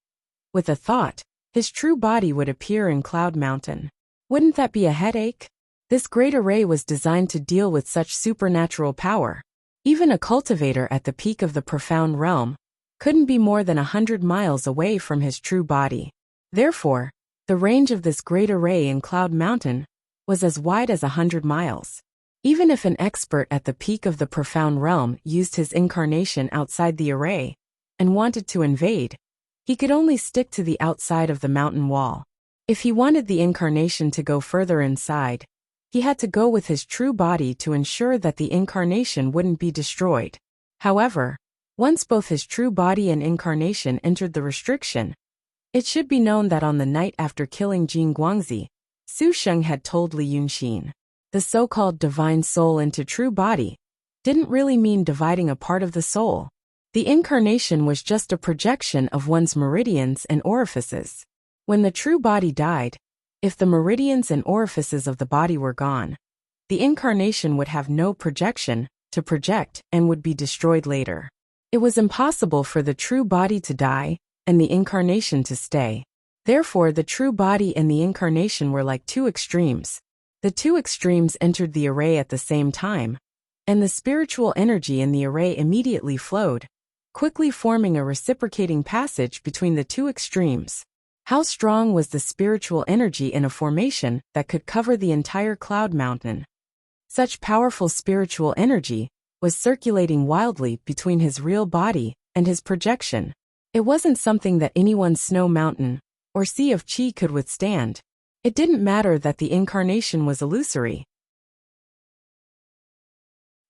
with a thought, his true body would appear in Cloud Mountain. Wouldn't that be a headache? This great array was designed to deal with such supernatural power. Even a cultivator at the peak of the profound realm couldn't be more than 100 miles away from his true body. Therefore, the range of this great array in Cloud Mountain was as wide as 100 miles. Even if an expert at the peak of the profound realm used his incarnation outside the array and wanted to invade, he could only stick to the outside of the mountain wall. If he wanted the incarnation to go further inside, he had to go with his true body to ensure that the incarnation wouldn't be destroyed. However, once both his true body and incarnation entered the restriction, it should be known that on the night after killing Jin Guangzi, Su Sheng had told Li Yunxin, the so-called divine soul into true body didn't really mean dividing a part of the soul. The incarnation was just a projection of one's meridians and orifices. When the true body died, if the meridians and orifices of the body were gone, the incarnation would have no projection to project and would be destroyed later. It was impossible for the true body to die and the incarnation to stay. Therefore, the true body and the incarnation were like two extremes. The two extremes entered the array at the same time, and the spiritual energy in the array immediately flowed, quickly forming a reciprocating passage between the two extremes. How strong was the spiritual energy in a formation that could cover the entire Cloud Mountain? Such powerful spiritual energy was circulating wildly between his real body and his projection. It wasn't something that anyone's snow mountain or sea of qi could withstand. It didn't matter that the incarnation was illusory.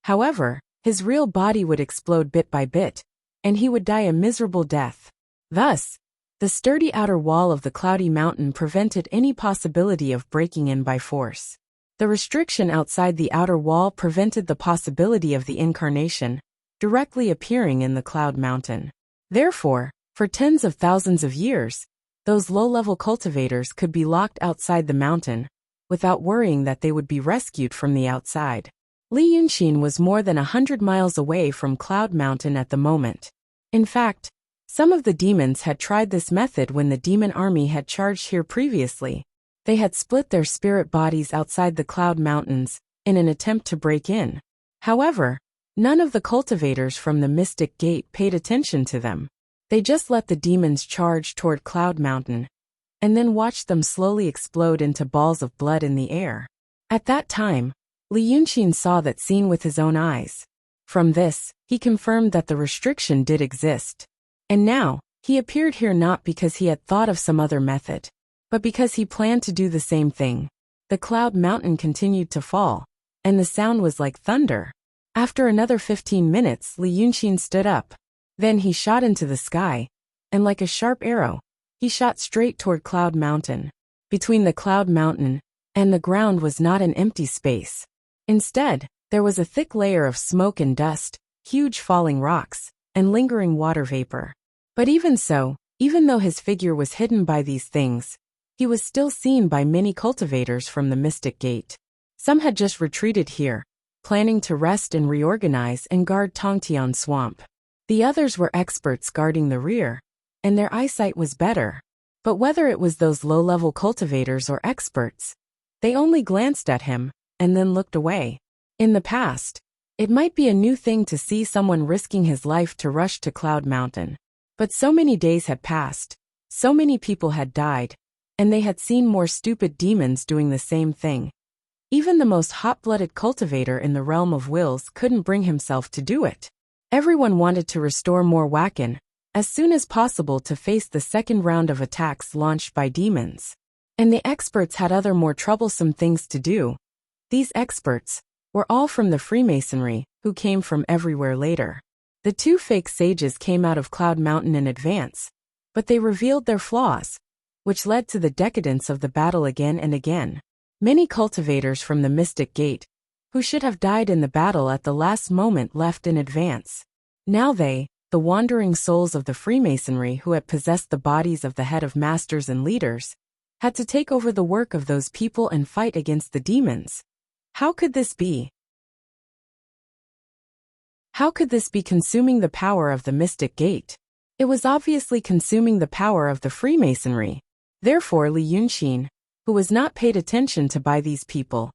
However, his real body would explode bit by bit, and he would die a miserable death. Thus, the sturdy outer wall of the cloudy mountain prevented any possibility of breaking in by force. The restriction outside the outer wall prevented the possibility of the incarnation directly appearing in the Cloud Mountain. Therefore, for tens of thousands of years, those low-level cultivators could be locked outside the mountain without worrying that they would be rescued from the outside. Li Yunxin was more than 100 miles away from Cloud Mountain at the moment. In fact, some of the demons had tried this method when the demon army had charged here previously. They had split their spirit bodies outside the Cloud Mountains in an attempt to break in. However, none of the cultivators from the Mystic Gate paid attention to them. They just let the demons charge toward Cloud Mountain, and then watched them slowly explode into balls of blood in the air. At that time, Li Yunxin saw that scene with his own eyes. From this, he confirmed that the restriction did exist. And now, he appeared here not because he had thought of some other method, but because he planned to do the same thing. The Cloud Mountain continued to fall, and the sound was like thunder. After another 15 minutes, Li Yunxin stood up. Then he shot into the sky, and like a sharp arrow, he shot straight toward Cloud Mountain. Between the Cloud Mountain and the ground was not an empty space. Instead, there was a thick layer of smoke and dust, huge falling rocks, and lingering water vapor. But even so, even though his figure was hidden by these things, he was still seen by many cultivators from the Mystic Gate. Some had just retreated here, planning to rest and reorganize and guard Tongtian Swamp. The others were experts guarding the rear, and their eyesight was better. But whether it was those low-level cultivators or experts, they only glanced at him and then looked away. In the past, it might be a new thing to see someone risking his life to rush to Cloud Mountain. But so many days had passed, so many people had died, and they had seen more stupid demons doing the same thing. Even the most hot-blooded cultivator in the realm of wills couldn't bring himself to do it. Everyone wanted to restore more Wakan, as soon as possible to face the second round of attacks launched by demons. And the experts had other more troublesome things to do. These experts were all from the Freemasonry, who came from everywhere later. The two fake sages came out of Cloud Mountain in advance, but they revealed their flaws, which led to the decadence of the battle again and again. Many cultivators from the Mystic Gate, who should have died in the battle at the last moment, left in advance. Now they, the wandering souls of the Freemasonry who had possessed the bodies of the head of masters and leaders, had to take over the work of those people and fight against the demons. How could this be? How could this be consuming the power of the Mystic Gate? It was obviously consuming the power of the Freemasonry. Therefore Li Yunxin, who was not paid attention to by these people,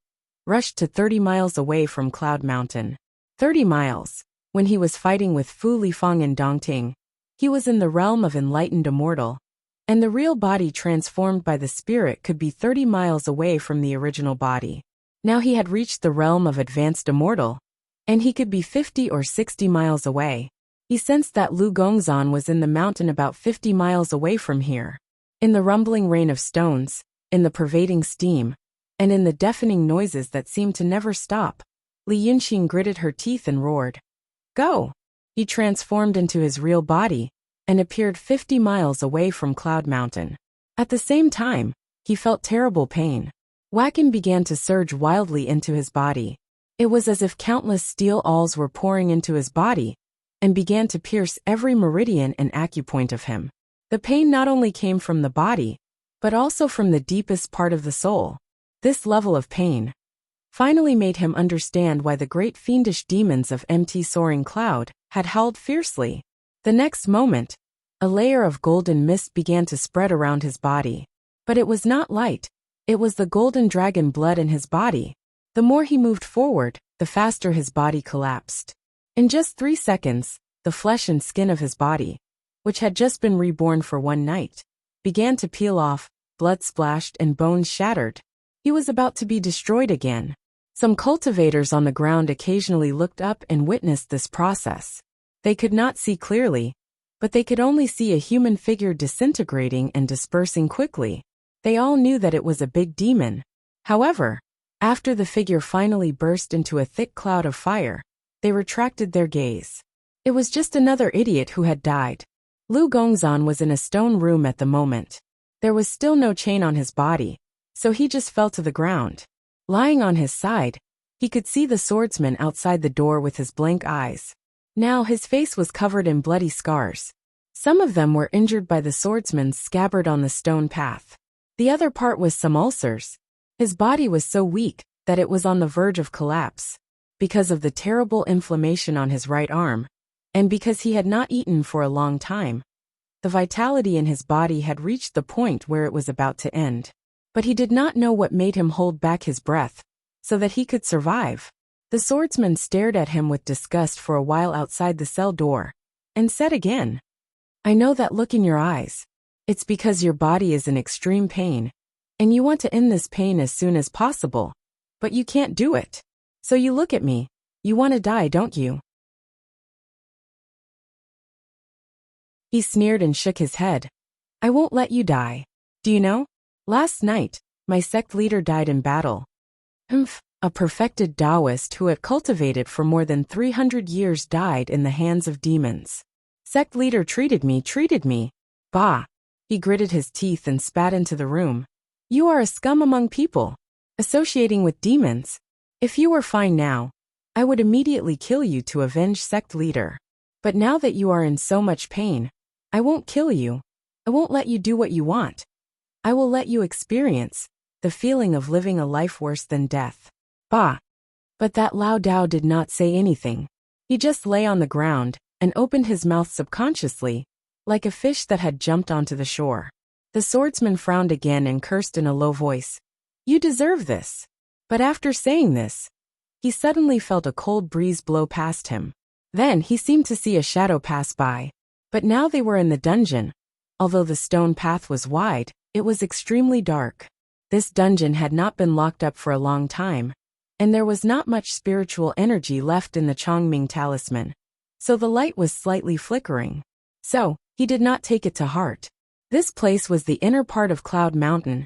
rushed to 30 miles away from Cloud Mountain. 30 miles. When he was fighting with Fu Lifang and Dongting, he was in the realm of enlightened immortal, and the real body transformed by the spirit could be 30 miles away from the original body. Now he had reached the realm of advanced immortal, and he could be 50 or 60 miles away. He sensed that Lu Gongzan was in the mountain about 50 miles away from here. In the rumbling rain of stones, in the pervading steam, and in the deafening noises that seemed to never stop, Li Yunxin gritted her teeth and roared, "Go!" He transformed into his real body, and appeared 50 miles away from Cloud Mountain. At the same time, he felt terrible pain. Wacken began to surge wildly into his body. It was as if countless steel awls were pouring into his body, and began to pierce every meridian and acupoint of him. The pain not only came from the body, but also from the deepest part of the soul. This level of pain finally made him understand why the great fiendish demons of MT Soaring Cloud had howled fiercely. The next moment, a layer of golden mist began to spread around his body. But it was not light. It was the golden dragon blood in his body. The more he moved forward, the faster his body collapsed. In just 3 seconds, the flesh and skin of his body, which had just been reborn for one night, began to peel off, blood splashed and bones shattered. He was about to be destroyed again. Some cultivators on the ground occasionally looked up and witnessed this process. They could not see clearly, but they could only see a human figure disintegrating and dispersing quickly. They all knew that it was a big demon. However, after the figure finally burst into a thick cloud of fire, they retracted their gaze. It was just another idiot who had died. Lu Gongzan was in a stone room at the moment. There was still no chain on his body, so he just fell to the ground. Lying on his side, he could see the swordsman outside the door with his blank eyes. Now his face was covered in bloody scars. Some of them were injured by the swordsman's scabbard on the stone path. The other part was some ulcers. His body was so weak that it was on the verge of collapse, because of the terrible inflammation on his right arm, and because he had not eaten for a long time. The vitality in his body had reached the point where it was about to end. But he did not know what made him hold back his breath, so that he could survive. The swordsman stared at him with disgust for a while outside the cell door, and said again, "I know that look in your eyes. It's because your body is in extreme pain, and you want to end this pain as soon as possible, but you can't do it. So you look at me. You want to die, don't you?" He sneered and shook his head. "I won't let you die. Do you know? Last night, my sect leader died in battle. A perfected Taoist who had cultivated for more than 300 years died in the hands of demons. Sect leader treated me. Bah!" He gritted his teeth and spat into the room. "You are a scum among people, associating with demons. If you were fine now, I would immediately kill you to avenge sect leader. But now that you are in so much pain, I won't kill you. I won't let you do what you want. I will let you experience the feeling of living a life worse than death. Bah!" But that Lao Dao did not say anything. He just lay on the ground and opened his mouth subconsciously, like a fish that had jumped onto the shore. The swordsman frowned again and cursed in a low voice. "You deserve this." But after saying this, he suddenly felt a cold breeze blow past him. Then he seemed to see a shadow pass by. But now they were in the dungeon. Although the stone path was wide, it was extremely dark. This dungeon had not been locked up for a long time, and there was not much spiritual energy left in the Chongming talisman, so the light was slightly flickering. So, He did not take it to heart. This place was the inner part of Cloud Mountain.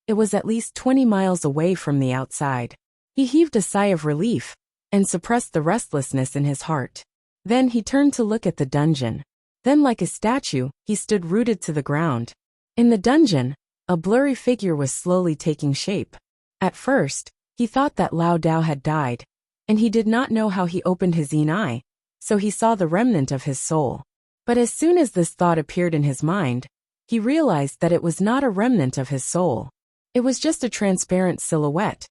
It was at least 20 miles away from the outside. He heaved a sigh of relief and suppressed the restlessness in his heart. Then he turned to look at the dungeon. Then, like a statue, he stood rooted to the ground. In the dungeon, a blurry figure was slowly taking shape. At first, he thought that Lao Dao had died, and he did not know how he opened his yin eye, so he saw the remnant of his soul. But as soon as this thought appeared in his mind, he realized that it was not a remnant of his soul. It was just a transparent silhouette.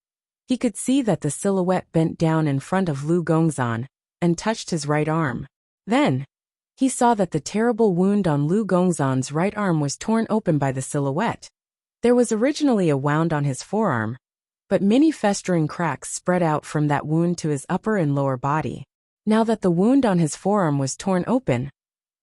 He could see that the silhouette bent down in front of Lu Gongzan and touched his right arm. Then, he saw that the terrible wound on Lu Gongzan's right arm was torn open by the silhouette. There was originally a wound on his forearm, but many festering cracks spread out from that wound to his upper and lower body. Now that the wound on his forearm was torn open,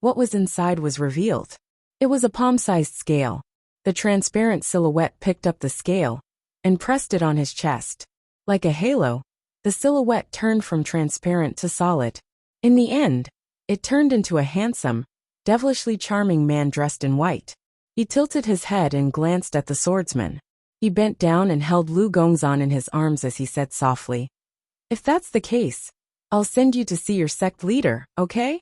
what was inside was revealed. It was a palm-sized scale. The transparent silhouette picked up the scale and pressed it on his chest. Like a halo, the silhouette turned from transparent to solid. In the end, it turned into a handsome, devilishly charming man dressed in white. He tilted his head and glanced at the swordsman. He bent down and held Lu Gongzan in his arms as he said softly, "If that's the case, I'll send you to see your sect leader, okay?"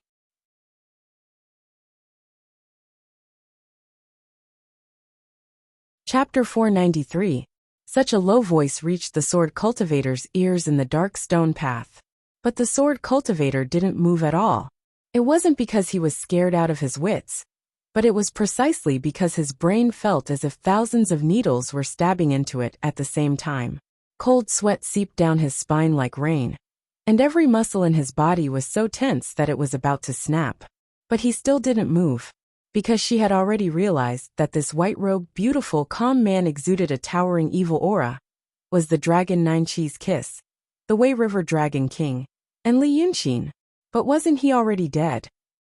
Chapter 493. Such a low voice reached the sword cultivator's ears in the dark stone path. But the sword cultivator didn't move at all. It wasn't because he was scared out of his wits, but it was precisely because his brain felt as if thousands of needles were stabbing into it at the same time. Cold sweat seeped down his spine like rain, and every muscle in his body was so tense that it was about to snap. But he still didn't move, because she had already realized that this white-robed, beautiful, calm man exuded a towering evil aura, was the Dragon Nine Cheese Kiss, the Wei River Dragon King, and Li Yunxin. But wasn't he already dead?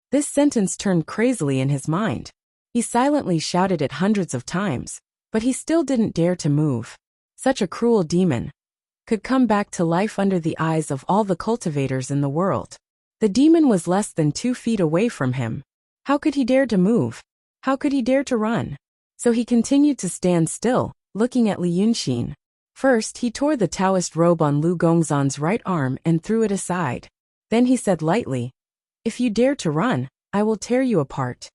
This sentence turned crazily in his mind. He silently shouted it hundreds of times, but he still didn't dare to move. Such a cruel demon could come back to life under the eyes of all the cultivators in the world. The demon was less than 2 feet away from him. How could he dare to move? How could he dare to run? So he continued to stand still, looking at Li Yunxin. First, he tore the Taoist robe on Lu Gongzan's right arm and threw it aside. Then he said lightly, "If you dare to run, I will tear you apart."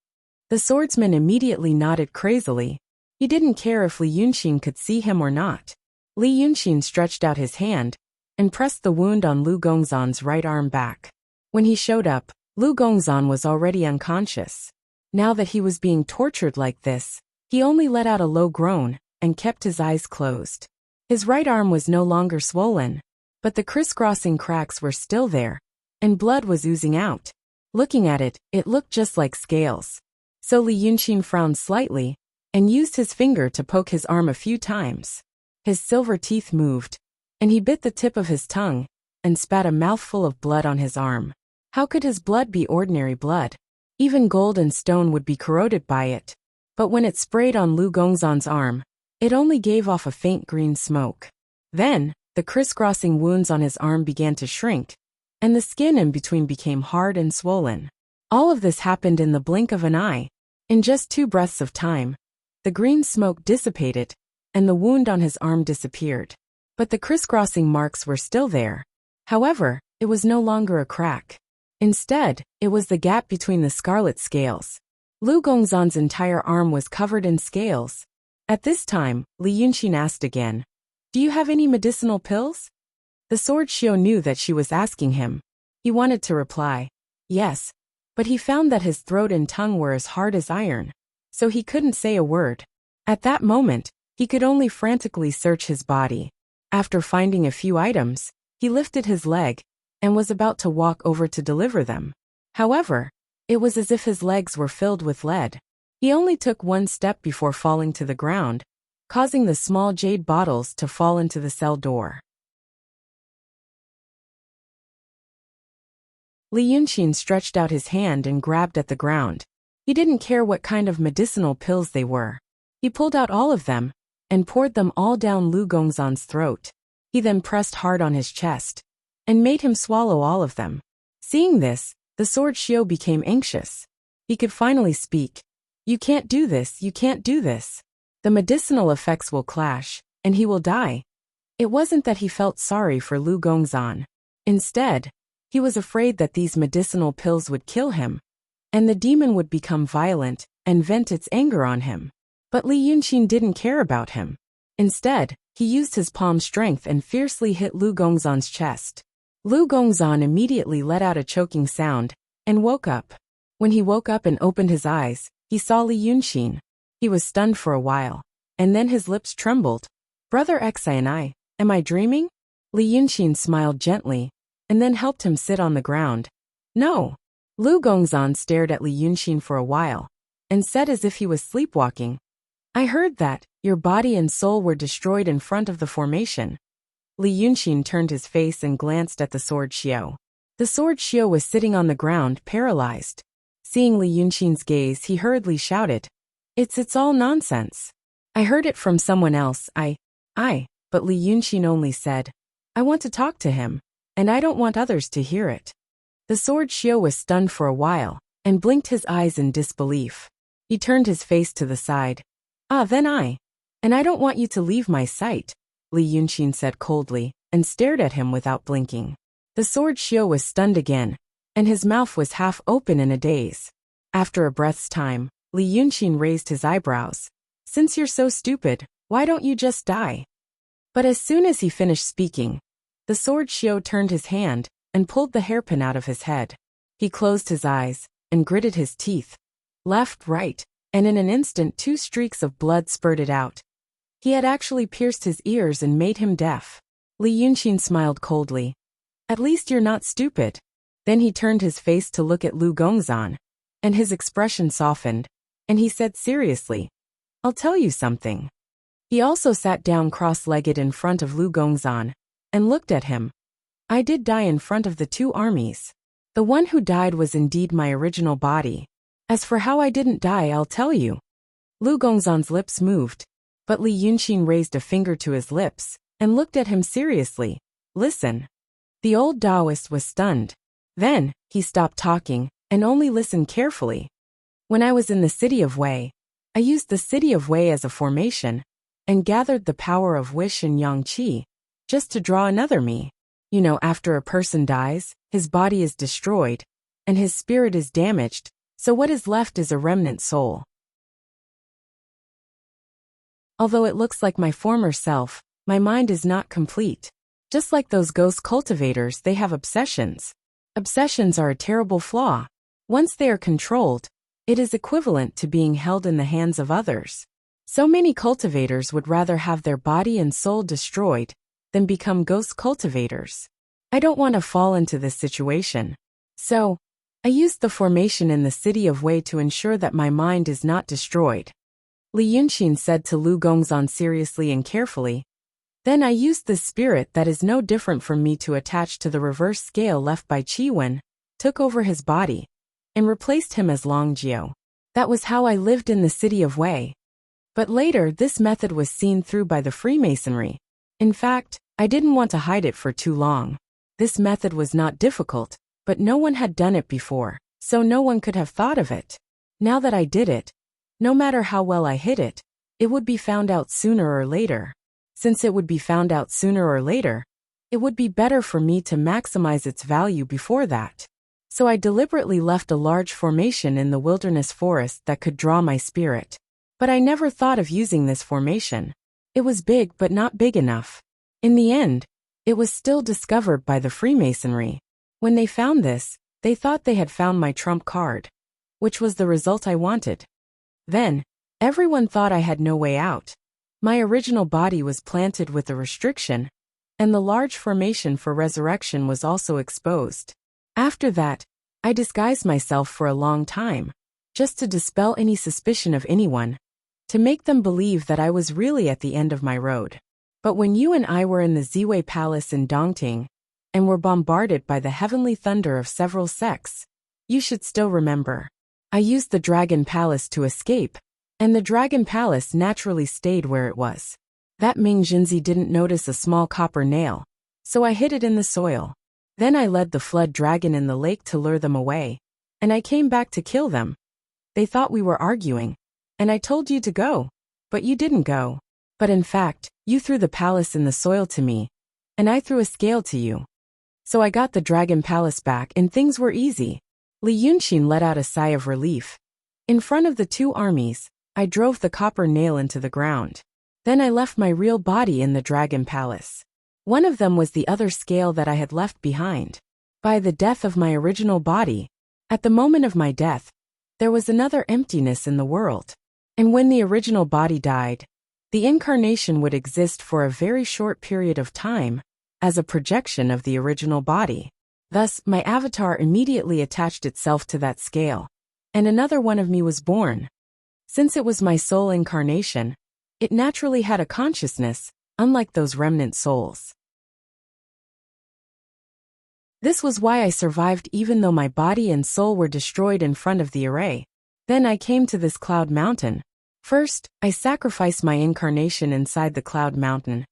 The swordsman immediately nodded crazily. He didn't care if Li Yunxin could see him or not. Li Yunxin stretched out his hand and pressed the wound on Lu Gongzan's right arm back. When he showed up, Lu Gongzan was already unconscious. Now that he was being tortured like this, he only let out a low groan and kept his eyes closed. His right arm was no longer swollen, but the crisscrossing cracks were still there, and blood was oozing out. Looking at it, it looked just like scales. So Li Yunxin frowned slightly and used his finger to poke his arm a few times. His silver teeth moved, and he bit the tip of his tongue and spat a mouthful of blood on his arm. How could his blood be ordinary blood? Even gold and stone would be corroded by it. But when it sprayed on Lu Gongzan's arm, it only gave off a faint green smoke. Then, the crisscrossing wounds on his arm began to shrink, and the skin in between became hard and swollen. All of this happened in the blink of an eye. In just 2 breaths of time, the green smoke dissipated, and the wound on his arm disappeared. But the crisscrossing marks were still there. However, it was no longer a crack. Instead, it was the gap between the scarlet scales. Lu Gongzan's entire arm was covered in scales. At this time, Li Yunxin asked again, "Do you have any medicinal pills?" The sword Shio knew that she was asking him. He wanted to reply, yes, but he found that his throat and tongue were as hard as iron, so he couldn't say a word. At that moment, he could only frantically search his body. After finding a few items, he lifted his leg and was about to walk over to deliver them. However, it was as if his legs were filled with lead. He only took 1 step before falling to the ground, causing the small jade bottles to fall into the cell door. Li Yunxin stretched out his hand and grabbed at the ground. He didn't care what kind of medicinal pills they were. He pulled out all of them and poured them all down Lu Gongzan's throat. He then pressed hard on his chest and made him swallow all of them. Seeing this, the sword Shio became anxious. He could finally speak. You can't do this, you can't do this. The medicinal effects will clash, and he will die. It wasn't that he felt sorry for Lu Gongzan. Instead, he was afraid that these medicinal pills would kill him, and the demon would become violent and vent its anger on him. But Li Yunqin didn't care about him. Instead, he used his palm strength and fiercely hit Lu Gongzan's chest. Lu Gongzan immediately let out a choking sound and woke up. When he woke up and opened his eyes, he saw Li Yunqin. He was stunned for a while, and then his lips trembled. Brother Xi and I, am I dreaming? Li Yunqin smiled gently, and then helped him sit on the ground. No. Lu Gongzan stared at Li Yunqin for a while, and said as if he was sleepwalking, I heard that your body and soul were destroyed in front of the formation. Li Yunqin turned his face and glanced at the sword Xiao. The sword Xiao was sitting on the ground, paralyzed. Seeing Li Yunqin's gaze, he hurriedly shouted, It's all nonsense. I heard it from someone else, but Li Yunqin only said, I want to talk to him, and I don't want others to hear it. The sword Xiao was stunned for a while, and blinked his eyes in disbelief. He turned his face to the side. Then and I don't want you to leave my sight, Li Yunqin said coldly, and stared at him without blinking. The sword Xiao was stunned again, and his mouth was half open in a daze. After a breath's time, Li Yunqin raised his eyebrows. Since you're so stupid, why don't you just die? But as soon as he finished speaking, the sword Xiao turned his hand and pulled the hairpin out of his head. He closed his eyes and gritted his teeth. Left, right, and in an instant 2 streaks of blood spurted out. He had actually pierced his ears and made him deaf. Li Yunqin smiled coldly. At least you're not stupid. Then he turned his face to look at Lu Gongzan, and his expression softened, and he said seriously, I'll tell you something. He also sat down cross-legged in front of Lu Gongzan, and looked at him. I did die in front of the 2 armies. The one who died was indeed my original body. As for how I didn't die, I'll tell you. Lu Gongzan's lips moved, but Li Yunqin raised a finger to his lips, and looked at him seriously. Listen. The old Taoist was stunned. Then, he stopped talking, and only listened carefully. When I was in the city of Wei, I used the city of Wei as a formation, and gathered the power of wish and yang qi, just to draw another me. You know, after a person dies, his body is destroyed, and his spirit is damaged, so what is left is a remnant soul. Although it looks like my former self, my mind is not complete. Just like those ghost cultivators, they have obsessions. Obsessions are a terrible flaw. Once they are controlled, it is equivalent to being held in the hands of others. So many cultivators would rather have their body and soul destroyed than become ghost cultivators. I don't want to fall into this situation. So, I used the formation in the city of Wei to ensure that my mind is not destroyed. Li Yunqin said to Lu Gongzan seriously and carefully. Then I used the spirit that is no different from me to attach to the reverse scale left by Qi Wen, took over his body, and replaced him as Long Jiao. That was how I lived in the city of Wei. But later this method was seen through by the Freemasonry. In fact, I didn't want to hide it for too long. This method was not difficult, but no one had done it before, so no one could have thought of it. Now that I did it, no matter how well I hid it, it would be found out sooner or later. Since it would be found out sooner or later, it would be better for me to maximize its value before that. So I deliberately left a large formation in the wilderness forest that could draw my spirit. But I never thought of using this formation. It was big but not big enough. In the end, it was still discovered by the Freemasonry. When they found this, they thought they had found my trump card, which was the result I wanted. Then, everyone thought I had no way out. My original body was planted with a restriction, and the large formation for resurrection was also exposed. After that, I disguised myself for a long time, just to dispel any suspicion of anyone, to make them believe that I was really at the end of my road. But when you and I were in the Ziwei Palace in Dongting, and were bombarded by the heavenly thunder of several sects, you should still remember. I used the Dragon Palace to escape, and the Dragon Palace naturally stayed where it was. That Ming Jinzi didn't notice a small copper nail, so I hid it in the soil. Then I led the flood dragon in the lake to lure them away, and I came back to kill them, They thought we were arguing. And I told you to go. But you didn't go. But in fact, you threw the palace in the soil to me. And I threw a scale to you. So I got the dragon palace back and things were easy. Li Yunxin let out a sigh of relief. In front of the two armies, I drove the copper nail into the ground. Then I left my real body in the dragon palace. One of them was the other scale that I had left behind. By the death of my original body, at the moment of my death, there was another emptiness in the world. And when the original body died, the incarnation would exist for a very short period of time, as a projection of the original body. Thus, my avatar immediately attached itself to that scale, and another one of me was born. Since it was my soul incarnation, it naturally had a consciousness, unlike those remnant souls. This was why I survived even though my body and soul were destroyed in front of the array. Then I came to this cloud mountain. First, I sacrificed my incarnation inside the cloud mountain.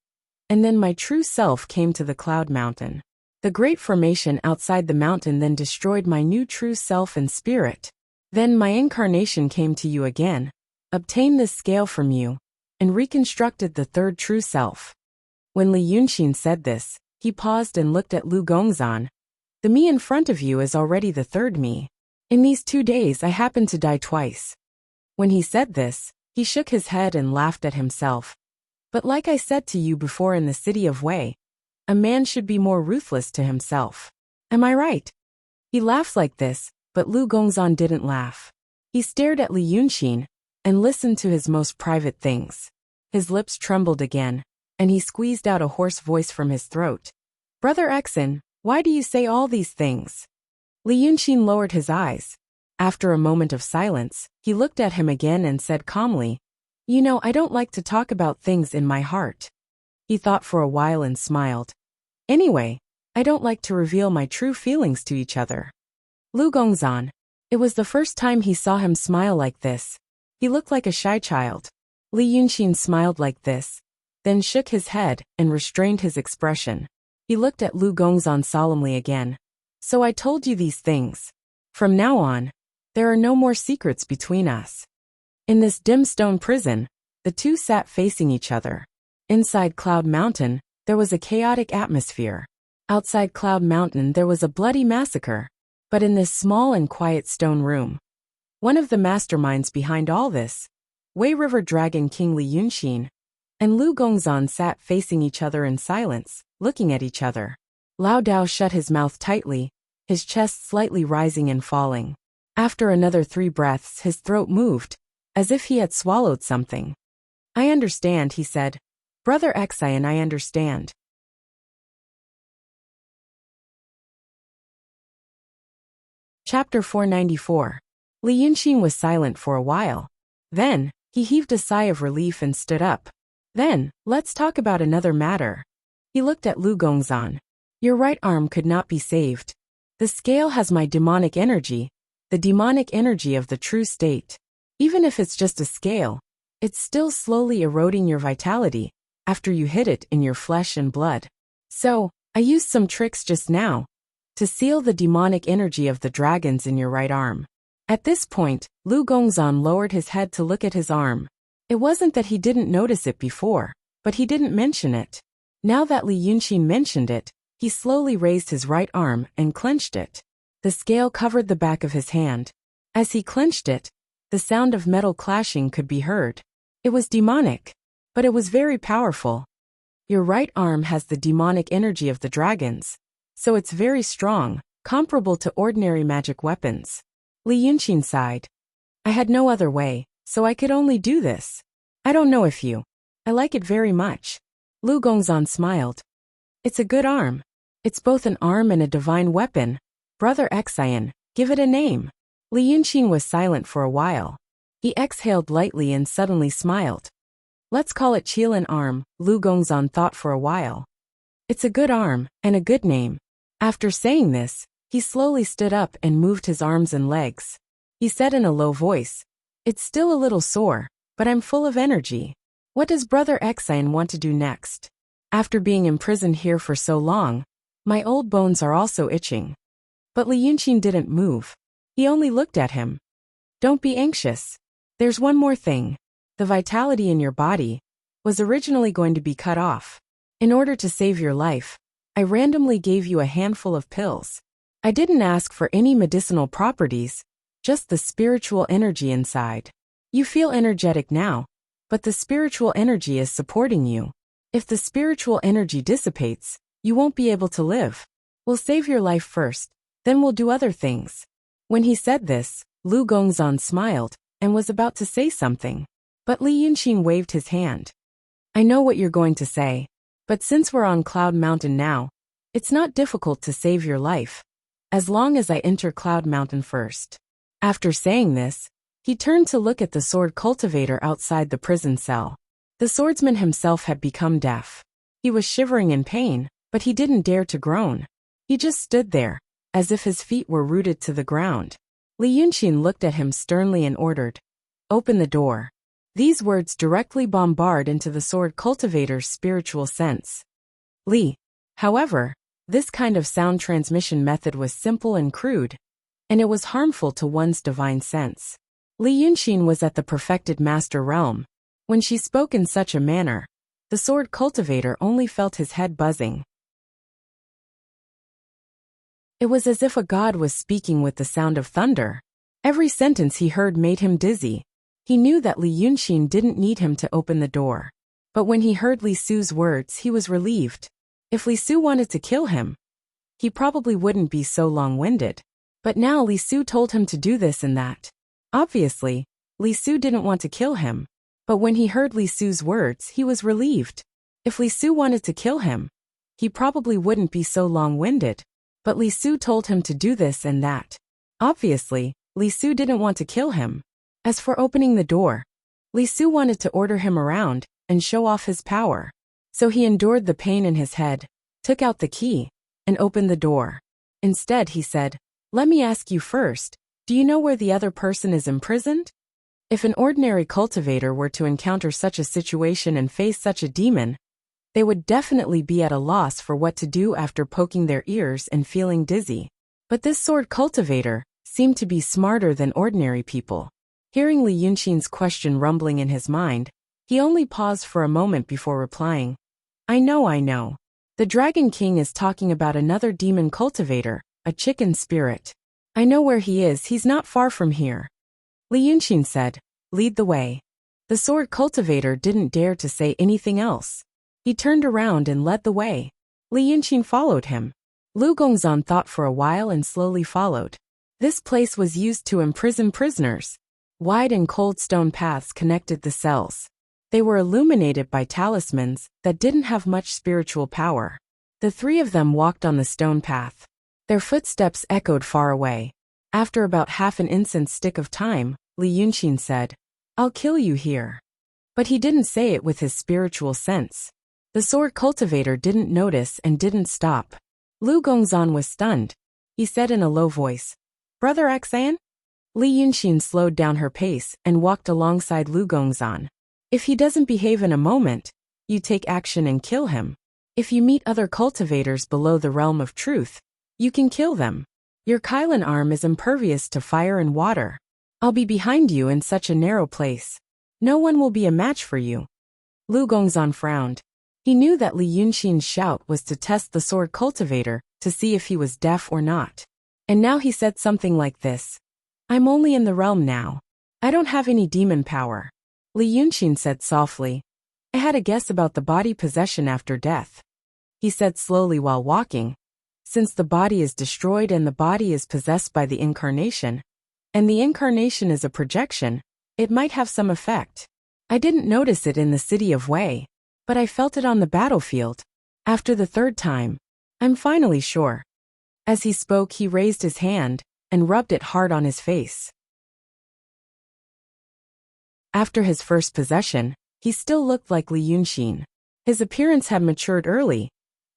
And then my true self came to the cloud mountain. The great formation outside the mountain then destroyed my new true self and spirit. Then my incarnation came to you again, obtained this scale from you, and reconstructed the third true self. When Li Yunxin said this, he paused and looked at Lu Gongzan. The me in front of you is already the third me. In these 2 days I happened to die twice. When he said this, he shook his head and laughed at himself. But like I said to you before in the city of Wei, a man should be more ruthless to himself. Am I right? He laughs like this, but Lu Gongzan didn't laugh. He stared at Li Yunxin and listened to his most private things. His lips trembled again, and he squeezed out a hoarse voice from his throat. Brother Exin, why do you say all these things? Li Yunxin lowered his eyes. After a moment of silence, he looked at him again and said calmly, You know, I don't like to talk about things in my heart. He thought for a while and smiled. Anyway, I don't like to reveal my true feelings to each other. Lu Gongzan. It was the first time he saw him smile like this. He looked like a shy child. Li Yunxin smiled like this, then shook his head and restrained his expression. He looked at Lu Gongzan solemnly again. So I told you these things. From now on, there are no more secrets between us. In this dim stone prison, the two sat facing each other. Inside Cloud Mountain, there was a chaotic atmosphere. Outside Cloud Mountain, there was a bloody massacre. But in this small and quiet stone room, one of the masterminds behind all this, Wei River Dragon King Li Yunxin, and Lu Gongzan sat facing each other in silence, looking at each other. Lao Dao shut his mouth tightly, his chest slightly rising and falling. After another 3 breaths, his throat moved, as if he had swallowed something. I understand, he said. Brother Xian, I understand. Chapter 494. Li Yunxin was silent for a while. Then, he heaved a sigh of relief and stood up. Then, let's talk about another matter. He looked at Lu Gongzan. Your right arm could not be saved. The scale has my demonic energy, the demonic energy of the true state. Even if it's just a scale, it's still slowly eroding your vitality after you hit it in your flesh and blood. So, I used some tricks just now to seal the demonic energy of the dragons in your right arm. At this point, Lu Gongzan lowered his head to look at his arm. It wasn't that he didn't notice it before, but he didn't mention it. Now that Li Yunxin mentioned it, he slowly raised his right arm and clenched it. The scale covered the back of his hand. As he clenched it, the sound of metal clashing could be heard. It was demonic, but it was very powerful. Your right arm has the demonic energy of the dragons, so it's very strong, comparable to ordinary magic weapons. Li Yunxin sighed. I had no other way, so I could only do this. I don't know if you. I like it very much. Lu Gongzan smiled. It's a good arm. It's both an arm and a divine weapon. Brother Xian, give it a name. Li Yunxin was silent for a while. He exhaled lightly and suddenly smiled. Let's call it Qilin arm, Lu Gongzan thought for a while. It's a good arm, and a good name. After saying this, he slowly stood up and moved his arms and legs. He said in a low voice, It's still a little sore, but I'm full of energy. What does Brother Xian want to do next? After being imprisoned here for so long, my old bones are also itching. But Li Yunxin didn't move. He only looked at him. Don't be anxious. There's one more thing. The vitality in your body was originally going to be cut off. In order to save your life, I randomly gave you a handful of pills. I didn't ask for any medicinal properties, just the spiritual energy inside. You feel energetic now, but the spiritual energy is supporting you. If the spiritual energy dissipates, you won't be able to live. We'll save your life first, then we'll do other things. When he said this, Lu Gongzan smiled and was about to say something. But Li Yunqin waved his hand. I know what you're going to say, but since we're on Cloud Mountain now, it's not difficult to save your life, as long as I enter Cloud Mountain first. After saying this, he turned to look at the sword cultivator outside the prison cell. The swordsman himself had become deaf. He was shivering in pain, but he didn't dare to groan. He just stood there, as if his feet were rooted to the ground. Li Yunqin looked at him sternly and ordered, "Open the door." These words directly bombard into the sword cultivator's spiritual sense. However, this kind of sound transmission method was simple and crude, and it was harmful to one's divine sense. Li Yunqin was at the perfected master realm. When she spoke in such a manner, the sword cultivator only felt his head buzzing. It was as if a god was speaking with the sound of thunder. Every sentence he heard made him dizzy. He knew that Li Yunqin didn't need him to open the door. But when he heard Li Su's words, he was relieved. If Li Su wanted to kill him, he probably wouldn't be so long-winded. But now Li Su told him to do this and that. Obviously, Li Su didn't want to kill him. But when he heard Li Su's words, he was relieved. If Li Su wanted to kill him, he probably wouldn't be so long-winded. But Li Su told him to do this and that. Obviously, Li Su didn't want to kill him. As for opening the door, Li Su wanted to order him around and show off his power. So he endured the pain in his head, took out the key, and opened the door. Instead, he said, "Let me ask you first, do you know where the other person is imprisoned?" If an ordinary cultivator were to encounter such a situation and face such a demon, they would definitely be at a loss for what to do after poking their ears and feeling dizzy. But this sword cultivator seemed to be smarter than ordinary people. Hearing Li Yunqin's question rumbling in his mind, he only paused for a moment before replying, I know. The Dragon King is talking about another demon cultivator, a chicken spirit. I know where he is, he's not far from here." Li Yunqin said, "Lead the way." The sword cultivator didn't dare to say anything else. He turned around and led the way. Li Yunqin followed him. Lu Gongzan thought for a while and slowly followed. This place was used to imprison prisoners. Wide and cold stone paths connected the cells. They were illuminated by talismans that didn't have much spiritual power. The three of them walked on the stone path. Their footsteps echoed far away. After about half an incense stick of time, Li Yunqin said, "I'll kill you here." But he didn't say it with his spiritual sense. The sword cultivator didn't notice and didn't stop. Lu Gongzan was stunned. He said in a low voice, "Brother Axan?" Li Yunqin slowed down her pace and walked alongside Lu Gongzan. "If he doesn't behave in a moment, you take action and kill him. If you meet other cultivators below the realm of truth, you can kill them. Your Kylan arm is impervious to fire and water. I'll be behind you in such a narrow place. No one will be a match for you." Lu Gongzan frowned. He knew that Li Yunqin's shout was to test the sword cultivator to see if he was deaf or not. And now he said something like this, "I'm only in the realm now. I don't have any demon power." Li Yunqin said softly, "I had a guess about the body possession after death." He said slowly while walking, "Since the body is destroyed and the body is possessed by the incarnation, and the incarnation is a projection, it might have some effect. I didn't notice it in the city of Wei, but I felt it on the battlefield. After the third time, I'm finally sure." As he spoke, he raised his hand and rubbed it hard on his face. After his first possession, he still looked like Li Yunqin. His appearance had matured early,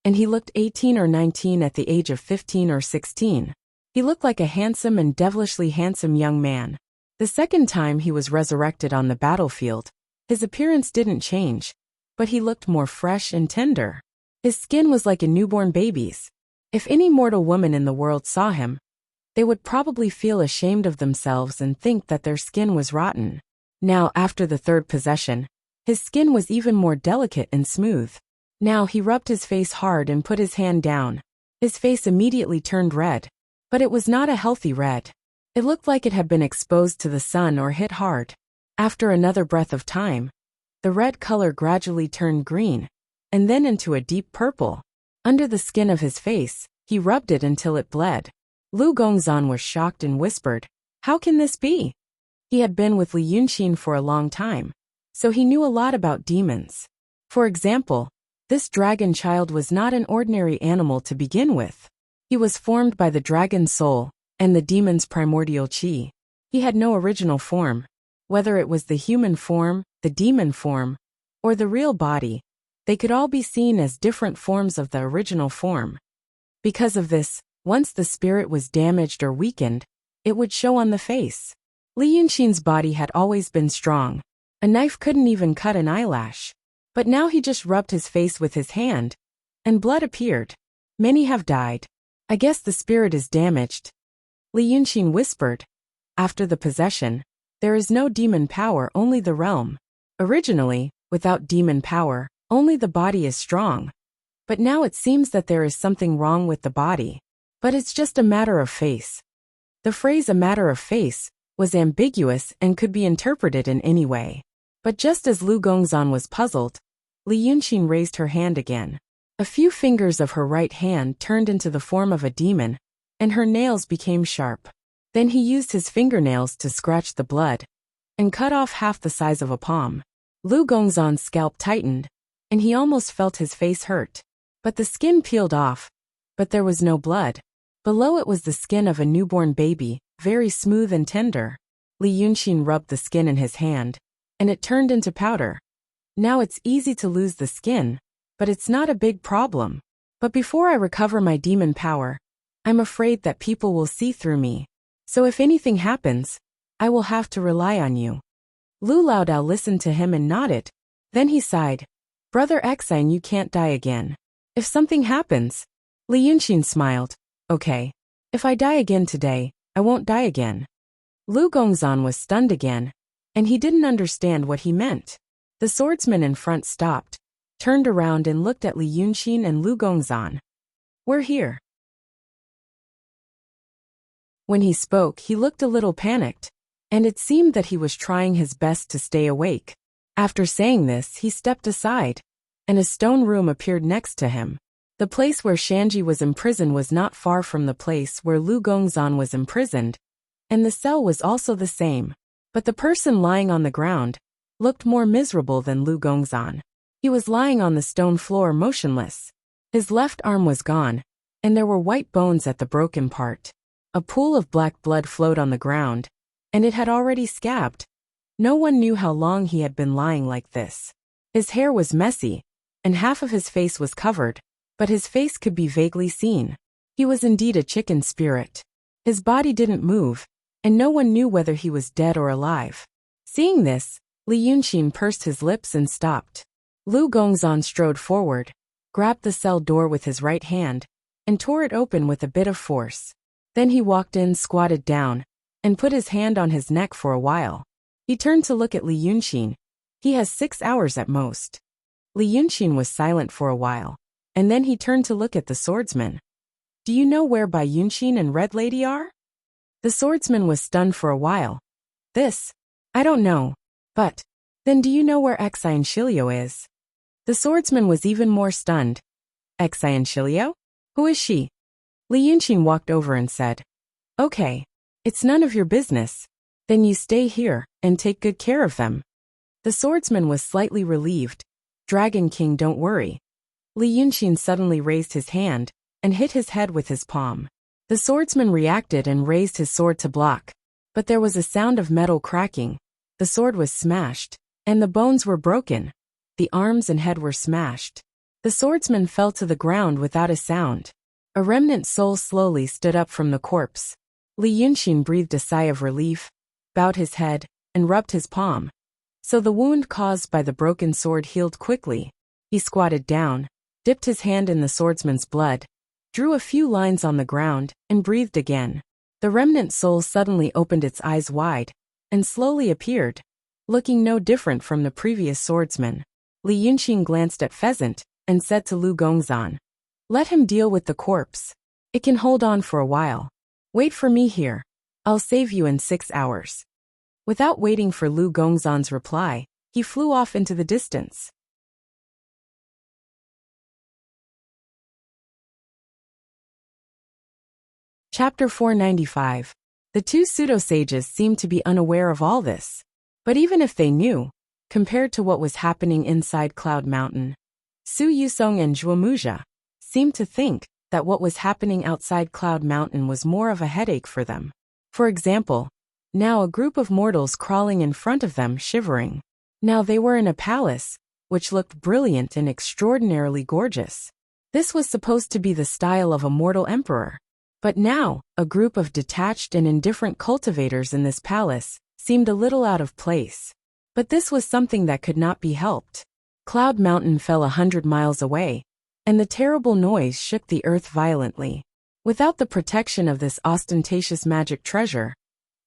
and he looked 18 or 19 at the age of 15 or 16. He looked like a handsome and devilishly handsome young man. The second time he was resurrected on the battlefield, his appearance didn't change, but he looked more fresh and tender. His skin was like a newborn baby's. If any mortal woman in the world saw him, They would probably feel ashamed of themselves and think that their skin was rotten. Now, after the third possession, his skin was even more delicate and smooth. Now he rubbed his face hard and put his hand down. His face immediately turned red. But it was not a healthy red. It looked like it had been exposed to the sun or hit hard. After another breath of time, the red color gradually turned green, and then into a deep purple. Under the skin of his face, he rubbed it until it bled. Lu Gongzan was shocked and whispered, "How can this be?" He had been with Li Yunqin for a long time, so he knew a lot about demons. For example, this dragon child was not an ordinary animal to begin with. He was formed by the dragon's soul and the demon's primordial qi. He had no original form. Whether it was the human form, the demon form, or the real body, they could all be seen as different forms of the original form. Because of this, once the spirit was damaged or weakened, it would show on the face. Li Yunqin's body had always been strong. A knife couldn't even cut an eyelash. But now he just rubbed his face with his hand, and blood appeared. Many have died. I guess the spirit is damaged. Li Yunqin whispered. After the possession, there is no demon power, only the realm. Originally, without demon power, only the body is strong. But now it seems that there is something wrong with the body. But it's just a matter of face. The phrase "a matter of face" was ambiguous and could be interpreted in any way. But just as Lu Gongzan was puzzled, Li Yunqin raised her hand again. A few fingers of her right hand turned into the form of a demon, and her nails became sharp. Then he used his fingernails to scratch the blood, and cut off half the size of a palm. Lu Gongzan's scalp tightened, and he almost felt his face hurt. But the skin peeled off, but there was no blood. Below it was the skin of a newborn baby, very smooth and tender. Li Yunqin rubbed the skin in his hand, and it turned into powder. Now it's easy to lose the skin, but it's not a big problem. But before I recover my demon power, I'm afraid that people will see through me. So if anything happens, I will have to rely on you. Lu Laodao listened to him and nodded. Then he sighed. Brother Exine, you can't die again. If something happens, Li Yunqin smiled. Okay. If I die again today, I won't die again. Lu Gongzan was stunned again, and he didn't understand what he meant. The swordsman in front stopped, turned around and looked at Li Yunqin and Lu Gongzan. We're here. When he spoke, he looked a little panicked, and it seemed that he was trying his best to stay awake. After saying this, he stepped aside, and a stone room appeared next to him. The place where Shanji was imprisoned was not far from the place where Lu Gongzan was imprisoned, and the cell was also the same. But the person lying on the ground looked more miserable than Lu Gongzan. He was lying on the stone floor motionless. His left arm was gone, and there were white bones at the broken part. A pool of black blood flowed on the ground, and it had already scabbed. No one knew how long he had been lying like this. His hair was messy, and half of his face was covered, but his face could be vaguely seen. He was indeed a chicken spirit. His body didn't move, and no one knew whether he was dead or alive. Seeing this, Li Yunqin pursed his lips and stopped. Lu Gongzan strode forward, grabbed the cell door with his right hand, and tore it open with a bit of force. Then he walked in, squatted down, and put his hand on his neck for a while. He turned to look at Li Yunqin. He has 6 hours at most. Li Yunqin was silent for a while, and then he turned to look at the swordsman. Do you know where Bai Yunqin and Red Lady are? The swordsman was stunned for a while. I don't know. But, then do you know where Exine Shilio is? The swordsman was even more stunned. Exine Shilio? Who is she? Li Yunqin walked over and said, Okay. It's none of your business. Then you stay here, and take good care of them. The swordsman was slightly relieved. Dragon King, don't worry. Li Yunqin suddenly raised his hand, and hit his head with his palm. The swordsman reacted and raised his sword to block. But there was a sound of metal cracking. The sword was smashed, and the bones were broken. The arms and head were smashed. The swordsman fell to the ground without a sound. A remnant soul slowly stood up from the corpse. Li Yunqin breathed a sigh of relief, bowed his head, and rubbed his palm. So the wound caused by the broken sword healed quickly. He squatted down, dipped his hand in the swordsman's blood, drew a few lines on the ground, and breathed again. The remnant soul suddenly opened its eyes wide and slowly appeared, looking no different from the previous swordsman. Li Yunqing glanced at Pheasant and said to Lu Gongzan, "Let him deal with the corpse. It can hold on for a while. Wait for me here. I'll save you in 6 hours." Without waiting for Lu Gongzan's reply, he flew off into the distance. Chapter 495. The two pseudo-sages seemed to be unaware of all this. But even if they knew, compared to what was happening inside Cloud Mountain, Su Yusong and Zhuomuja seemed to think that what was happening outside Cloud Mountain was more of a headache for them. For example, now a group of mortals crawling in front of them, shivering. Now they were in a palace, which looked brilliant and extraordinarily gorgeous. This was supposed to be the style of a mortal emperor. But now, a group of detached and indifferent cultivators in this palace seemed a little out of place. But this was something that could not be helped. Cloud Mountain fell 100 miles away, and the terrible noise shook the earth violently. Without the protection of this ostentatious magic treasure,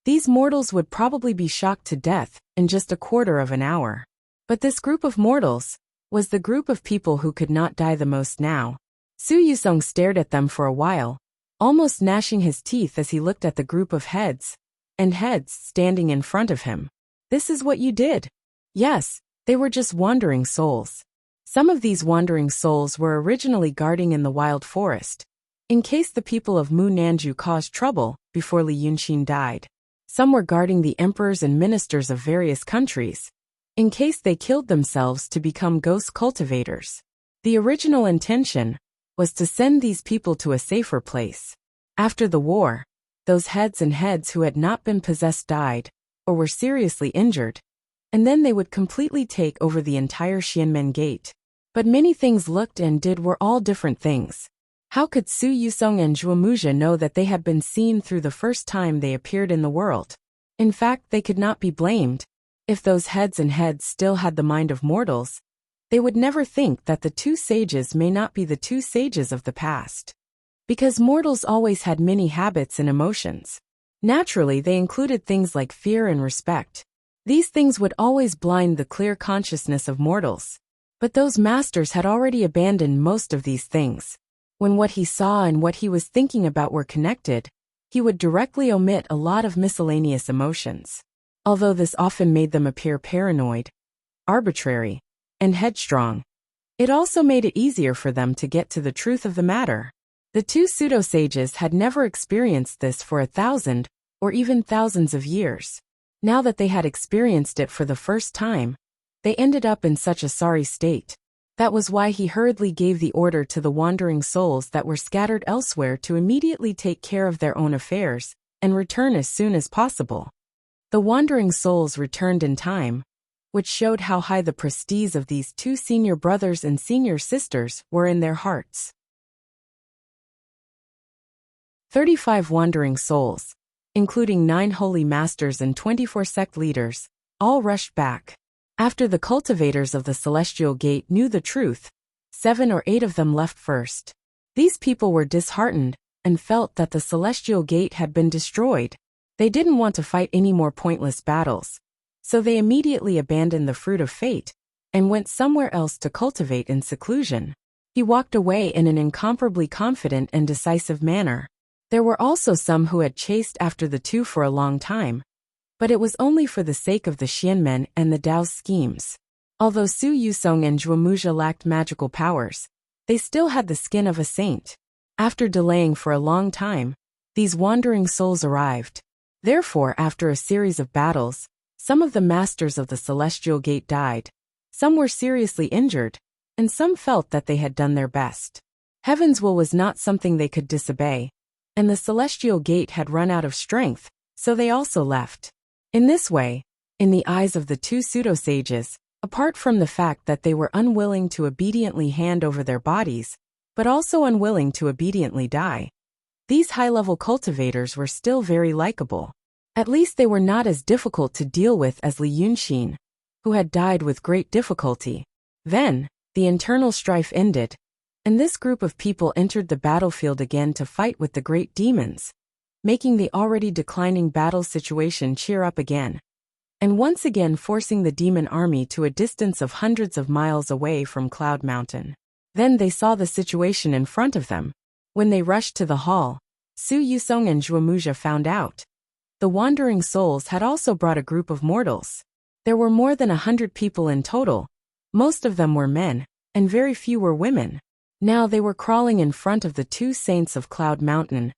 these mortals would probably be shocked to death in just a quarter of an hour. But this group of mortals was the group of people who could not die the most now. Su Yusong stared at them for a while, almost gnashing his teeth as he looked at the group of heads standing in front of him. "This is what you did." Yes, they were just wandering souls. Some of these wandering souls were originally guarding in the wild forest, in case the people of Mu Nanju caused trouble before Li Yunqing died. Some were guarding the emperors and ministers of various countries, in case they killed themselves to become ghost cultivators. The original intention was to send these people to a safer place. After the war, those heads who had not been possessed died, or were seriously injured, and then they would completely take over the entire Xianmen Gate. But many things looked and did were all different things. How could Su Yusong and Zhuomuja know that they had been seen through the first time they appeared in the world? In fact, they could not be blamed. If those heads still had the mind of mortals, they would never think that the two sages may not be the two sages of the past. Because mortals always had many habits and emotions. Naturally, they included things like fear and respect. These things would always blind the clear consciousness of mortals. But those masters had already abandoned most of these things. When what he saw and what he was thinking about were connected, he would directly omit a lot of miscellaneous emotions. Although this often made them appear paranoid, arbitrary, and headstrong, it also made it easier for them to get to the truth of the matter. The two pseudo-sages had never experienced this for 1,000 or even thousands of years. Now that they had experienced it for the first time, they ended up in such a sorry state. That was why he hurriedly gave the order to the wandering souls that were scattered elsewhere to immediately take care of their own affairs and return as soon as possible. The wandering souls returned in time, which showed how high the prestige of these two senior brothers and senior sisters were in their hearts. 35 wandering souls, including 9 holy masters and 24 sect leaders, all rushed back. After the cultivators of the Celestial Gate knew the truth, 7 or 8 of them left first. These people were disheartened and felt that the Celestial Gate had been destroyed. They didn't want to fight any more pointless battles, so they immediately abandoned the fruit of fate and went somewhere else to cultivate in seclusion. He walked away in an incomparably confident and decisive manner. There were also some who had chased after the two for a long time, but it was only for the sake of the Xianmen and the Dao's schemes. Although Su Yusong and Zhuomuja lacked magical powers, they still had the skin of a saint. After delaying for a long time, these wandering souls arrived. Therefore, after a series of battles, some of the masters of the Celestial Gate died, some were seriously injured, and some felt that they had done their best. Heaven's will was not something they could disobey, and the Celestial Gate had run out of strength, so they also left. In this way, in the eyes of the two pseudo-sages, apart from the fact that they were unwilling to obediently hand over their bodies, but also unwilling to obediently die, these high-level cultivators were still very likable. At least they were not as difficult to deal with as Li Yunqing, who had died with great difficulty. Then, the internal strife ended, and this group of people entered the battlefield again to fight with the great demons. making the already declining battle situation cheer up again, and once again forcing the demon army to a distance of hundreds of miles away from Cloud Mountain. Then they saw the situation in front of them. When they rushed to the hall, Su Yusong and Zhuomuja found out. The wandering souls had also brought a group of mortals. There were more than 100 people in total. Most of them were men, and very few were women. Now they were crawling in front of the two saints of Cloud Mountain,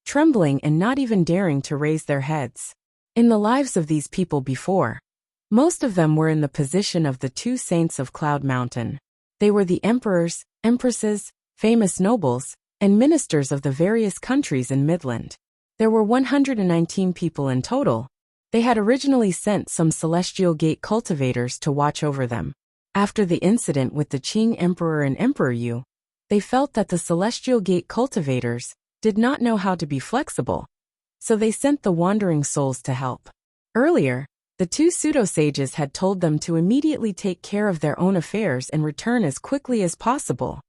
trembling and not even daring to raise their heads. In the lives of these people before, most of them were in the position of the two saints of Cloud Mountain. They were the emperors, empresses, famous nobles, and ministers of the various countries in Midland. There were 119 people in total. They had originally sent some Celestial Gate cultivators to watch over them. After the incident with the Qing Emperor and Emperor Yu, they felt that the Celestial Gate cultivators did not know how to be flexible, so they sent the wandering souls to help. Earlier, the two pseudo-sages had told them to immediately take care of their own affairs and return as quickly as possible.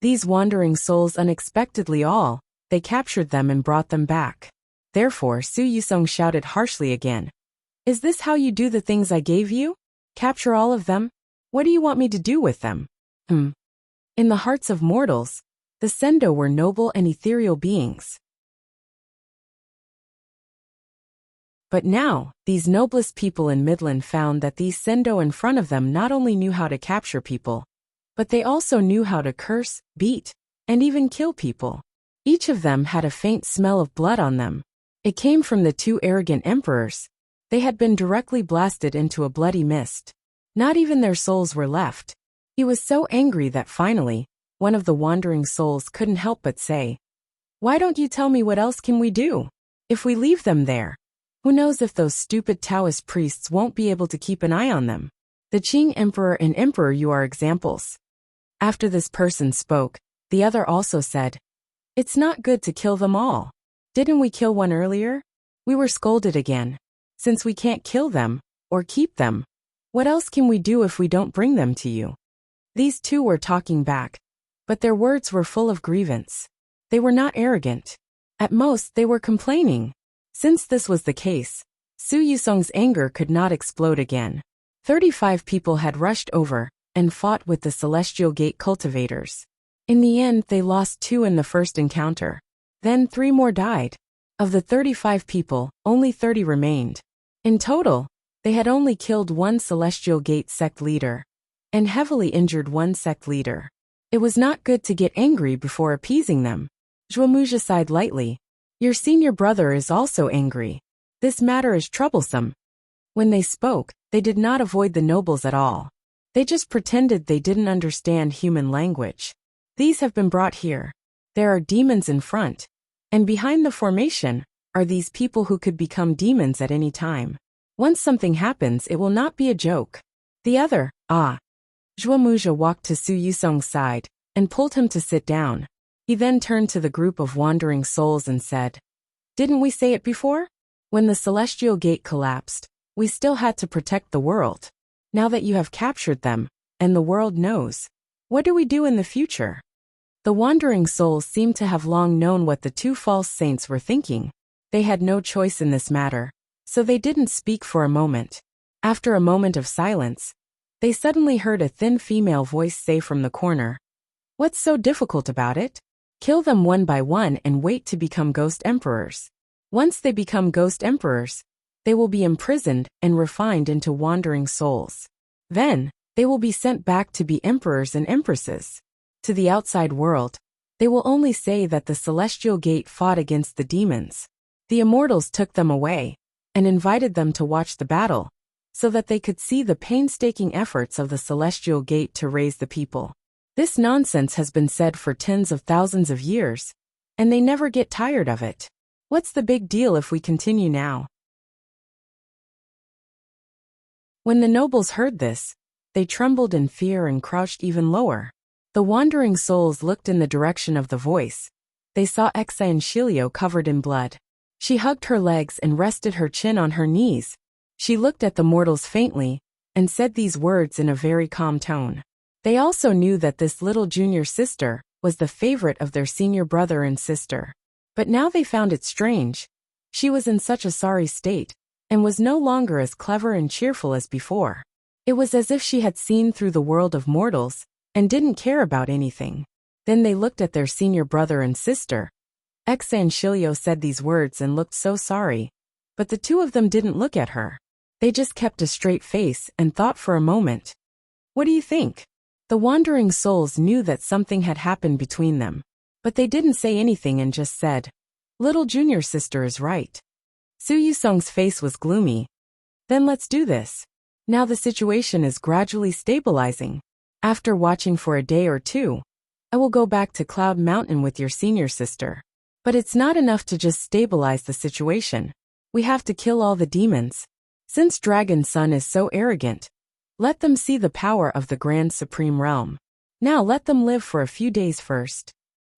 These wandering souls unexpectedly they captured them and brought them back. Therefore Su Yusong shouted harshly again. "Is this how you do the things I gave you? Capture all of them? What do you want me to do with them?" In the hearts of mortals, the Sendo were noble and ethereal beings. But now, these noblest people in Midland found that these Sendo in front of them not only knew how to capture people, but they also knew how to curse, beat, and even kill people. Each of them had a faint smell of blood on them. It came from the two arrogant emperors. They had been directly blasted into a bloody mist. Not even their souls were left. He was so angry that finally, one of the wandering souls couldn't help but say, "Why don't you tell me what else can we do? If we leave them there, who knows if those stupid Taoist priests won't be able to keep an eye on them?" The Qing Emperor and Emperor Yu are examples. After this person spoke, the other also said, "It's not good to kill them all. Didn't we kill one earlier?" We were scolded again. "Since we can't kill them, or keep them, what else can we do if we don't bring them to you?" These two were talking back, but their words were full of grievance. They were not arrogant. At most, they were complaining. Since this was the case, Su Yusong's anger could not explode again. 35 people had rushed over and fought with the Celestial Gate cultivators. In the end, they lost 2 in the first encounter. Then 3 more died. Of the 35 people, only 30 remained. In total, they had only killed 1 Celestial Gate sect leader and heavily injured 1 sect leader. It was not good to get angry before appeasing them. Zhuomuja sighed lightly. "Your senior brother is also angry. This matter is troublesome." When they spoke, they did not avoid the nobles at all. They just pretended they didn't understand human language. These have been brought here. There are demons in front, and behind the formation are these people who could become demons at any time. Once something happens, it will not be a joke. The other, Zhuomuja walked to Su Yusong's side and pulled him to sit down. He then turned to the group of wandering souls and said, "Didn't we say it before? When the Celestial Gate collapsed, we still had to protect the world. Now that you have captured them, and the world knows, what do we do in the future?" The wandering souls seemed to have long known what the 2 false saints were thinking. They had no choice in this matter, so they didn't speak for a moment. After a moment of silence, they suddenly heard a thin female voice say from the corner, "What's so difficult about it? Kill them one by one and wait to become ghost emperors. Once they become ghost emperors, they will be imprisoned and refined into wandering souls. Then, they will be sent back to be emperors and empresses. To the outside world, they will only say that the Celestial Gate fought against the demons. The immortals took them away and invited them to watch the battle, so that they could see the painstaking efforts of the Celestial Gate to raise the people. This nonsense has been said for tens of thousands of years, and they never get tired of it. What's the big deal if we continue now?" When the nobles heard this, they trembled in fear and crouched even lower. The wandering souls looked in the direction of the voice. They saw Exa and Shilio covered in blood. She hugged her legs and rested her chin on her knees. She looked at the mortals faintly and said these words in a very calm tone. They also knew that this little junior sister was the favorite of their senior brother and sister. But now they found it strange She was in such a sorry state, and was no longer as clever and cheerful as before. It was as if she had seen through the world of mortals, and didn't care about anything. Then they looked at their senior brother and sister. Exa and Shilio said these words and looked so sorry, but the two of them didn't look at her. They just kept a straight face and thought for a moment. What do you think? The wandering souls knew that something had happened between them, but they didn't say anything and just said, "Little junior sister is right." Su Yusong's face was gloomy. Then let's do this. Now the situation is gradually stabilizing. After watching for a day or two, I will go back to Cloud Mountain with your senior sister. But it's not enough to just stabilize the situation. We have to kill all the demons. Since Dragon Sun is so arrogant, let them see the power of the Grand Supreme Realm. Now let them live for a few days first.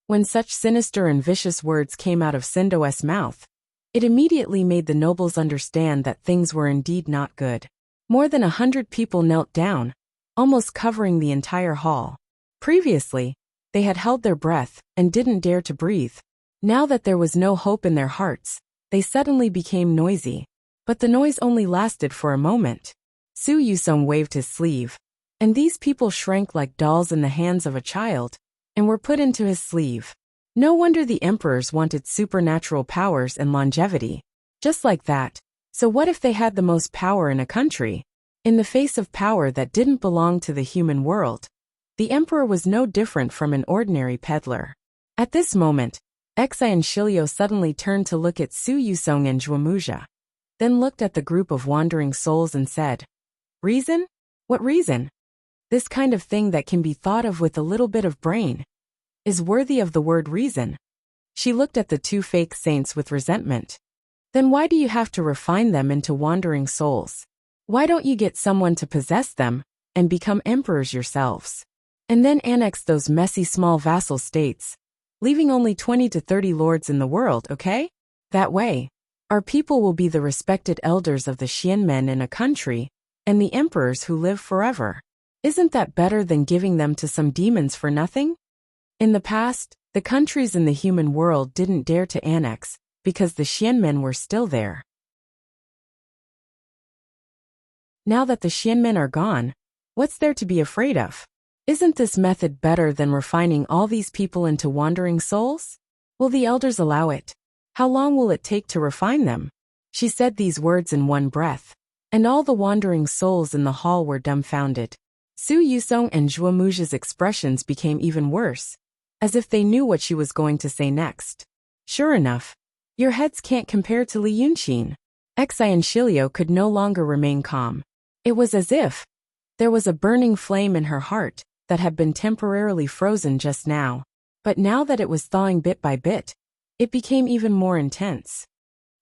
When such sinister and vicious words came out of Sindo's mouth, it immediately made the nobles understand that things were indeed not good. More than 100 people knelt down, almost covering the entire hall. Previously, they had held their breath and didn't dare to breathe. Now that there was no hope in their hearts, they suddenly became noisy. But the noise only lasted for a moment. Su Yusong waved his sleeve, and these people shrank like dolls in the hands of a child, and were put into his sleeve. No wonder the emperors wanted supernatural powers and longevity. Just like that. So what if they had the most power in a country? In the face of power that didn't belong to the human world, the emperor was no different from an ordinary peddler. At this moment, Exa and Shilio suddenly turned to look at Su Yusong and Zhuamuxia, then looked at the group of wandering souls and said, "Reason? What reason? This kind of thing that can be thought of with a little bit of brain is worthy of the word reason." She looked at the two fake saints with resentment. Then why do you have to refine them into wandering souls? Why don't you get someone to possess them and become emperors yourselves? And then annex those messy small vassal states, leaving only 20 to 30 lords in the world, okay? That way, our people will be the respected elders of the Xianmen in a country, and the emperors who live forever. Isn't that better than giving them to some demons for nothing? In the past, the countries in the human world didn't dare to annex, because the Xianmen were still there. Now that the Xianmen are gone, what's there to be afraid of? Isn't this method better than refining all these people into wandering souls? Will the elders allow it? How long will it take to refine them? She said these words in one breath, and all the wandering souls in the hall were dumbfounded. Su Yusong and Zhuamuxia's expressions became even worse, as if they knew what she was going to say next. Sure enough, your heads can't compare to Li Yunqin. Exa and Shilio could no longer remain calm. It was as if there was a burning flame in her heart that had been temporarily frozen just now. But now that it was thawing bit by bit, it became even more intense.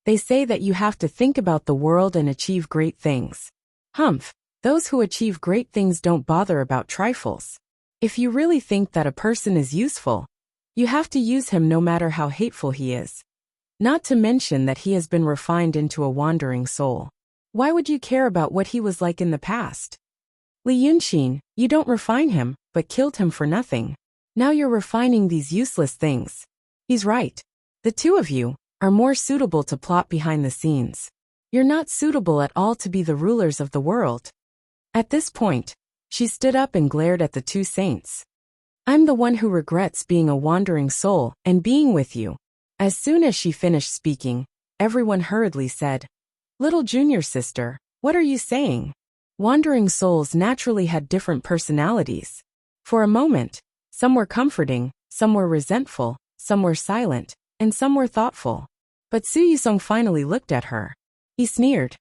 They say that you have to think about the world and achieve great things. Humph, those who achieve great things don't bother about trifles. If you really think that a person is useful, you have to use him no matter how hateful he is. Not to mention that he has been refined into a wandering soul. Why would you care about what he was like in the past? Li Yunqin, you don't refine him, but killed him for nothing. Now you're refining these useless things. He's right. The two of you are more suitable to plot behind the scenes. You're not suitable at all to be the rulers of the world. At this point, she stood up and glared at the two saints. I'm the one who regrets being a wandering soul and being with you. As soon as she finished speaking, everyone hurriedly said, "Little junior sister, what are you saying?" Wandering souls naturally had different personalities. For a moment, some were comforting, some were resentful, some were silent, and some were thoughtful. But Su Yusong finally looked at her. He sneered.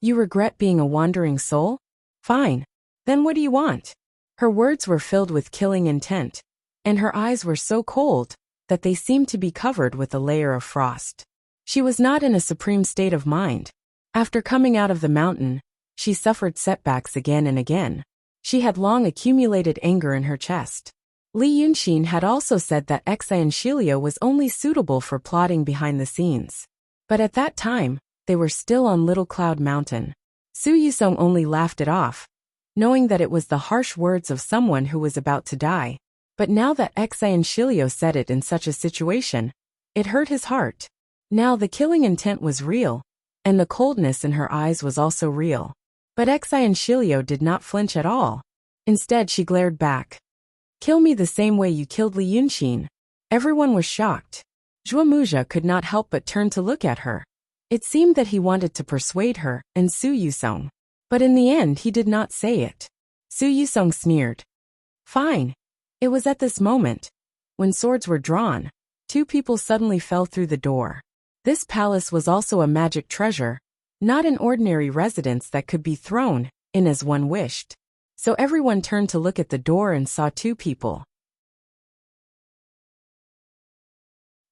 You regret being a wandering soul? Fine. Then what do you want? Her words were filled with killing intent, and her eyes were so cold that they seemed to be covered with a layer of frost. She was not in a supreme state of mind. After coming out of the mountain, she suffered setbacks again and again. She had long accumulated anger in her chest. Li Yunqin had also said that Exa and Shilio was only suitable for plotting behind the scenes. But at that time, they were still on Little Cloud Mountain. Su Yusong only laughed it off, knowing that it was the harsh words of someone who was about to die. But now that Exa and Shilio said it in such a situation, it hurt his heart. Now the killing intent was real, and the coldness in her eyes was also real. But Xian Shilio did not flinch at all. Instead she glared back. "Kill me the same way you killed Li Yunxin." Everyone was shocked. Zhuo Muzha could not help but turn to look at her. It seemed that he wanted to persuade her and Su Yusong. But in the end he did not say it. Su Yusong sneered. "Fine." It was at this moment, when swords were drawn, two people suddenly fell through the door. This palace was also a magic treasure, not an ordinary residence that could be thrown in as one wished. So everyone turned to look at the door and saw two people.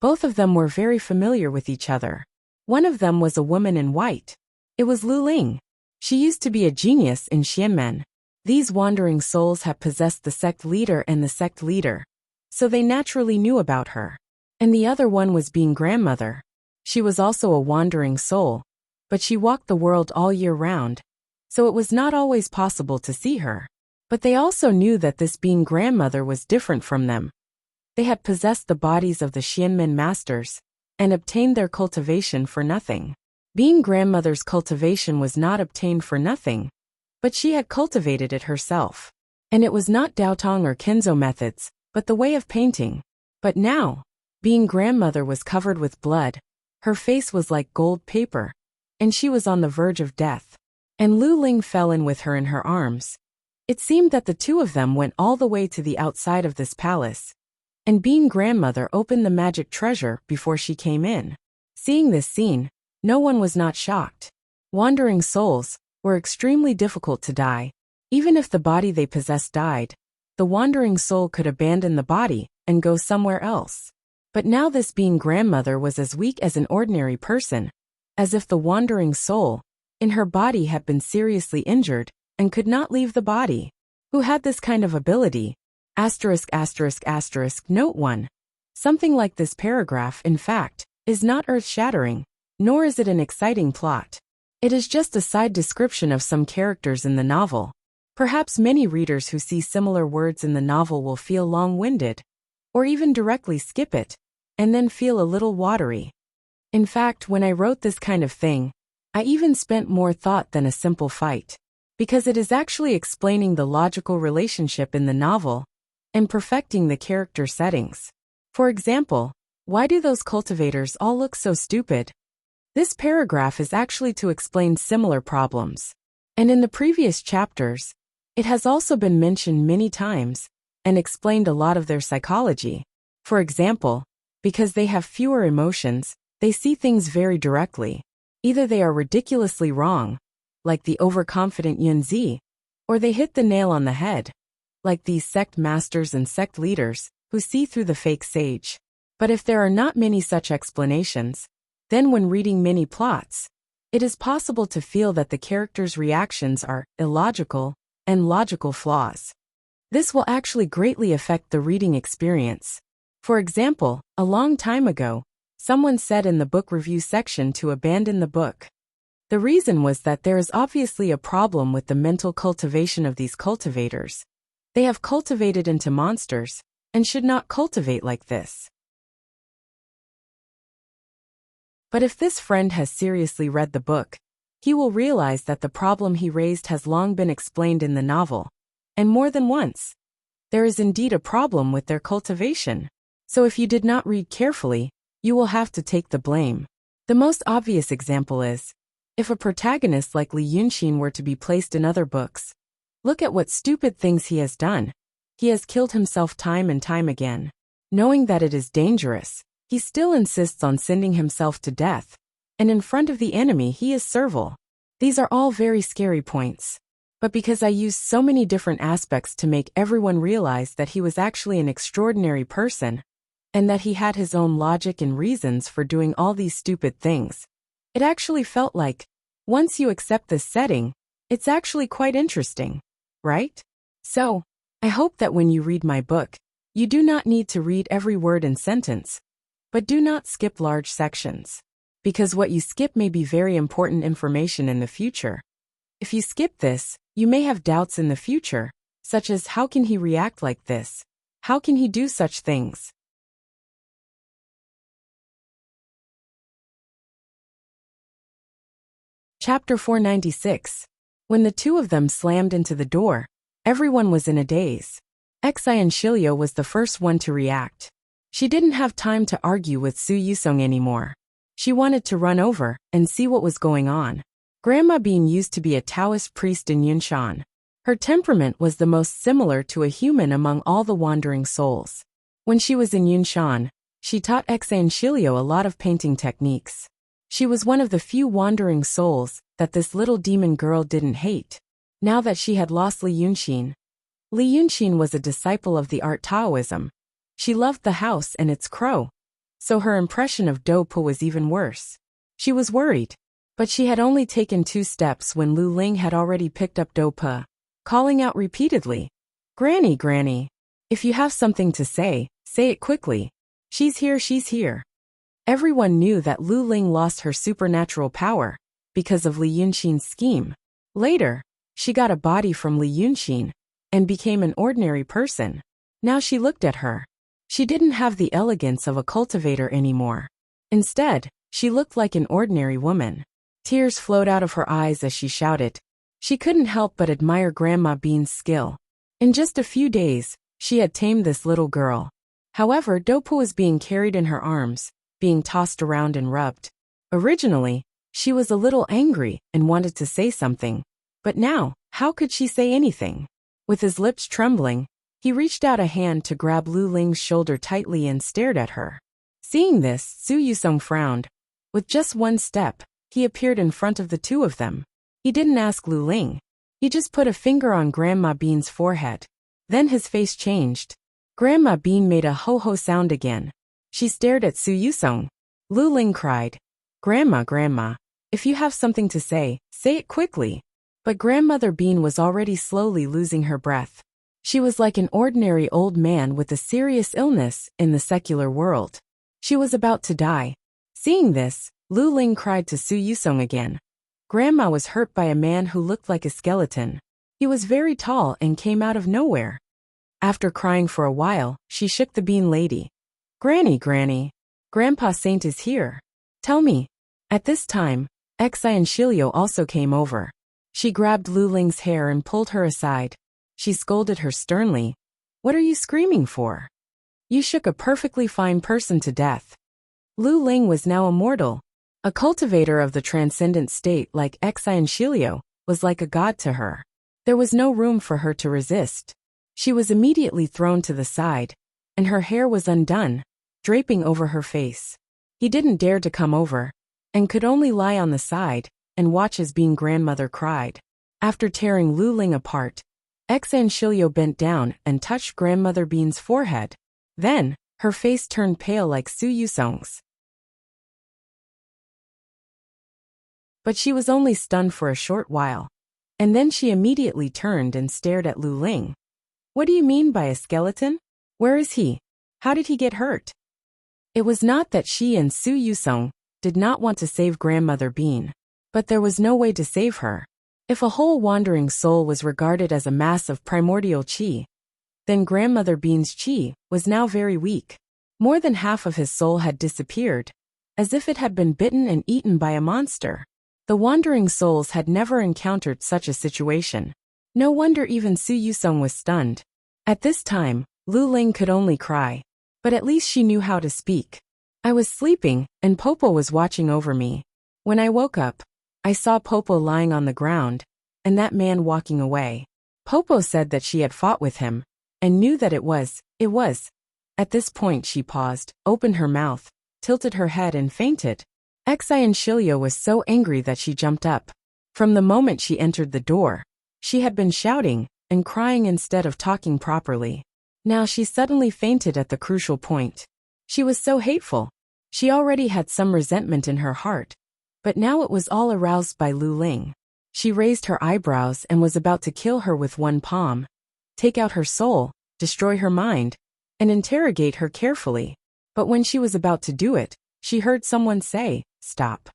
Both of them were very familiar with each other. One of them was a woman in white. It was Lu Ling. She used to be a genius in Xianmen. These wandering souls had possessed the sect leader and the sect leader, so they naturally knew about her. And the other one was Being Grandmother. She was also a wandering soul, but she walked the world all year round, so it was not always possible to see her. But they also knew that this Being Grandmother was different from them. They had possessed the bodies of the Xianmen masters and obtained their cultivation for nothing. Being Grandmother's cultivation was not obtained for nothing, but she had cultivated it herself. And it was not Daotong or Kenzo methods, but the way of painting. But now, Being Grandmother was covered with blood, her face was like gold paper, and she was on the verge of death. And Lu Ling fell in with her in her arms. It seemed that the two of them went all the way to the outside of this palace, and Being Grandmother opened the magic treasure before she came in. Seeing this scene, no one was not shocked. Wandering souls were extremely difficult to die. Even if the body they possessed died, the wandering soul could abandon the body and go somewhere else. But now this Being Grandmother was as weak as an ordinary person, as if the wandering soul in her body had been seriously injured and could not leave the body. Who had this kind of ability? Note 1. Something like this paragraph, in fact, is not earth-shattering, nor is it an exciting plot. It is just a side description of some characters in the novel. Perhaps many readers who see similar words in the novel will feel long-winded, or even directly skip it, and then feel a little watery. In fact, when I wrote this kind of thing, I even spent more thought than a simple fight, because it is actually explaining the logical relationship in the novel and perfecting the character settings. For example, why do those cultivators all look so stupid? This paragraph is actually to explain similar problems. And in the previous chapters, it has also been mentioned many times and explained a lot of their psychology. For example, because they have fewer emotions, they see things very directly. Either they are ridiculously wrong, like the overconfident Yunzi, or they hit the nail on the head, like these sect masters and sect leaders who see through the fake sage. But if there are not many such explanations, then when reading many plots, it is possible to feel that the characters' reactions are illogical and logical flaws. This will actually greatly affect the reading experience. For example, a long time ago, someone said in the book review section to abandon the book. The reason was that there is obviously a problem with the mental cultivation of these cultivators. They have cultivated into monsters, and should not cultivate like this. But if this friend has seriously read the book, he will realize that the problem he raised has long been explained in the novel, and more than once. There is indeed a problem with their cultivation. So if you did not read carefully, you will have to take the blame. The most obvious example is, if a protagonist like Li Yunxin were to be placed in other books. Look at what stupid things he has done. He has killed himself time and time again. Knowing that it is dangerous, he still insists on sending himself to death, and in front of the enemy he is servile. These are all very scary points. But because I used so many different aspects to make everyone realize that he was actually an extraordinary person, and that he had his own logic and reasons for doing all these stupid things, it actually felt like, once you accept this setting, it's actually quite interesting, right? So, I hope that when you read my book, you do not need to read every word and sentence, but do not skip large sections. Because what you skip may be very important information in the future. If you skip this, you may have doubts in the future, such as how can he react like this? How can he do such things? Chapter 496. When the two of them slammed into the door, everyone was in a daze. Xian Shilio was the first one to react. She didn't have time to argue with Su Yusong anymore. She wanted to run over and see what was going on. Grandma Bean used to be a Taoist priest in Yunshan. Her temperament was the most similar to a human among all the wandering souls. When she was in Yunshan, she taught Xian Shilio a lot of painting techniques. She was one of the few wandering souls that this little demon girl didn't hate. Now that she had lost Li Yunxin was a disciple of the art Taoism. She loved the house and its crow. So her impression of Do Po was even worse. She was worried. But she had only taken 2 steps when Lu Ling had already picked up Do Po, calling out repeatedly, "Granny, Granny, if you have something to say it quickly. She's here, she's here." Everyone knew that Lu Ling lost her supernatural power because of Li Yunxin's scheme. Later, she got a body from Li Yunxin and became an ordinary person. Now she looked at her. She didn't have the elegance of a cultivator anymore. Instead, she looked like an ordinary woman. Tears flowed out of her eyes as she shouted. She couldn't help but admire Grandma Bean's skill. In just a few days, she had tamed this little girl. However, Do Po was being carried in her arms, being tossed around and rubbed. Originally, she was a little angry and wanted to say something. But now, how could she say anything? With his lips trembling, he reached out a hand to grab Lu Ling's shoulder tightly and stared at her. Seeing this, Su Yusong frowned. With just 1 step, he appeared in front of the two of them. He didn't ask Lu Ling. He just put a finger on Grandma Bean's forehead. Then his face changed. Grandma Bean made a ho-ho sound again. She stared at Su Yusong. Lu Ling cried, "Grandma, Grandma, if you have something to say it quickly." But Grandmother Bean was already slowly losing her breath. She was like an ordinary old man with a serious illness in the secular world. She was about to die. Seeing this, Lu Ling cried to Su Yusong again. Grandma was hurt by a man who looked like a skeleton. He was very tall and came out of nowhere. After crying for a while, she shook the bean lady. "Granny, Granny, Grandpa Saint is here. Tell me." At this time, Xian Shilio also came over. She grabbed Lu Ling's hair and pulled her aside. She scolded her sternly. "What are you screaming for? You shook a perfectly fine person to death." Lu Ling was now immortal. A cultivator of the transcendent state like Xian Shilio was like a god to her. There was no room for her to resist. She was immediately thrown to the side, and her hair was undone, draping over her face. He didn't dare to come over, and could only lie on the side and watch as Bean grandmother cried. After tearing Lu Ling apart, Xian Shilio bent down and touched Grandmother Bean's forehead. Then, her face turned pale like Su Yusong's. But she was only stunned for a short while, and then she immediately turned and stared at Lu Ling. "What do you mean by a skeleton? Where is he? How did he get hurt?" It was not that she and Su Yusong did not want to save Grandmother Bean, but there was no way to save her. If a whole wandering soul was regarded as a mass of primordial qi, then Grandmother Bean's qi was now very weak. More than half of his soul had disappeared, as if it had been bitten and eaten by a monster. The wandering souls had never encountered such a situation. No wonder even Su Yusong was stunned. At this time, Lu Ling could only cry. But at least she knew how to speak. "I was sleeping, and Popo was watching over me. When I woke up, I saw Popo lying on the ground, and that man walking away. Popo said that she had fought with him, and knew that it was. At this point she paused, opened her mouth, tilted her head and fainted. Xian Shilio was so angry that she jumped up. From the moment she entered the door, she had been shouting and crying instead of talking properly. Now she suddenly fainted at the crucial point. She was so hateful. She already had some resentment in her heart, but now it was all aroused by Lu Ling. She raised her eyebrows and was about to kill her with one palm, take out her soul, destroy her mind, and interrogate her carefully. But when she was about to do it, she heard someone say, "Stop."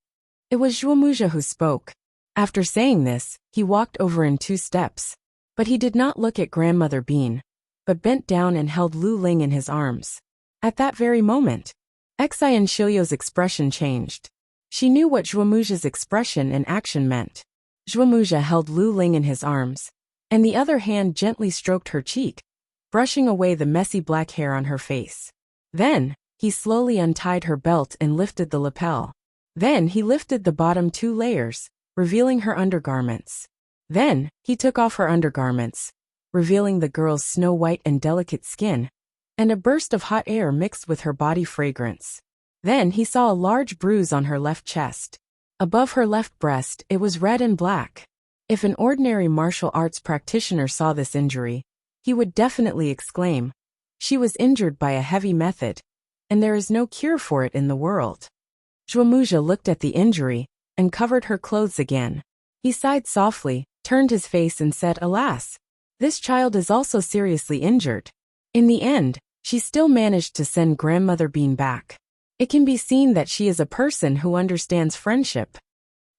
It was Zhuomuja who spoke. After saying this, he walked over in 2 steps. But he did not look at Grandmother Bean, but bent down and held Lu Ling in his arms. At that very moment, Xian Shilio's expression changed. She knew what Zhuomuja's expression and action meant. Zhuomuja held Lu Ling in his arms, and the other hand gently stroked her cheek, brushing away the messy black hair on her face. Then, he slowly untied her belt and lifted the lapel. Then he lifted the bottom 2 layers, revealing her undergarments. Then, he took off her undergarments, revealing the girl's snow-white and delicate skin, and a burst of hot air mixed with her body fragrance. Then he saw a large bruise on her left chest. Above her left breast, it was red and black. If an ordinary martial arts practitioner saw this injury, he would definitely exclaim, "She was injured by a heavy method, and there is no cure for it in the world." Zhuomuja looked at the injury, and covered her clothes again. He sighed softly, turned his face and said, "Alas, this child is also seriously injured." In the end, she still managed to send Grandmother Bean back. It can be seen that she is a person who understands friendship.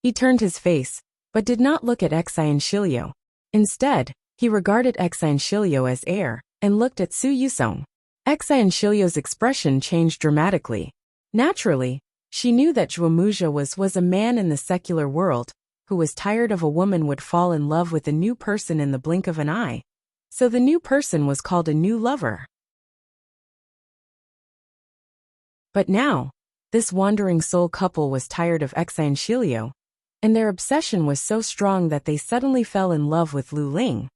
He turned his face, but did not look at Exai Shilio. Instead, he regarded Exai Shilio as heir, and looked at Su Yusong. Exai Shilio's expression changed dramatically. Naturally, she knew that Zhuomuja was a man in the secular world, who was tired of a woman would fall in love with a new person in the blink of an eye. So the new person was called a new lover. But now, this wandering soul couple was tired of Exai Shilio, and their obsession was so strong that they suddenly fell in love with Lu Ling.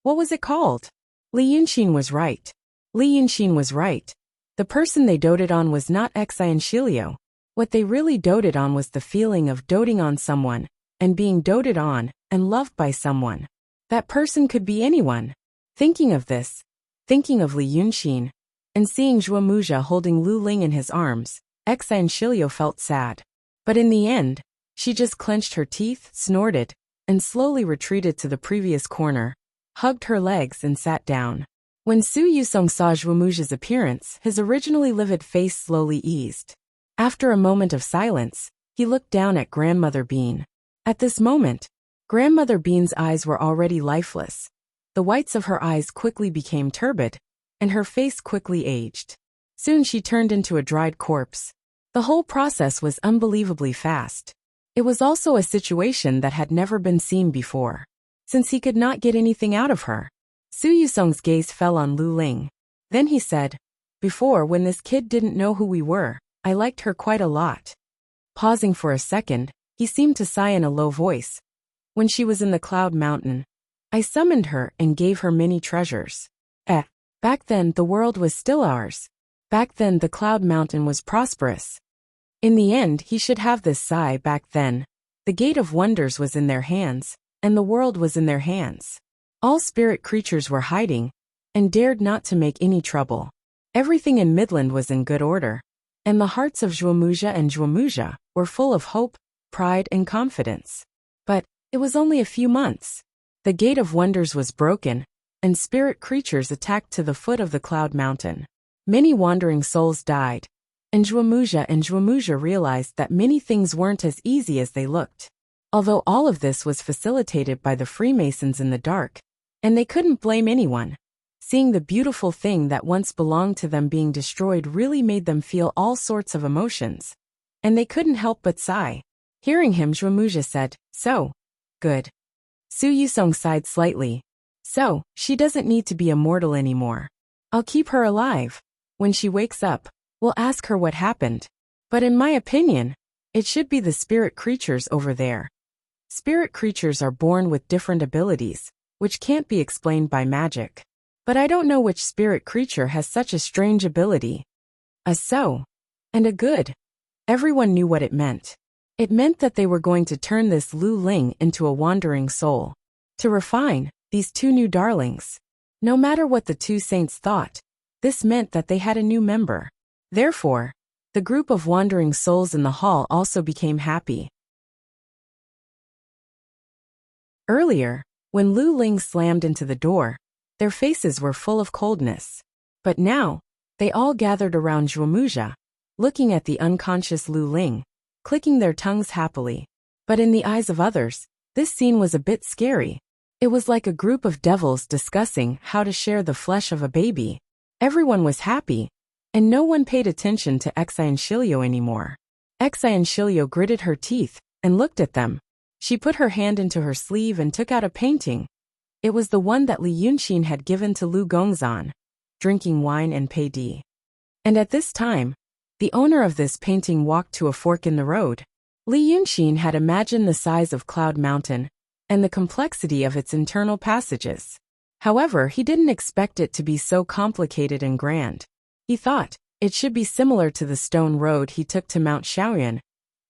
What was it called? Li Yunxin was right. Li Yunxin was right. The person they doted on was not Exai Shilio. What they really doted on was the feeling of doting on someone, and being doted on, and loved by someone. That person could be anyone. Thinking of this, thinking of Li Yunxin, and seeing Zhuomuja holding Lu Ling in his arms, Exai Shilio felt sad. But in the end, she just clenched her teeth, snorted, and slowly retreated to the previous corner, hugged her legs and sat down. When Su Yusong saw Zhuomuja's appearance, his originally livid face slowly eased. After a moment of silence, he looked down at Grandmother Bean. At this moment, Grandmother Bean's eyes were already lifeless. The whites of her eyes quickly became turbid, and her face quickly aged. Soon she turned into a dried corpse. The whole process was unbelievably fast. It was also a situation that had never been seen before. Since he could not get anything out of her, Su Yusong's gaze fell on Lu Ling. Then he said, "Before, when this kid didn't know who we were, I liked her quite a lot." Pausing for a second, he seemed to sigh in a low voice. "When she was in the Cloud Mountain, I summoned her and gave her many treasures. Back then the world was still ours. Back then the Cloud Mountain was prosperous. In the end he should have this sigh. Back then, the Gate of Wonders was in their hands, and the world was in their hands. All spirit creatures were hiding, and dared not to make any trouble. Everything in Midland was in good order, and the hearts of Zhuomuja and Zhuomuja were full of hope, pride and confidence. But, it was only a few months. The Gate of Wonders was broken, and spirit creatures attacked to the foot of the Cloud Mountain. Many wandering souls died, and Zhuomuja realized that many things weren't as easy as they looked. Although all of this was facilitated by the Freemasons in the dark, and they couldn't blame anyone. Seeing the beautiful thing that once belonged to them being destroyed really made them feel all sorts of emotions, and they couldn't help but sigh. Hearing him, Zhuomuja said, "So, good." Su Yusong sighed slightly. "So, she doesn't need to be immortal anymore. I'll keep her alive. When she wakes up, we'll ask her what happened. But in my opinion, it should be the spirit creatures over there. Spirit creatures are born with different abilities, which can't be explained by magic. But I don't know which spirit creature has such a strange ability. A so, and a good." Everyone knew what it meant. It meant that they were going to turn this Lu Ling into a wandering soul. To refine these two new darlings. No matter what the two saints thought, this meant that they had a new member. Therefore, the group of wandering souls in the hall also became happy. Earlier, when Lu Ling slammed into the door, their faces were full of coldness. But now, they all gathered around Zhuomuja, looking at the unconscious Lu Ling, clicking their tongues happily. But in the eyes of others, this scene was a bit scary. It was like a group of devils discussing how to share the flesh of a baby. Everyone was happy, and no one paid attention to Exai Shilio anymore. Xianxilio gritted her teeth and looked at them. She put her hand into her sleeve and took out a painting. It was the one that Li Yunxin had given to Lu Gongzan, drinking wine and pei di. And at this time, the owner of this painting walked to a fork in the road. Li Yunxin had imagined the size of Cloud Mountain and the complexity of its internal passages. However, he didn't expect it to be so complicated and grand. He thought it should be similar to the stone road he took to Mount Shaoyan.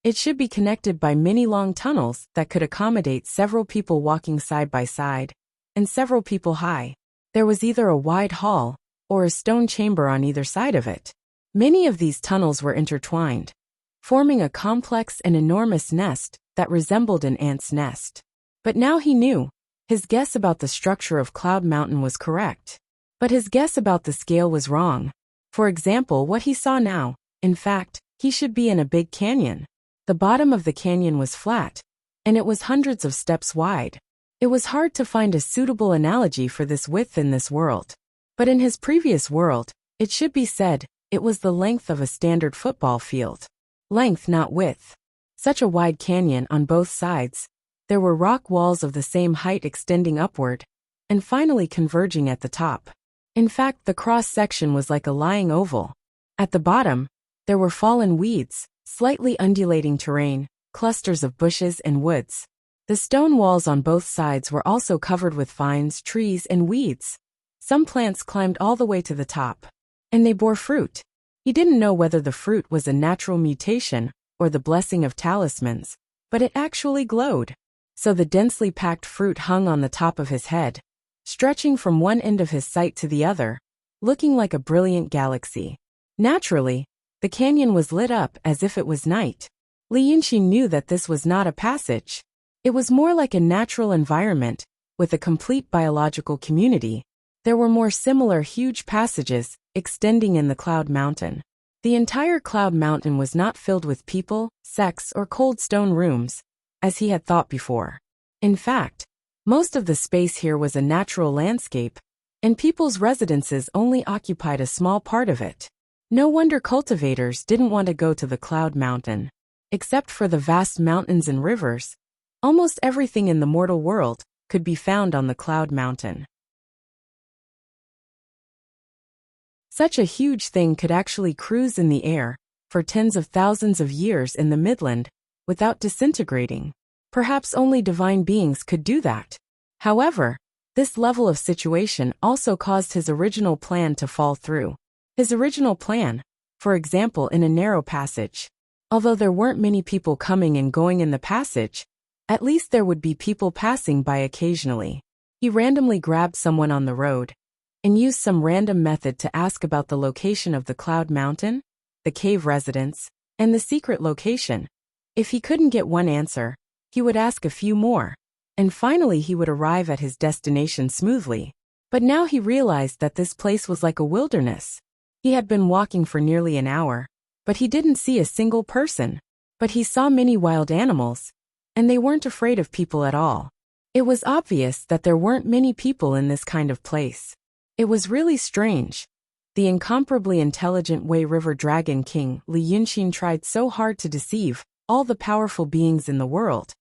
It should be connected by many long tunnels that could accommodate several people walking side by side, and several people high. There was either a wide hall or a stone chamber on either side of it. Many of these tunnels were intertwined, forming a complex and enormous nest that resembled an ant's nest. But now he knew. His guess about the structure of Cloud Mountain was correct. But his guess about the scale was wrong. For example, what he saw now, in fact, he should be in a big canyon. The bottom of the canyon was flat, and it was hundreds of steps wide. It was hard to find a suitable analogy for this width in this world. But in his previous world, it should be said, it was the length of a standard football field. Length, not width. Such a wide canyon on both sides. There were rock walls of the same height extending upward, and finally converging at the top. In fact, the cross-section was like a lying oval. At the bottom, there were fallen weeds, slightly undulating terrain, clusters of bushes and woods. The stone walls on both sides were also covered with vines, trees, and weeds. Some plants climbed all the way to the top. And they bore fruit. He didn't know whether the fruit was a natural mutation or the blessing of talismans, but it actually glowed. So the densely packed fruit hung on the top of his head, stretching from one end of his sight to the other, looking like a brilliant galaxy. Naturally, the canyon was lit up as if it was night. Li Yunxin knew that this was not a passage. It was more like a natural environment, with a complete biological community. There were more similar huge passages extending in the Cloud Mountain. The entire Cloud Mountain was not filled with people, sects, or cold stone rooms, as he had thought before. In fact, most of the space here was a natural landscape, and people's residences only occupied a small part of it. No wonder cultivators didn't want to go to the Cloud Mountain. Except for the vast mountains and rivers, almost everything in the mortal world could be found on the Cloud Mountain. Such a huge thing could actually cruise in the air for tens of thousands of years in the Midland without disintegrating. Perhaps only divine beings could do that. However, this level of situation also caused his original plan to fall through. His original plan, for example, in a narrow passage. Although there weren't many people coming and going in the passage, at least there would be people passing by occasionally. He randomly grabbed someone on the road and used some random method to ask about the location of the Cloud Mountain, the cave residence, and the secret location. If he couldn't get one answer, he would ask a few more, and finally he would arrive at his destination smoothly. But now he realized that this place was like a wilderness. He had been walking for nearly an hour, but he didn't see a single person. But he saw many wild animals, and they weren't afraid of people at all. It was obvious that there weren't many people in this kind of place. It was really strange. The incomparably intelligent Wei River Dragon King Li Yunxin tried so hard to deceive all the powerful beings in the world,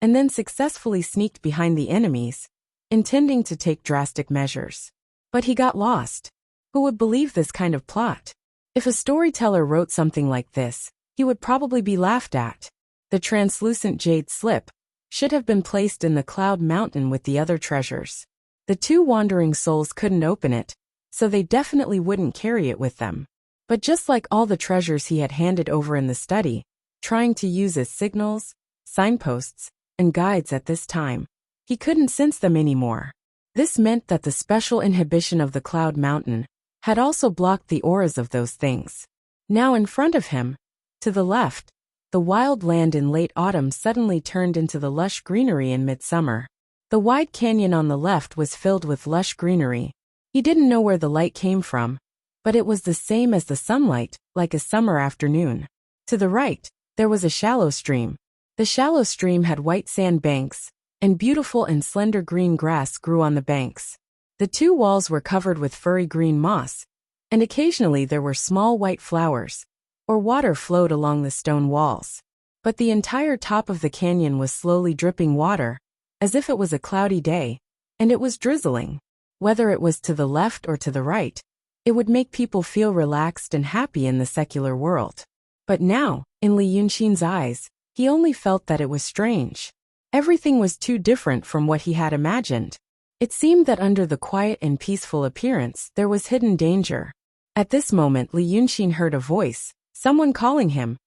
and then successfully sneaked behind the enemies, intending to take drastic measures. But he got lost. Who would believe this kind of plot? If a storyteller wrote something like this, he would probably be laughed at. The translucent jade slip should have been placed in the Cloud Mountain with the other treasures. The two wandering souls couldn't open it, so they definitely wouldn't carry it with them. But just like all the treasures he had handed over in the study, trying to use as signals, signposts, and guides at this time, he couldn't sense them anymore. This meant that the special inhibition of the Cloud Mountain had also blocked the auras of those things. Now in front of him, to the left, the wild land in late autumn suddenly turned into the lush greenery in midsummer. The wide canyon on the left was filled with lush greenery. He didn't know where the light came from, but it was the same as the sunlight, like a summer afternoon. To the right, there was a shallow stream. The shallow stream had white sand banks, and beautiful and slender green grass grew on the banks. The two walls were covered with furry green moss, and occasionally there were small white flowers, or water flowed along the stone walls. But the entire top of the canyon was slowly dripping water, as if it was a cloudy day, and it was drizzling. Whether it was to the left or to the right, it would make people feel relaxed and happy in the secular world. But now, in Li Yunxin's eyes, he only felt that it was strange. Everything was too different from what he had imagined. It seemed that under the quiet and peaceful appearance there was hidden danger. At this moment Li Yunxin heard a voice, someone calling him.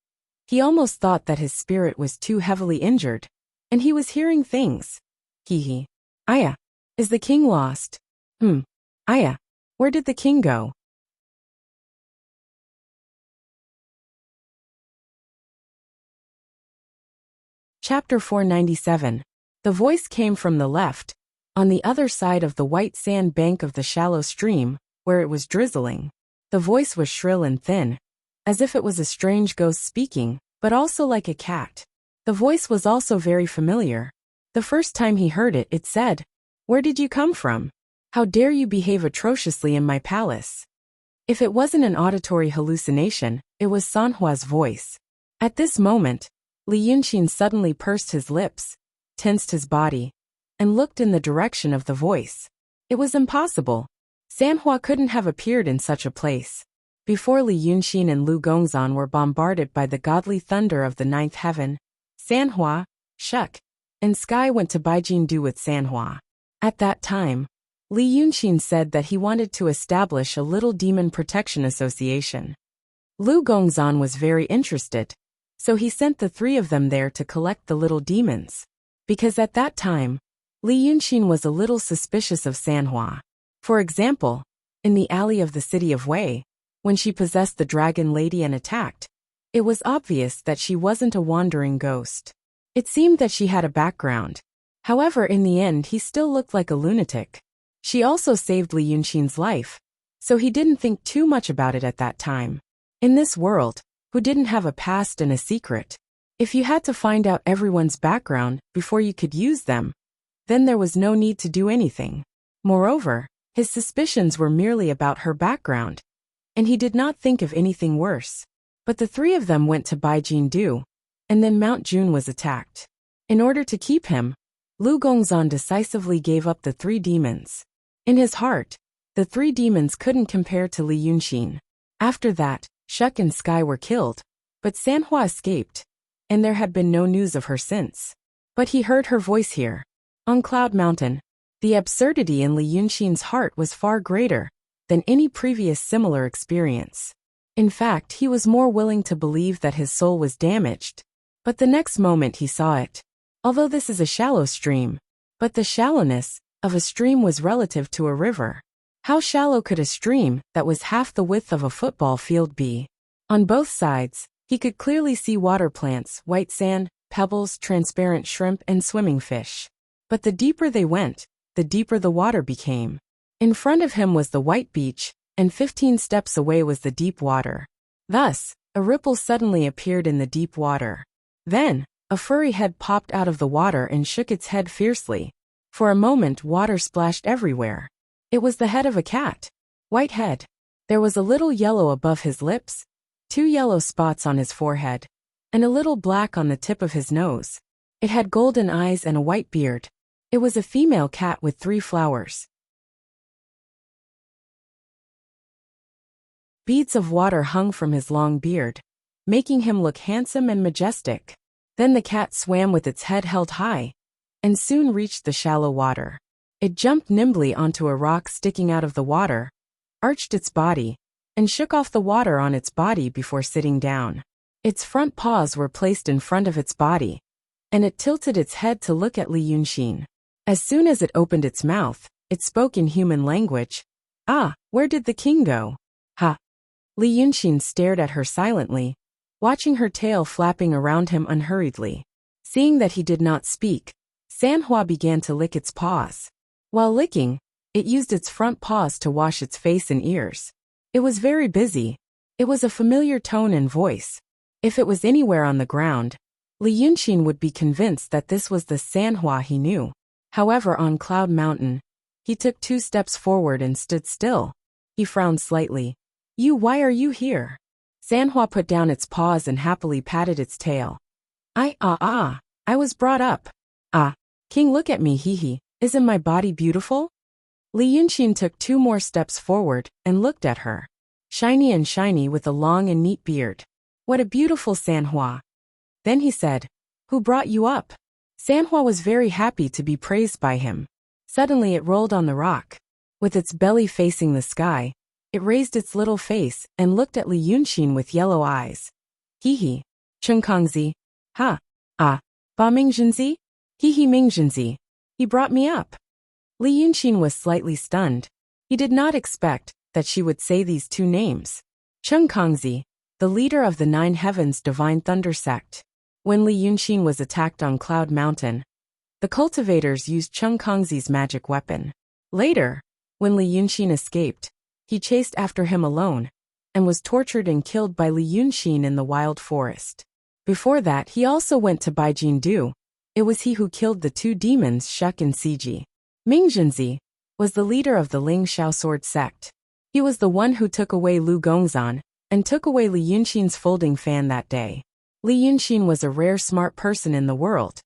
He almost thought that his spirit was too heavily injured, and he was hearing things. Hee. Aya. Is the king lost? Aya. Where did the king go? Chapter 497. The voice came from the left, on the other side of the white sand bank of the shallow stream, where it was drizzling. The voice was shrill and thin, as if it was a strange ghost speaking, but also like a cat. The voice was also very familiar. The first time he heard it, it said, "Where did you come from? How dare you behave atrociously in my palace?" If it wasn't an auditory hallucination, it was Sanhua's voice. At this moment, Li Yunxin suddenly pursed his lips, tensed his body, and looked in the direction of the voice. It was impossible. Sanhua couldn't have appeared in such a place. Before Li Yunxin and Lu Gongzan were bombarded by the godly thunder of the ninth heaven, Sanhua, Shuk, and Sky went to Baijindu with Sanhua. At that time, Li Yunxin said that he wanted to establish a little demon protection association. Lu Gongzan was very interested, so he sent the three of them there to collect the little demons. Because at that time, Li Yunxin was a little suspicious of Sanhua. For example, in the alley of the city of Wei, when she possessed the dragon lady and attacked, it was obvious that she wasn't a wandering ghost. It seemed that she had a background. However, in the end he still looked like a lunatic. She also saved Li Yunxin's life, so he didn't think too much about it at that time. In this world, who didn't have a past and a secret? If you had to find out everyone's background before you could use them, then there was no need to do anything. Moreover, his suspicions were merely about her background, and he did not think of anything worse. But the three of them went to Baijindu, and then Mount Jun was attacked. In order to keep him, Lu Gongzan decisively gave up the three demons. In his heart, the three demons couldn't compare to Li Yunxin. After that, Shuk and Sky were killed, but Sanhua escaped, and there had been no news of her since. But he heard her voice here. On Cloud Mountain, the absurdity in Li Yunxin's heart was far greater than any previous similar experience. In fact, he was more willing to believe that his soul was damaged. But the next moment he saw it. Although this is a shallow stream, but the shallowness of a stream was relative to a river. How shallow could a stream that was half the width of a football field be? On both sides, he could clearly see water plants, white sand, pebbles, transparent shrimp, and swimming fish. But the deeper they went, the deeper the water became. In front of him was the white beach, and 15 steps away was the deep water. Thus, a ripple suddenly appeared in the deep water. Then, a furry head popped out of the water and shook its head fiercely. For a moment water splashed everywhere. It was the head of a cat. White head. There was a little yellow above his lips, 2 yellow spots on his forehead, and a little black on the tip of his nose. It had golden eyes and a white beard. It was a female cat with 3 flowers. Beads of water hung from his long beard, making him look handsome and majestic. Then the cat swam with its head held high, and soon reached the shallow water. It jumped nimbly onto a rock sticking out of the water, arched its body, and shook off the water on its body before sitting down. Its front paws were placed in front of its body, and it tilted its head to look at Li Yunxin. As soon as it opened its mouth, it spoke in human language. "Ah, where did the king go?" "Ha." Li Yunxin stared at her silently, watching her tail flapping around him unhurriedly. Seeing that he did not speak, Sanhua began to lick its paws. While licking, it used its front paws to wash its face and ears. It was very busy. It was a familiar tone and voice. If it was anywhere on the ground, Li Yunxin would be convinced that this was the Sanhua he knew. However, on Cloud Mountain, he took 2 steps forward and stood still. He frowned slightly. "Why are you here?" Sanhua put down its paws and happily patted its tail. I was brought up. King, look at me, hee. Isn't my body beautiful? Li Yunxin took 2 more steps forward and looked at her. Shiny and shiny with a long and neat beard. What a beautiful Sanhua. Then he said, who brought you up? Sanhua was very happy to be praised by him. Suddenly it rolled on the rock. With its belly facing the sky, it raised its little face and looked at Li Yunxin with yellow eyes. Hee. Chengkangzi. Ha. Ba Mingjinzi? Hee Mingjinzi. He brought me up. Li Yunxin was slightly stunned. He did not expect that she would say these 2 names. Chengkangzi, the leader of the 9 Heavens Divine Thunder Sect. When Li Yunxin was attacked on Cloud Mountain, the cultivators used Chengkangzi's magic weapon. Later, when Li Yunxin escaped, he chased after him alone, and was tortured and killed by Li Yunxin in the wild forest. Before that, he also went to Baijin Du. It was he who killed the 2 demons Shuk and Siji. Mingjinzi was the leader of the Ling Xiao sword sect. He was the one who took away Lu Gongzan and took away Li Yunxin's folding fan that day. Li Yunxin was a rare smart person in the world,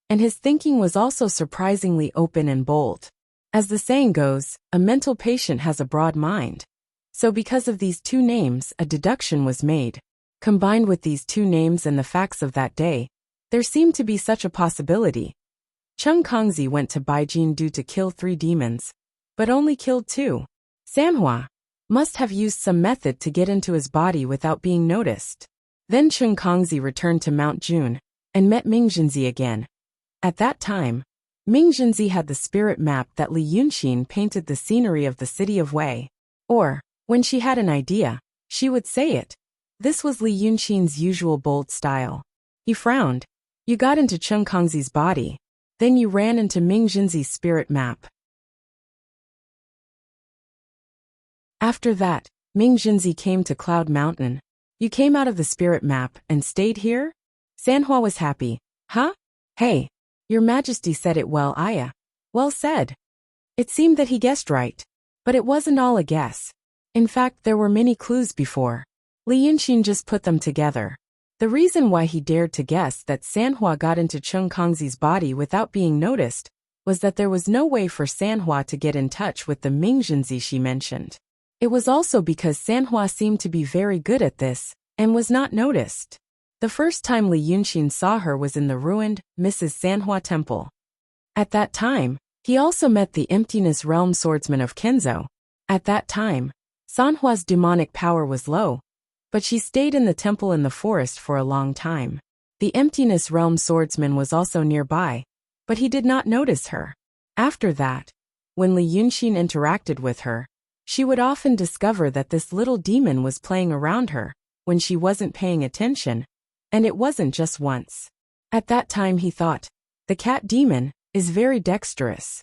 and his thinking was also surprisingly open and bold. As the saying goes, a mental patient has a broad mind. So because of these 2 names, a deduction was made. Combined with these 2 names and the facts of that day, there seemed to be such a possibility. Chengkangzi went to Baijin Du to kill 3 demons, but only killed 2. Sanhua must have used some method to get into his body without being noticed. Then Chengkangzi returned to Mount Jun and met Mingjinzi again. At that time, Mingjinzi had the spirit map that Li Yunxin painted the scenery of the city of Wei. Or, when she had an idea, she would say it. This was Li Yunxin's usual bold style. He frowned. You got into Chengkangzi's body. Then you ran into Mingjinzi's spirit map. After that, Mingjinzi came to Cloud Mountain. You came out of the spirit map and stayed here? Sanhua was happy. Huh? Hey. Your Majesty said it well, Aya. Well said. It seemed that he guessed right. But it wasn't all a guess. In fact, there were many clues before. Li Yunxin just put them together. The reason why he dared to guess that Sanhua got into Chengkangzi's body without being noticed was that there was no way for Sanhua to get in touch with the Mingjinzi she mentioned. It was also because Sanhua seemed to be very good at this and was not noticed. The first time Li Yunxin saw her was in the ruined Mrs. Sanhua Temple. At that time, he also met the Emptiness Realm Swordsman of Kenzo. At that time, Sanhua's demonic power was low, but she stayed in the temple in the forest for a long time. The Emptiness Realm Swordsman was also nearby, but he did not notice her. After that, when Li Yunxin interacted with her, she would often discover that this little demon was playing around her when she wasn't paying attention, and it wasn't just once. At that time he thought, the cat demon is very dexterous.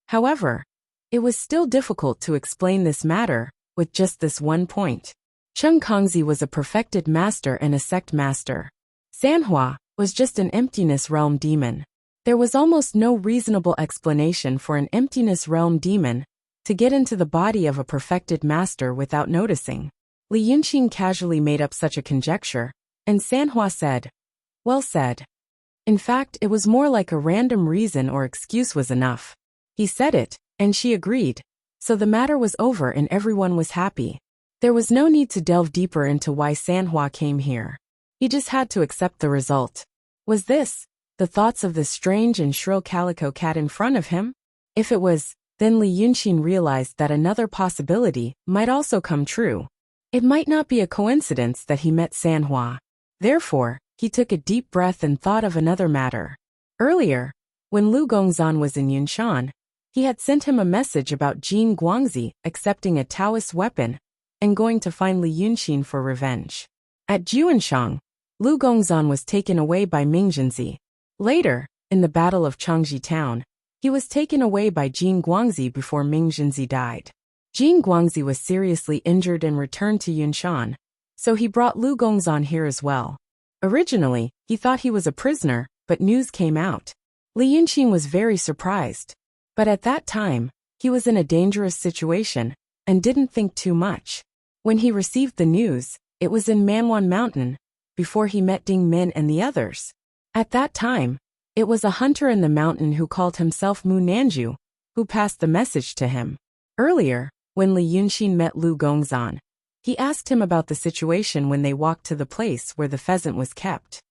However, it was still difficult to explain this matter with just this one point. Chengkangzi was a perfected master and a sect master. Sanhua was just an emptiness realm demon. There was almost no reasonable explanation for an emptiness realm demon to get into the body of a perfected master without noticing. Li Yunxin casually made up such a conjecture, and Sanhua said, well said. In fact, it was more like a random reason or excuse was enough. He said it, and she agreed. So the matter was over and everyone was happy. There was no need to delve deeper into why Sanhua came here. He just had to accept the result. Was this the thoughts of the strange and shrill calico cat in front of him? If it was, then Li Yunxin realized that another possibility might also come true. It might not be a coincidence that he met Sanhua. Therefore, he took a deep breath and thought of another matter. Earlier, when Lu Gongzan was in Yunshan, he had sent him a message about Jin Guangzi accepting a Taoist weapon and going to find Li Yunxin for revenge. At Juanshang, Lu Gongzan was taken away by Mingjinzi. Later, in the Battle of Changji Town, he was taken away by Jin Guangzi before Mingjinzi died. Jin Guangzi was seriously injured and returned to Yunshan, so he brought Lu Gongzan here as well. Originally, he thought he was a prisoner, but news came out. Li Yunxin was very surprised. But at that time, he was in a dangerous situation and didn't think too much. When he received the news, It was in Manwan Mountain, before he met Ding Min and the others. At that time, it was a hunter in the mountain who called himself Mu Nanju, who passed the message to him. Earlier, when Li Yunxin met Lu Gongzan, he asked him about the situation when they walked to the place where the pheasant was kept.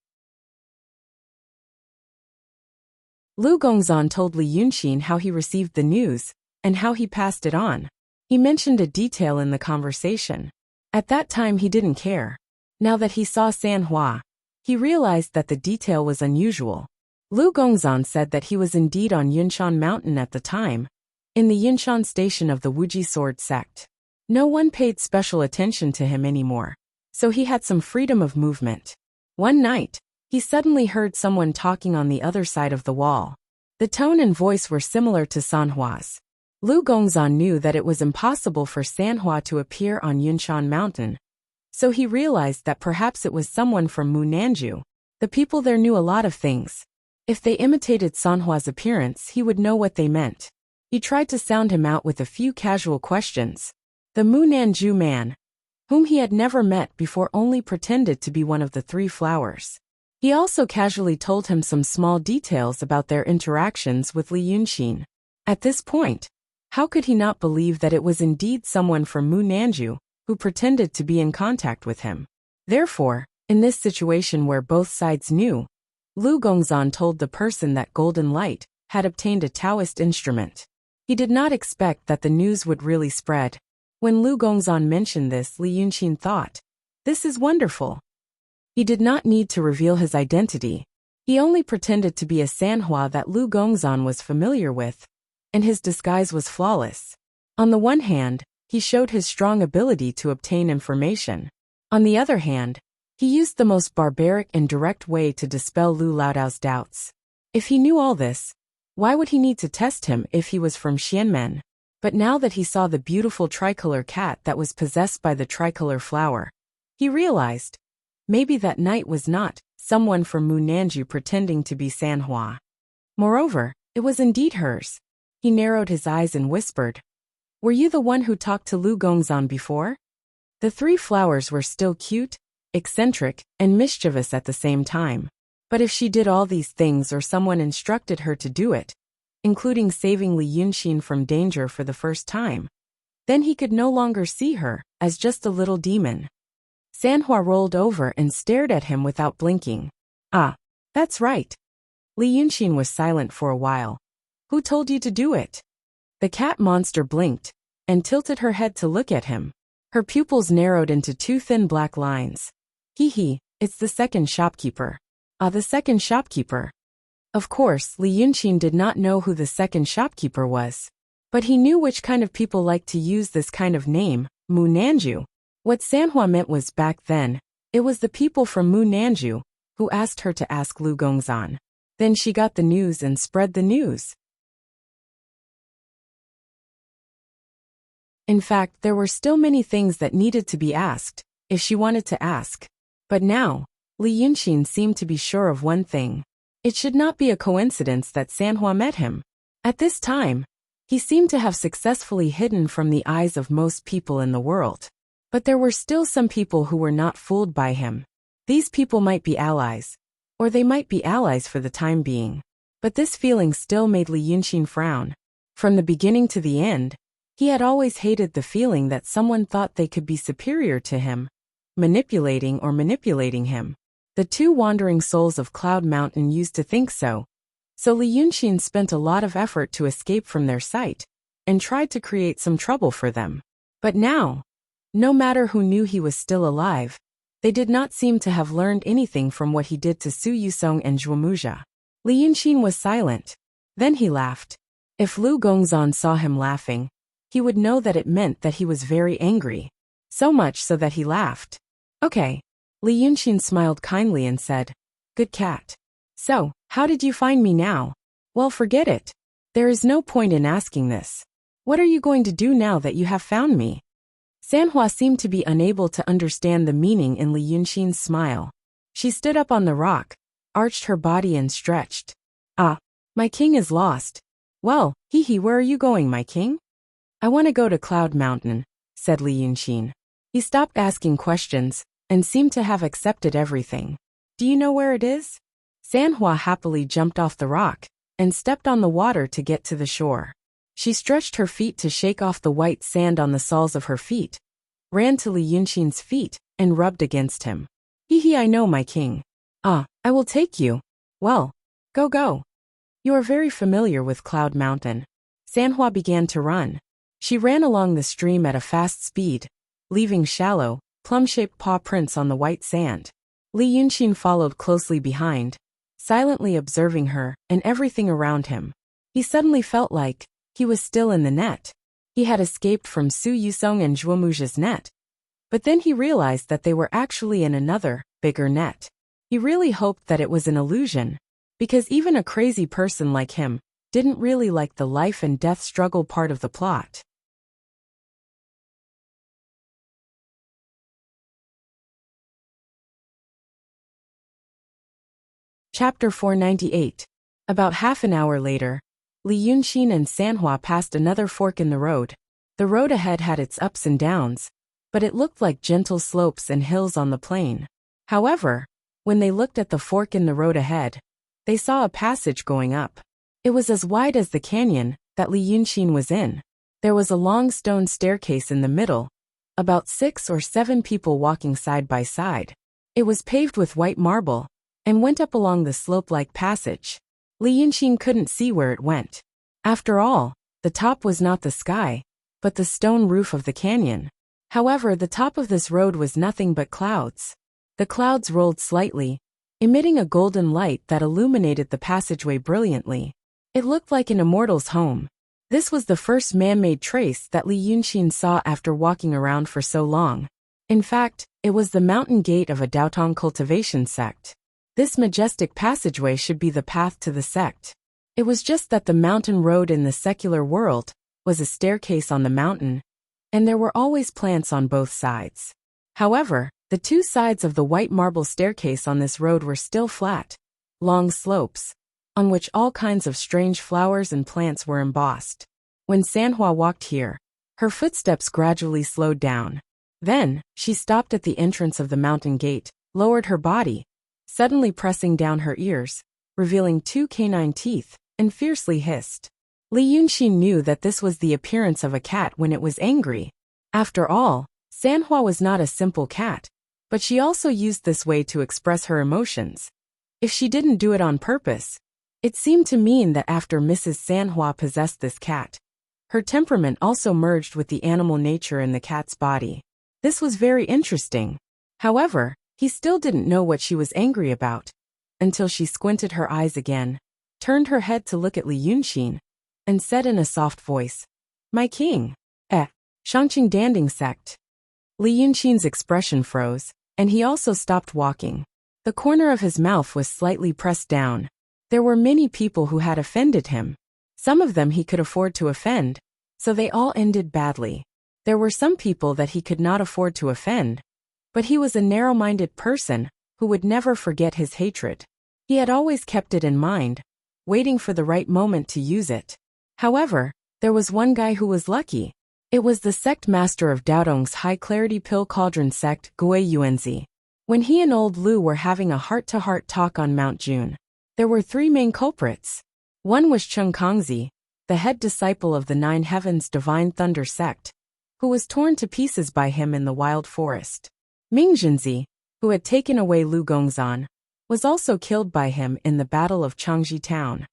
Lu Gongzan told Li Yunxin how he received the news, and how he passed it on. He mentioned a detail in the conversation. At that time he didn't care. Now that he saw Sanhua, he realized that the detail was unusual. Lu Gongzan said that he was indeed on Yunshan Mountain at the time, in the Yunshan station of the Wuji sword sect. No one paid special attention to him anymore, so he had some freedom of movement. One night, he suddenly heard someone talking on the other side of the wall. The tone and voice were similar to Sanhua's. Lu Gongzan knew that it was impossible for Sanhua to appear on Yunshan Mountain, so he realized that perhaps it was someone from Mu Nanju. The people there knew a lot of things. If they imitated Sanhua's appearance, he would know what they meant. He tried to sound him out with a few casual questions. The Mu Nanju man, whom he had never met before, only pretended to be one of the 3 flowers. He also casually told him some small details about their interactions with Li Yunxin. At this point, how could he not believe that it was indeed someone from Mu Nanju who pretended to be in contact with him? Therefore, in this situation where both sides knew, Lu Gongzan told the person that Golden Light had obtained a Taoist instrument. He did not expect that the news would really spread. When Lu Gongzan mentioned this, Li Yunxin thought, "This is wonderful." He did not need to reveal his identity. He only pretended to be a Sanhua that Lu Gongzan was familiar with, and his disguise was flawless. On the one hand, he showed his strong ability to obtain information. On the other hand, he used the most barbaric and direct way to dispel Lu Laodao's doubts. If he knew all this, why would he need to test him if he was from Xianmen? But now that he saw the beautiful tricolor cat that was possessed by the tricolor flower, he realized, maybe that night was not someone from Mu Nanju pretending to be Sanhua. Moreover, it was indeed hers. He narrowed his eyes and whispered, "Were you the one who talked to Lu Gongzan before?" The 3 flowers were still cute, eccentric, and mischievous at the same time. But if she did all these things or someone instructed her to do it, including saving Li Yunxin from danger for the first time, then he could no longer see her as just a little demon. Sanhua rolled over and stared at him without blinking. "Ah, that's right." Li Yunxin was silent for a while. "Who told you to do it?" The cat monster blinked and tilted her head to look at him. Her pupils narrowed into 2 thin black lines. "Hee, it's the second shopkeeper." "Ah, the second shopkeeper." Of course, Li Yunxin did not know who the second shopkeeper was. But he knew which kind of people liked to use this kind of name, Mu Nanju. What Sanhua meant was back then, it was the people from Mu Nanju who asked her to ask Lu Gongzan. Then she got the news and spread the news. In fact, there were still many things that needed to be asked, if she wanted to ask. But now, Li Yunxin seemed to be sure of one thing. It should not be a coincidence that Sanhua met him. At this time, he seemed to have successfully hidden from the eyes of most people in the world. But there were still some people who were not fooled by him. These people might be allies, or they might be allies for the time being. But this feeling still made Li Yunxin frown. From the beginning to the end, he had always hated the feeling that someone thought they could be superior to him, manipulating him. The 2 wandering souls of Cloud Mountain used to think so. So Li Yunxin spent a lot of effort to escape from their sight, and tried to create some trouble for them. But now, no matter who knew he was still alive, they did not seem to have learned anything from what he did to Su Yusong and Zhuomuja. Li Yunxin was silent. Then he laughed. If Lu Gongzan saw him laughing, he would know that it meant that he was very angry. So much so that he laughed. "Okay." Li Yunxin smiled kindly and said, "Good cat. So, how did you find me now?" "Well, forget it. There is no point in asking this. What are you going to do now that you have found me?" Sanhua seemed to be unable to understand the meaning in Li Yunxin's smile. She stood up on the rock, arched her body and stretched. "Ah, my king is lost." "Well, where are you going, my king?" "I want to go to Cloud Mountain," said Li Yunxin. He stopped asking questions, and seemed to have accepted everything. Do you know where it is? Sanhua happily jumped off the rock and stepped on the water to get to the shore. She stretched her feet to shake off the white sand on the soles of her feet, ran to Li Yunxin's feet, and rubbed against him. Hee, I know, my king. Ah, I will take you. Well, go. You are very familiar with Cloud Mountain. Sanhua began to run. She ran along the stream at a fast speed, leaving shallow, plum-shaped paw prints on the white sand. Li Yunxin followed closely behind, silently observing her and everything around him. He suddenly felt like he was still in the net. He had escaped from Su Yusong and Zhuomu's net. But then he realized that they were actually in another, bigger net. He really hoped that it was an illusion, because even a crazy person like him didn't really like the life and death struggle part of the plot. Chapter 498. About half an hour later, Li Yunxin and Sanhua passed another fork in the road. The road ahead had its ups and downs, but it looked like gentle slopes and hills on the plain. However, when they looked at the fork in the road ahead, they saw a passage going up. It was as wide as the canyon that Li Yunxin was in. There was a long stone staircase in the middle, about 6 or 7 people walking side by side. It was paved with white marble, and went up along the slope-like passage. Li Yunxin couldn't see where it went. After all, the top was not the sky, but the stone roof of the canyon. However, the top of this road was nothing but clouds. The clouds rolled slightly, emitting a golden light that illuminated the passageway brilliantly. It looked like an immortal's home. This was the first man-made trace that Li Yunxin saw after walking around for so long. In fact, it was the mountain gate of a Daotong cultivation sect. This majestic passageway should be the path to the sect. It was just that the mountain road in the secular world was a staircase on the mountain, and there were always plants on both sides. However, the two sides of the white marble staircase on this road were still flat, long slopes, on which all kinds of strange flowers and plants were embossed. When Sanhua walked here, her footsteps gradually slowed down. Then, she stopped at the entrance of the mountain gate, lowered her body, suddenly pressing down her ears, revealing 2 canine teeth, and fiercely hissed. Li Yunxin knew that this was the appearance of a cat when it was angry. After all, Sanhua was not a simple cat, but she also used this way to express her emotions. If she didn't do it on purpose, it seemed to mean that after Mrs. Sanhua possessed this cat, her temperament also merged with the animal nature in the cat's body. This was very interesting. However, he still didn't know what she was angry about, until she squinted her eyes again, turned her head to look at Li Yunxin, and said in a soft voice, "My king." Shangqing Danding sect. Li Yunxin's expression froze, and he also stopped walking. The corner of his mouth was slightly pressed down. There were many people who had offended him. Some of them he could afford to offend, so they all ended badly. There were some people that he could not afford to offend, but he was a narrow-minded person who would never forget his hatred. He had always kept it in mind, waiting for the right moment to use it. However, there was one guy who was lucky. It was the sect master of Daotong's high-clarity pill cauldron sect, Gui Yuanzi. When he and old Lu were having a heart-to-heart talk on Mount June, there were 3 main culprits. One was Cheng Kongzi, the head disciple of the Nine Heavens Divine Thunder sect, who was torn to pieces by him in the wild forest. Ming Jinzi, who had taken away Lu Gongzan, was also killed by him in the Battle of Changji Town.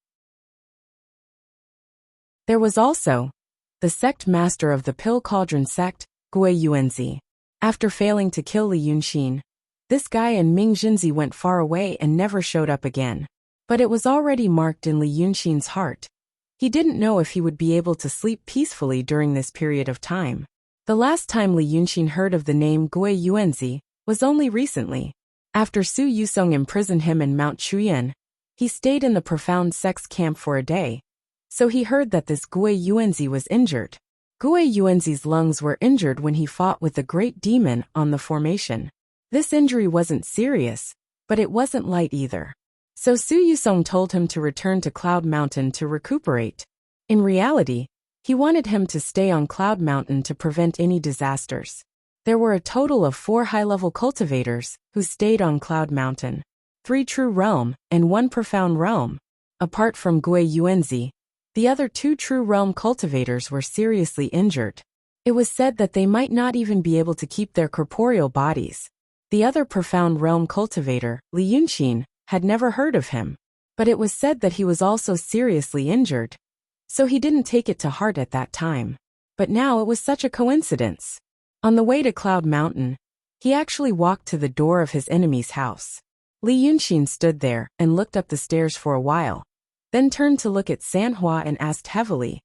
There was also the sect master of the Pill Cauldron sect, Gui Yuanzi. After failing to kill Li Yunxin, this guy and Ming Jinzi went far away and never showed up again. But it was already marked in Li Yunxin's heart. He didn't know if he would be able to sleep peacefully during this period of time. The last time Li Yunxin heard of the name Gui Yuanzi was only recently. After Su Yusong imprisoned him in Mount Chuyan, he stayed in the profound sex camp for a day. So he heard that this Gui Yuanzi was injured. Gui Yuanzi's lungs were injured when he fought with the great demon on the formation. This injury wasn't serious, but it wasn't light either. So Su Yusong told him to return to Cloud Mountain to recuperate. In reality, he wanted him to stay on Cloud Mountain to prevent any disasters. There were a total of 4 high-level cultivators who stayed on Cloud Mountain. 3 true realm and 1 profound realm. Apart from Gui Yuanzi, the other 2 true realm cultivators were seriously injured. It was said that they might not even be able to keep their corporeal bodies. The other profound realm cultivator, Li Yunxin, had never heard of him. But it was said that he was also seriously injured. So he didn't take it to heart at that time. But now it was such a coincidence. On the way to Cloud Mountain, he actually walked to the door of his enemy's house. Li Yunxin stood there and looked up the stairs for a while, then turned to look at Sanhua and asked heavily,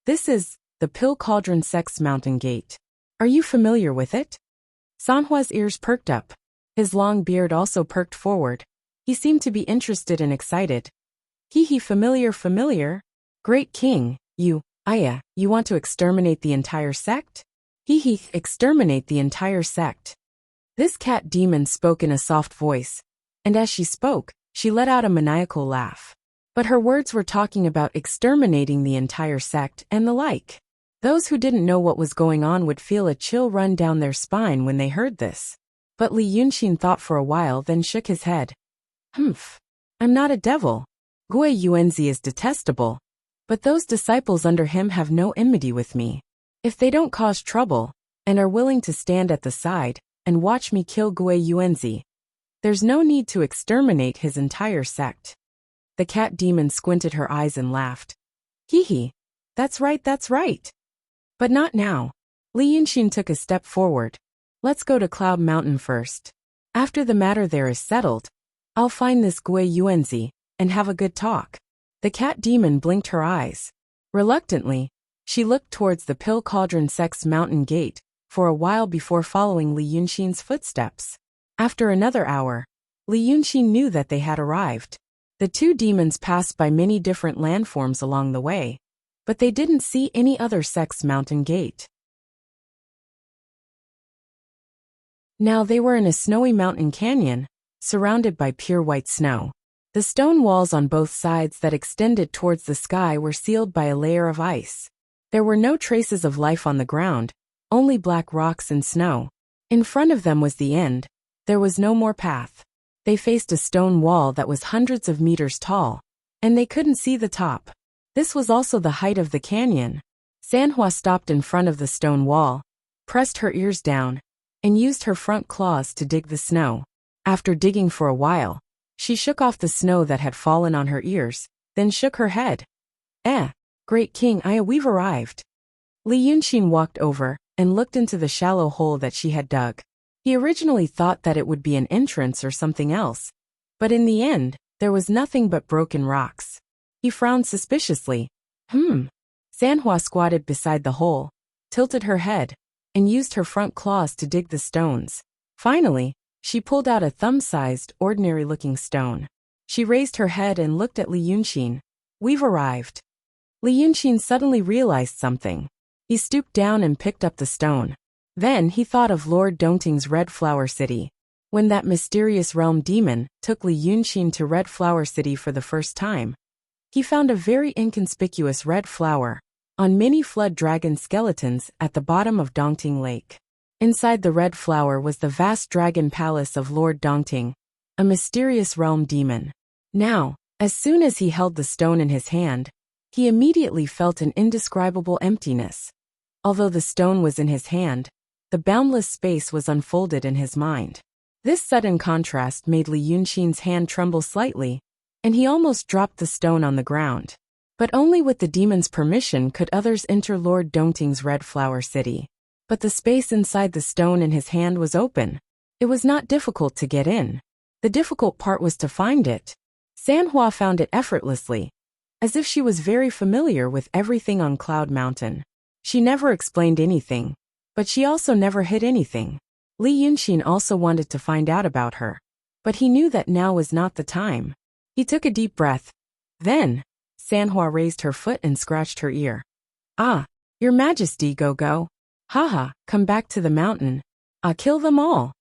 "This is the Pill Cauldron Sex Mountain Gate. Are you familiar with it?" Sanhua's ears perked up. His long beard also perked forward. He seemed to be interested and excited. Familiar? Great King, you want to exterminate the entire sect? Exterminate the entire sect. This cat demon spoke in a soft voice, and as she spoke, she let out a maniacal laugh. But her words were talking about exterminating the entire sect and the like. Those who didn't know what was going on would feel a chill run down their spine when they heard this. But Li Yunxin thought for a while, then shook his head. I'm not a devil. Gui Yuanzi is detestable. But those disciples under him have no enmity with me. If they don't cause trouble, and are willing to stand at the side, and watch me kill Gui Yuanzi, there's no need to exterminate his entire sect. The cat demon squinted her eyes and laughed. That's right. But not now. Li Yunxin took a step forward. Let's go to Cloud Mountain first. After the matter there is settled, I'll find this Gui Yuanzi, and have a good talk. The cat demon blinked her eyes. Reluctantly, she looked towards the Pill Cauldron Sex Mountain Gate for a while before following Li Yunxin's footsteps. After another hour, Li Yunxin knew that they had arrived. The 2 demons passed by many different landforms along the way, but they didn't see any other Sex Mountain Gate. Now they were in a snowy mountain canyon, surrounded by pure white snow. The stone walls on both sides that extended towards the sky were sealed by a layer of ice. There were no traces of life on the ground, only black rocks and snow. In front of them was the end. There was no more path. They faced a stone wall that was hundreds of meters tall, and they couldn't see the top. This was also the height of the canyon. Sanhua stopped in front of the stone wall, pressed her ears down, and used her front claws to dig the snow. After digging for a while, she shook off the snow that had fallen on her ears, then shook her head. Great King, we've arrived. Li Yunxin walked over and looked into the shallow hole that she had dug. He originally thought that it would be an entrance or something else, but in the end, there was nothing but broken rocks. He frowned suspiciously. Sanhua squatted beside the hole, tilted her head, and used her front claws to dig the stones. Finally, she pulled out a thumb-sized, ordinary-looking stone. She raised her head and looked at Li Yunxin. We've arrived. Li Yunxin suddenly realized something. He stooped down and picked up the stone. Then he thought of Lord Dongting's Red Flower City. When that mysterious realm demon took Li Yunxin to Red Flower City for the first time, he found a very inconspicuous red flower on many flood dragon skeletons at the bottom of Dongting Lake. Inside the red flower was the vast dragon palace of Lord Dongting, a mysterious realm demon. Now, as soon as he held the stone in his hand, he immediately felt an indescribable emptiness. Although the stone was in his hand, the boundless space was unfolded in his mind. This sudden contrast made Li Yunxin's hand tremble slightly, and he almost dropped the stone on the ground. But only with the demon's permission could others enter Lord Dongting's Red Flower City. But the space inside the stone in his hand was open. It was not difficult to get in. The difficult part was to find it. Sanhua found it effortlessly, as if she was very familiar with everything on Cloud Mountain. She never explained anything, but she also never hid anything. Li Yunxin also wanted to find out about her, but he knew that now was not the time. He took a deep breath. Then, Sanhua raised her foot and scratched her ear. Your Majesty, go. Come back to the mountain. Kill them all.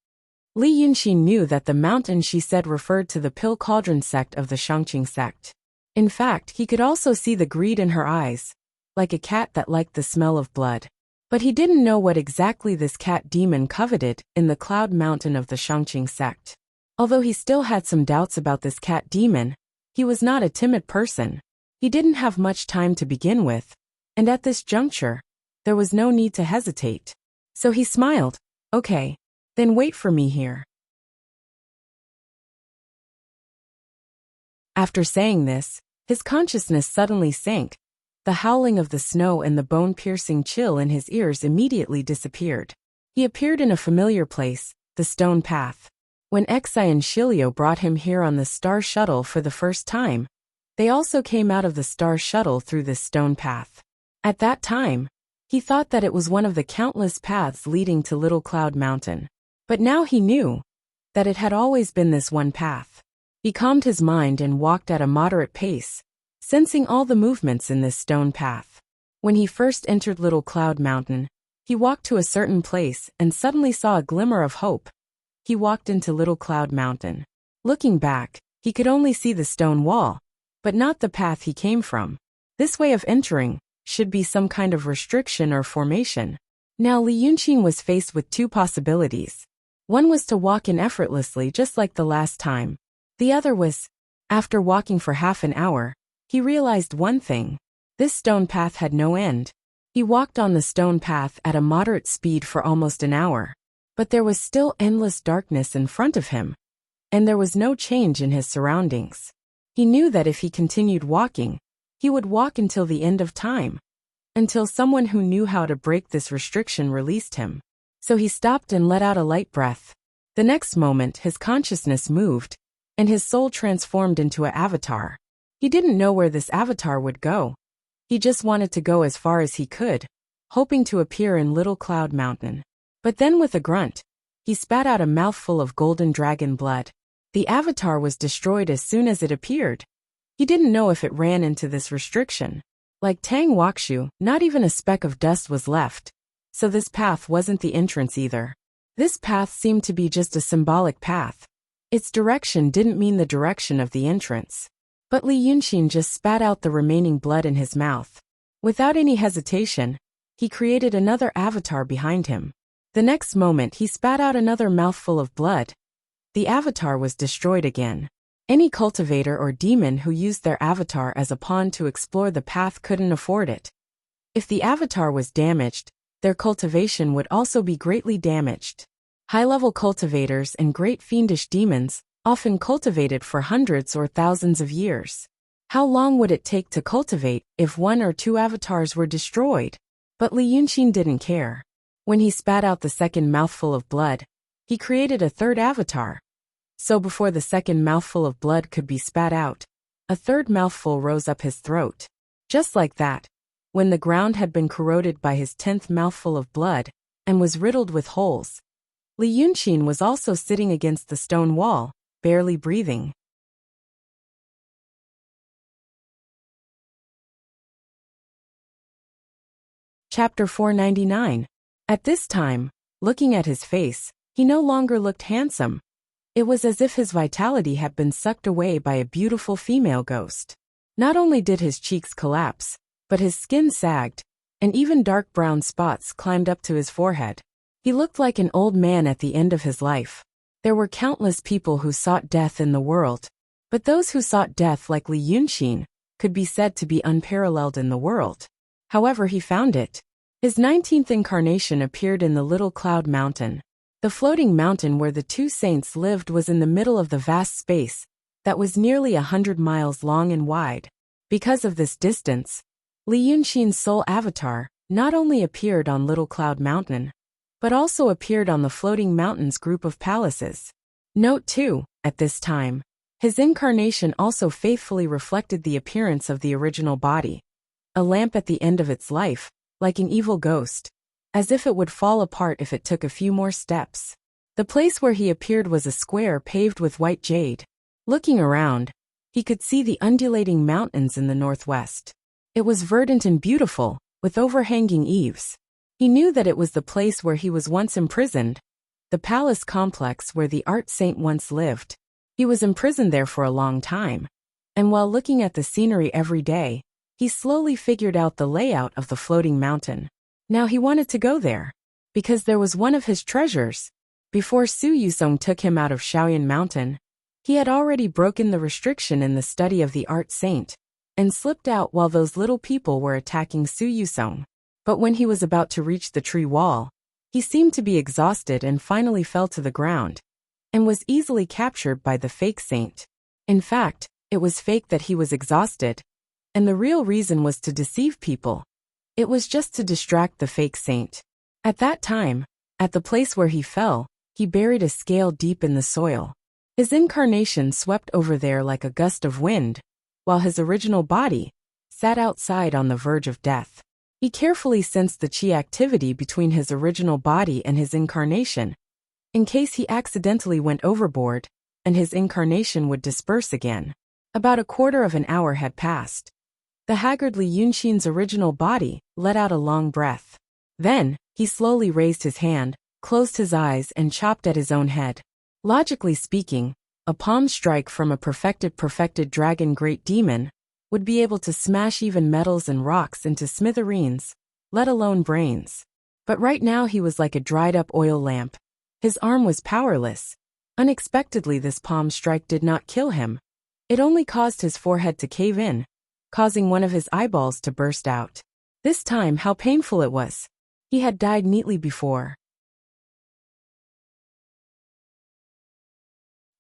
Li Yunxin knew that the mountain she said referred to the Pill Cauldron sect of the Shangqing sect. In fact, he could also see the greed in her eyes, like a cat that liked the smell of blood. But he didn't know what exactly this cat demon coveted in the Cloud Mountain of the Shangqing sect. Although he still had some doubts about this cat demon, he was not a timid person. He didn't have much time to begin with, and at this juncture, there was no need to hesitate. So he smiled. Okay, then wait for me here. After saying this, his consciousness suddenly sank. The howling of the snow and the bone-piercing chill in his ears immediately disappeared. He appeared in a familiar place, the stone path. When Xi and Shilio brought him here on the Star Shuttle for the first time, they also came out of the Star Shuttle through this stone path. At that time, he thought that it was one of the countless paths leading to Little Cloud Mountain. But now he knew that it had always been this one path. He calmed his mind and walked at a moderate pace, sensing all the movements in this stone path. When he first entered Little Cloud Mountain, he walked to a certain place and suddenly saw a glimmer of hope. He walked into Little Cloud Mountain. Looking back, he could only see the stone wall, but not the path he came from. This way of entering should be some kind of restriction or formation. Now Li Yunqing was faced with two possibilities. One was to walk in effortlessly just like the last time. The other was, after walking for half an hour, he realized one thing. This stone path had no end. He walked on the stone path at a moderate speed for almost an hour. But there was still endless darkness in front of him, and there was no change in his surroundings. He knew that if he continued walking, he would walk until the end of time, until someone who knew how to break this restriction released him. So he stopped and let out a light breath. The next moment his consciousness moved, and his soul transformed into an avatar. He didn't know where this avatar would go. He just wanted to go as far as he could, hoping to appear in Little Cloud Mountain. But then with a grunt, he spat out a mouthful of golden dragon blood. The avatar was destroyed as soon as it appeared. He didn't know if it ran into this restriction. Like Tang Wuxia, not even a speck of dust was left. So this path wasn't the entrance either. This path seemed to be just a symbolic path. Its direction didn't mean the direction of the entrance. But Li Yunqing just spat out the remaining blood in his mouth. Without any hesitation, he created another avatar behind him. The next moment he spat out another mouthful of blood. The avatar was destroyed again. Any cultivator or demon who used their avatar as a pawn to explore the path couldn't afford it. If the avatar was damaged, their cultivation would also be greatly damaged. High-level cultivators and great fiendish demons often cultivated for hundreds or thousands of years. How long would it take to cultivate if one or two avatars were destroyed? But Li Yunqing didn't care. When he spat out the second mouthful of blood, he created a third avatar. So before the second mouthful of blood could be spat out, a third mouthful rose up his throat. Just like that, when the ground had been corroded by his 10th mouthful of blood and was riddled with holes, Li Yunqing was also sitting against the stone wall, barely breathing. Chapter 499. At this time, looking at his face, he no longer looked handsome. It was as if his vitality had been sucked away by a beautiful female ghost. Not only did his cheeks collapse, but his skin sagged, and even dark brown spots climbed up to his forehead. He looked like an old man at the end of his life. There were countless people who sought death in the world, but those who sought death like Li Yunqing could be said to be unparalleled in the world. However, he found it. His 19th incarnation appeared in the Little Cloud Mountain. The floating mountain where the two saints lived was in the middle of the vast space that was nearly 100 miles long and wide. Because of this distance, Li Yunqing's soul avatar not only appeared on Little Cloud Mountain, but also appeared on the floating mountain's group of palaces. Note 2, at this time, his incarnation also faithfully reflected the appearance of the original body. A lamp at the end of its life, like an evil ghost, as if it would fall apart if it took a few more steps. The place where he appeared was a square paved with white jade. Looking around, he could see the undulating mountains in the northwest. It was verdant and beautiful, with overhanging eaves. He knew that it was the place where he was once imprisoned, the palace complex where the art saint once lived. He was imprisoned there for a long time, and while looking at the scenery every day, he slowly figured out the layout of the floating mountain. Now he wanted to go there, because there was one of his treasures. Before Su Yusong took him out of Shaoyan Mountain, he had already broken the restriction in the study of the art saint, and slipped out while those little people were attacking Su Yusong. But when he was about to reach the tree wall, he seemed to be exhausted and finally fell to the ground, and was easily captured by the fake saint. In fact, it was fake that he was exhausted, and the real reason was to deceive people. It was just to distract the fake saint. At that time, at the place where he fell, he buried a scale deep in the soil. His incarnation swept over there like a gust of wind, while his original body sat outside on the verge of death. He carefully sensed the chi activity between his original body and his incarnation, in case he accidentally went overboard, and his incarnation would disperse again. About a quarter of an hour had passed. The haggard Li Yunxin's original body let out a long breath. Then, he slowly raised his hand, closed his eyes and chopped at his own head. Logically speaking, a palm strike from a perfected dragon great demon would be able to smash even metals and rocks into smithereens, let alone brains. But right now he was like a dried-up oil lamp. His arm was powerless. Unexpectedly, this palm strike did not kill him. It only caused his forehead to cave in, causing one of his eyeballs to burst out. This time, how painful it was. He had died neatly before.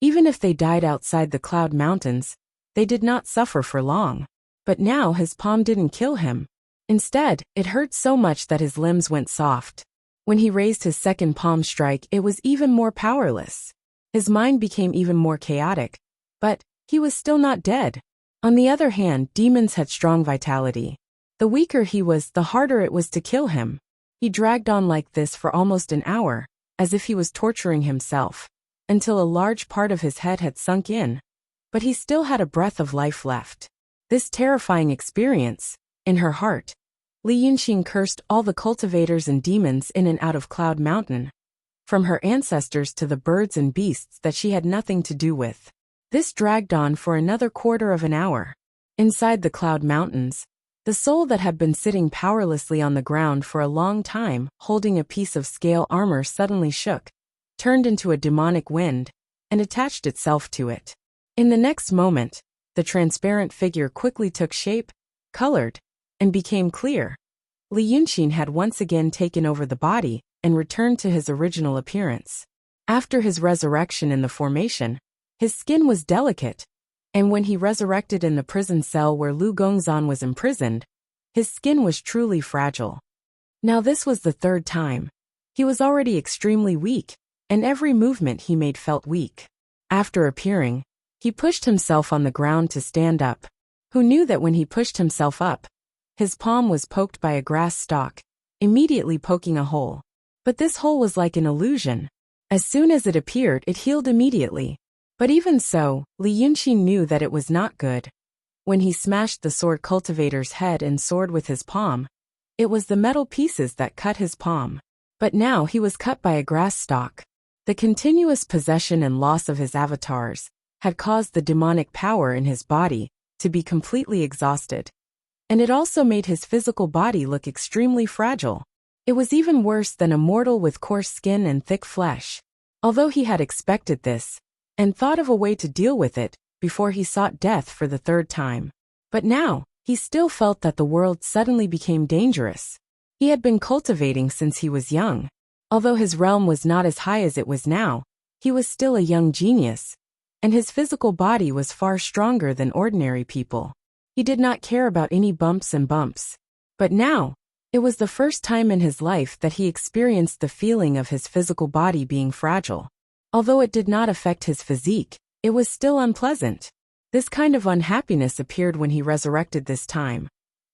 Even if they died outside the Cloud Mountains, they did not suffer for long. But now his palm didn't kill him. Instead, it hurt so much that his limbs went soft. When he raised his second palm strike, it was even more powerless. His mind became even more chaotic. But he was still not dead. On the other hand, demons had strong vitality. The weaker he was, the harder it was to kill him. He dragged on like this for almost an hour, as if he was torturing himself, until a large part of his head had sunk in. But he still had a breath of life left. This terrifying experience, in her heart, Li Yunxin cursed all the cultivators and demons in and out of Cloud Mountain, from her ancestors to the birds and beasts that she had nothing to do with. This dragged on for another quarter of an hour. Inside the Cloud Mountains, the soul that had been sitting powerlessly on the ground for a long time, holding a piece of scale armor, suddenly shook, turned into a demonic wind, and attached itself to it. In the next moment, the transparent figure quickly took shape, colored, and became clear. Li Yunxin had once again taken over the body and returned to his original appearance. After his resurrection in the formation, his skin was delicate, and when he resurrected in the prison cell where Lu Gongzan was imprisoned, his skin was truly fragile. Now this was the third time. He was already extremely weak, and every movement he made felt weak. After appearing, he pushed himself on the ground to stand up. Who knew that when he pushed himself up, his palm was poked by a grass stalk, immediately poking a hole. But this hole was like an illusion. As soon as it appeared, it healed immediately. But even so, Li Yunxin knew that it was not good. When he smashed the sword cultivator's head and sword with his palm, it was the metal pieces that cut his palm. But now he was cut by a grass stalk. The continuous possession and loss of his avatars had caused the demonic power in his body to be completely exhausted. And it also made his physical body look extremely fragile. It was even worse than a mortal with coarse skin and thick flesh. Although he had expected this, and thought of a way to deal with it, before he sought death for the third time. But now, he still felt that the world suddenly became dangerous. He had been cultivating since he was young. Although his realm was not as high as it was now, he was still a young genius, and his physical body was far stronger than ordinary people. He did not care about any bumps and bumps. But now, it was the first time in his life that he experienced the feeling of his physical body being fragile. Although it did not affect his physique, it was still unpleasant. This kind of unhappiness appeared when he resurrected this time.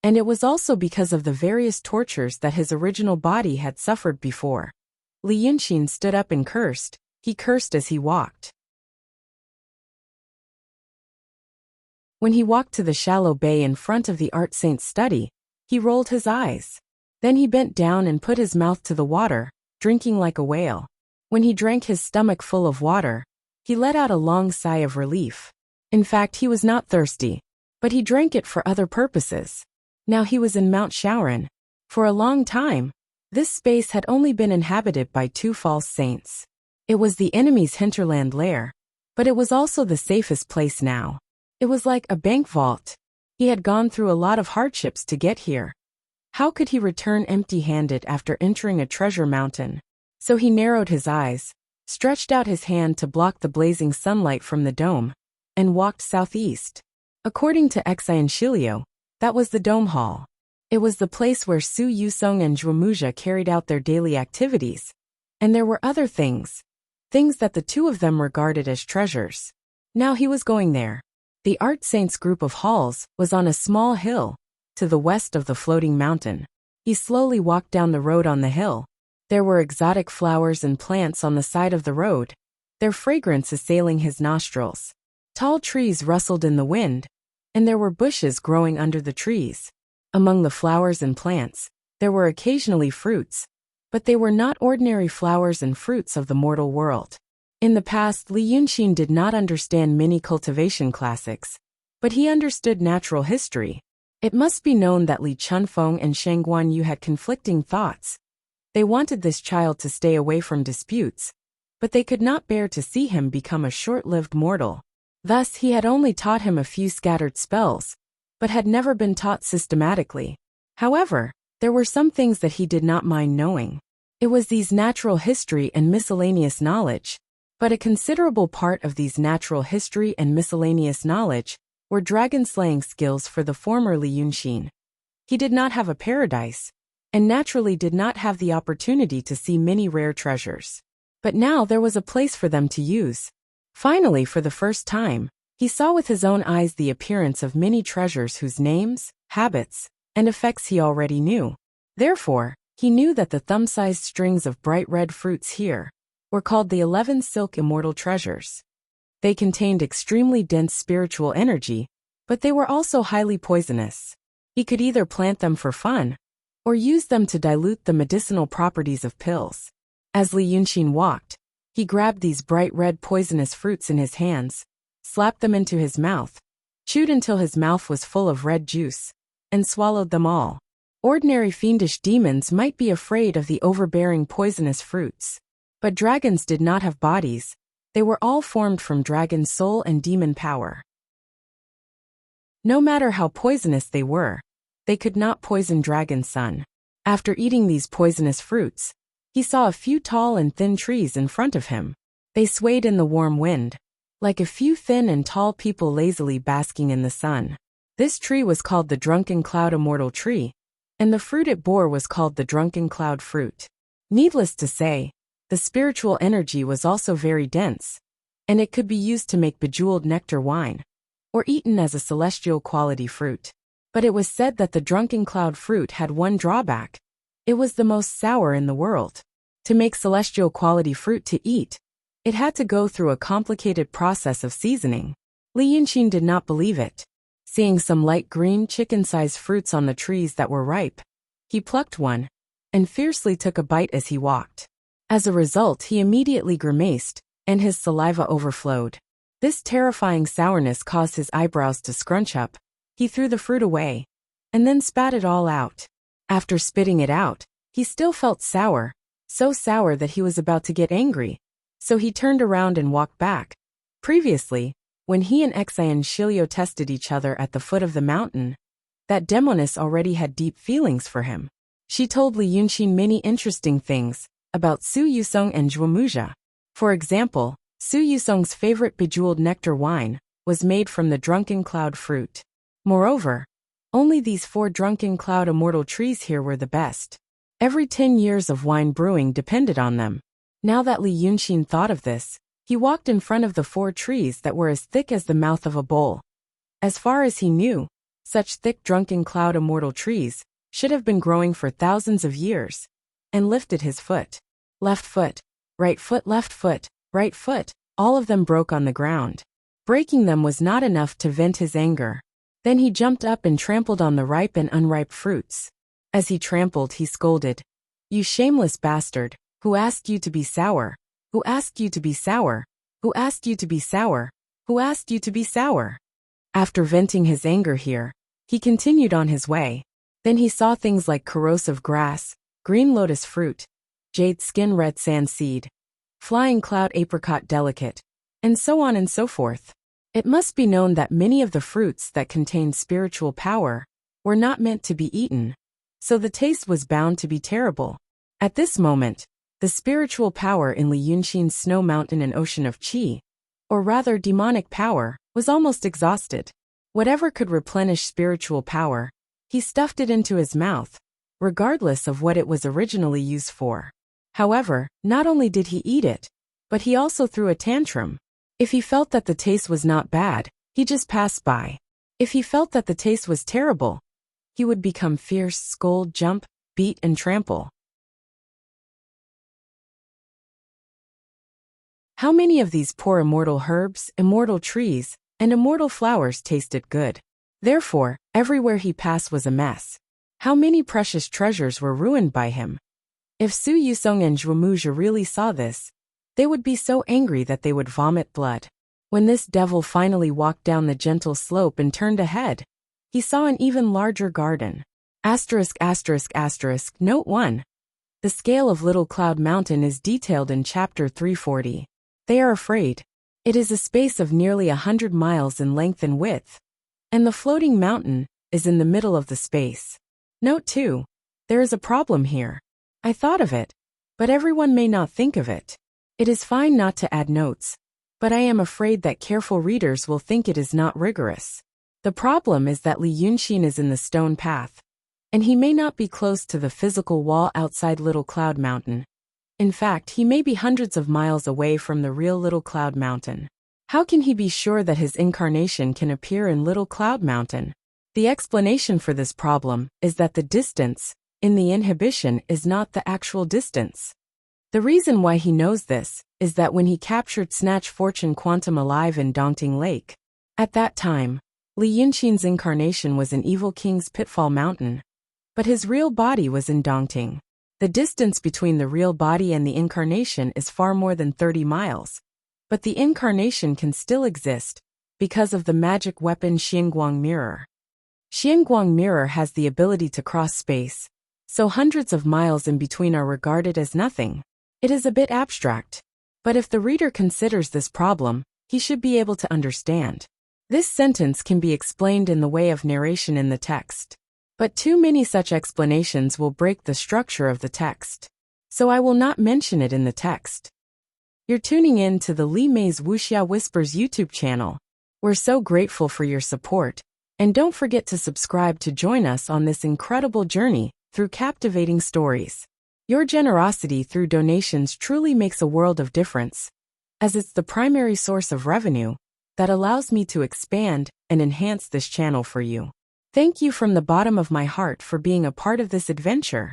And it was also because of the various tortures that his original body had suffered before. Li Yunxin stood up and cursed. He cursed as he walked. When he walked to the shallow bay in front of the art saint's study, he rolled his eyes. Then he bent down and put his mouth to the water, drinking like a whale. When he drank his stomach full of water, he let out a long sigh of relief. In fact, he was not thirsty, but he drank it for other purposes. Now he was in Mount Shaoran. For a long time, This space had only been inhabited by 2 false saints. It was the enemy's hinterland lair, but it was also the safest place now. It was like a bank vault. He had gone through a lot of hardships to get here. How could he return empty-handed after entering a treasure mountain? So he narrowed his eyes, stretched out his hand to block the blazing sunlight from the dome, and walked southeast. According to Xian Shilio, that was the dome hall. It was the place where Su Yusong and Zhuomuja carried out their daily activities. And there were other things that the two of them regarded as treasures. Now he was going there. The Art Saints group of halls was on a small hill, to the west of the floating mountain. He slowly walked down the road on the hill. There were exotic flowers and plants on the side of the road, their fragrance assailing his nostrils. Tall trees rustled in the wind, and there were bushes growing under the trees. Among the flowers and plants, there were occasionally fruits, but they were not ordinary flowers and fruits of the mortal world. In the past, Li Yunxin did not understand many cultivation classics, but he understood natural history. It must be known that Li Chunfeng and Shang Guanyu had conflicting thoughts. They wanted this child to stay away from disputes, but they could not bear to see him become a short-lived mortal. Thus, he had only taught him a few scattered spells, but had never been taught systematically. However, there were some things that he did not mind knowing. It was these natural history and miscellaneous knowledge, but a considerable part of these natural history and miscellaneous knowledge were dragon-slaying skills for the former Li Yunxin. He did not have a paradise, and naturally did not have the opportunity to see many rare treasures. But now there was a place for them to use. Finally, for the first time, he saw with his own eyes the appearance of many treasures whose names, habits, and effects he already knew. Therefore, he knew that the thumb-sized strings of bright red fruits here were called the 11 silk immortal treasures. They contained extremely dense spiritual energy, but they were also highly poisonous. He could either plant them for fun, or use them to dilute the medicinal properties of pills. As Li Yunxin walked, he grabbed these bright red poisonous fruits in his hands, slapped them into his mouth, chewed until his mouth was full of red juice, and swallowed them all. Ordinary fiendish demons might be afraid of the overbearing poisonous fruits, but dragons did not have bodies. They were all formed from dragon soul and demon power. No matter how poisonous they could not poison Dragon's son. After eating these poisonous fruits, he saw a few tall and thin trees in front of him. They swayed in the warm wind, like a few thin and tall people lazily basking in the sun. This tree was called the Drunken Cloud Immortal Tree, and the fruit it bore was called the Drunken Cloud Fruit. Needless to say, the spiritual energy was also very dense, and it could be used to make bejeweled nectar wine, or eaten as a celestial quality fruit. But it was said that the Drunken Cloud Fruit had one drawback. It was the most sour in the world. To make celestial quality fruit to eat, it had to go through a complicated process of seasoning. Li Yunxin did not believe it. Seeing some light green chicken-sized fruits on the trees that were ripe, he plucked one, and fiercely took a bite as he walked. As a result, he immediately grimaced, and his saliva overflowed. This terrifying sourness caused his eyebrows to scrunch up. He threw the fruit away, and then spat it all out. After spitting it out, he still felt sour, so sour that he was about to get angry, so he turned around and walked back. Previously, when he and Xian Shilio tested each other at the foot of the mountain, that demoness already had deep feelings for him. She told Li Yunxin many interesting things about Su Yusong and Zhuomuja. For example, Su Yusong's favorite bejeweled nectar wine was made from the Drunken Cloud Fruit. Moreover, only these 4 Drunken Cloud Immortal trees here were the best. Every 10 years of wine brewing depended on them. Now that Li Yunxin thought of this, he walked in front of the 4 trees that were as thick as the mouth of a bowl. As far as he knew, such thick Drunken Cloud Immortal trees should have been growing for thousands of years, and lifted his foot. Left foot, right foot, left foot, right foot, all of them broke on the ground. Breaking them was not enough to vent his anger. Then he jumped up and trampled on the ripe and unripe fruits. As he trampled, he scolded, "You shameless bastard, who asked you to be sour? Who asked you to be sour? Who asked you to be sour? Who asked you to be sour?" After venting his anger here, he continued on his way. Then he saw things like corrosive grass, green lotus fruit, jade skin red sand seed, flying cloud apricot delicate, and so on and so forth. It must be known that many of the fruits that contained spiritual power were not meant to be eaten, so the taste was bound to be terrible. At this moment, the spiritual power in Li Yunxin's snow mountain and ocean of qi, or rather demonic power, was almost exhausted. Whatever could replenish spiritual power, he stuffed it into his mouth, regardless of what it was originally used for. However, not only did he eat it, but he also threw a tantrum. If he felt that the taste was not bad, he just passed by. If he felt that the taste was terrible, he would become fierce, scold, jump, beat, and trample. How many of these poor immortal herbs, immortal trees, and immortal flowers tasted good? Therefore, everywhere he passed was a mess. How many precious treasures were ruined by him? If Su Yusong and Zhuomuja really saw this, they would be so angry that they would vomit blood. When this devil finally walked down the gentle slope and turned ahead, he saw an even larger garden. Note 1. The scale of Little Cloud Mountain is detailed in Chapter 340. They are afraid. It is a space of nearly 100 miles in length and width, and the floating mountain is in the middle of the space. Note 2. There is a problem here. I thought of it, but everyone may not think of it. It is fine not to add notes, but I am afraid that careful readers will think it is not rigorous. The problem is that Li Yunxin is in the stone path, and he may not be close to the physical wall outside Little Cloud Mountain. In fact, he may be hundreds of miles away from the real Little Cloud Mountain. How can he be sure that his incarnation can appear in Little Cloud Mountain? The explanation for this problem is that the distance in the inhibition is not the actual distance. The reason why he knows this is that when he captured Snatch Fortune Quantum alive in Dongting Lake, at that time, Li Yunxin's incarnation was in Evil King's Pitfall Mountain, but his real body was in Dongting. The distance between the real body and the incarnation is far more than 30 miles, but the incarnation can still exist because of the magic weapon Xianguang Mirror. Xianguang Mirror has the ability to cross space, so hundreds of miles in between are regarded as nothing. It is a bit abstract, but if the reader considers this problem, he should be able to understand. This sentence can be explained in the way of narration in the text, but too many such explanations will break the structure of the text, so I will not mention it in the text. You're tuning in to the Li Mei's Wuxia Whispers YouTube channel. We're so grateful for your support, and don't forget to subscribe to join us on this incredible journey through captivating stories. Your generosity through donations truly makes a world of difference, as it's the primary source of revenue that allows me to expand and enhance this channel for you. Thank you from the bottom of my heart for being a part of this adventure.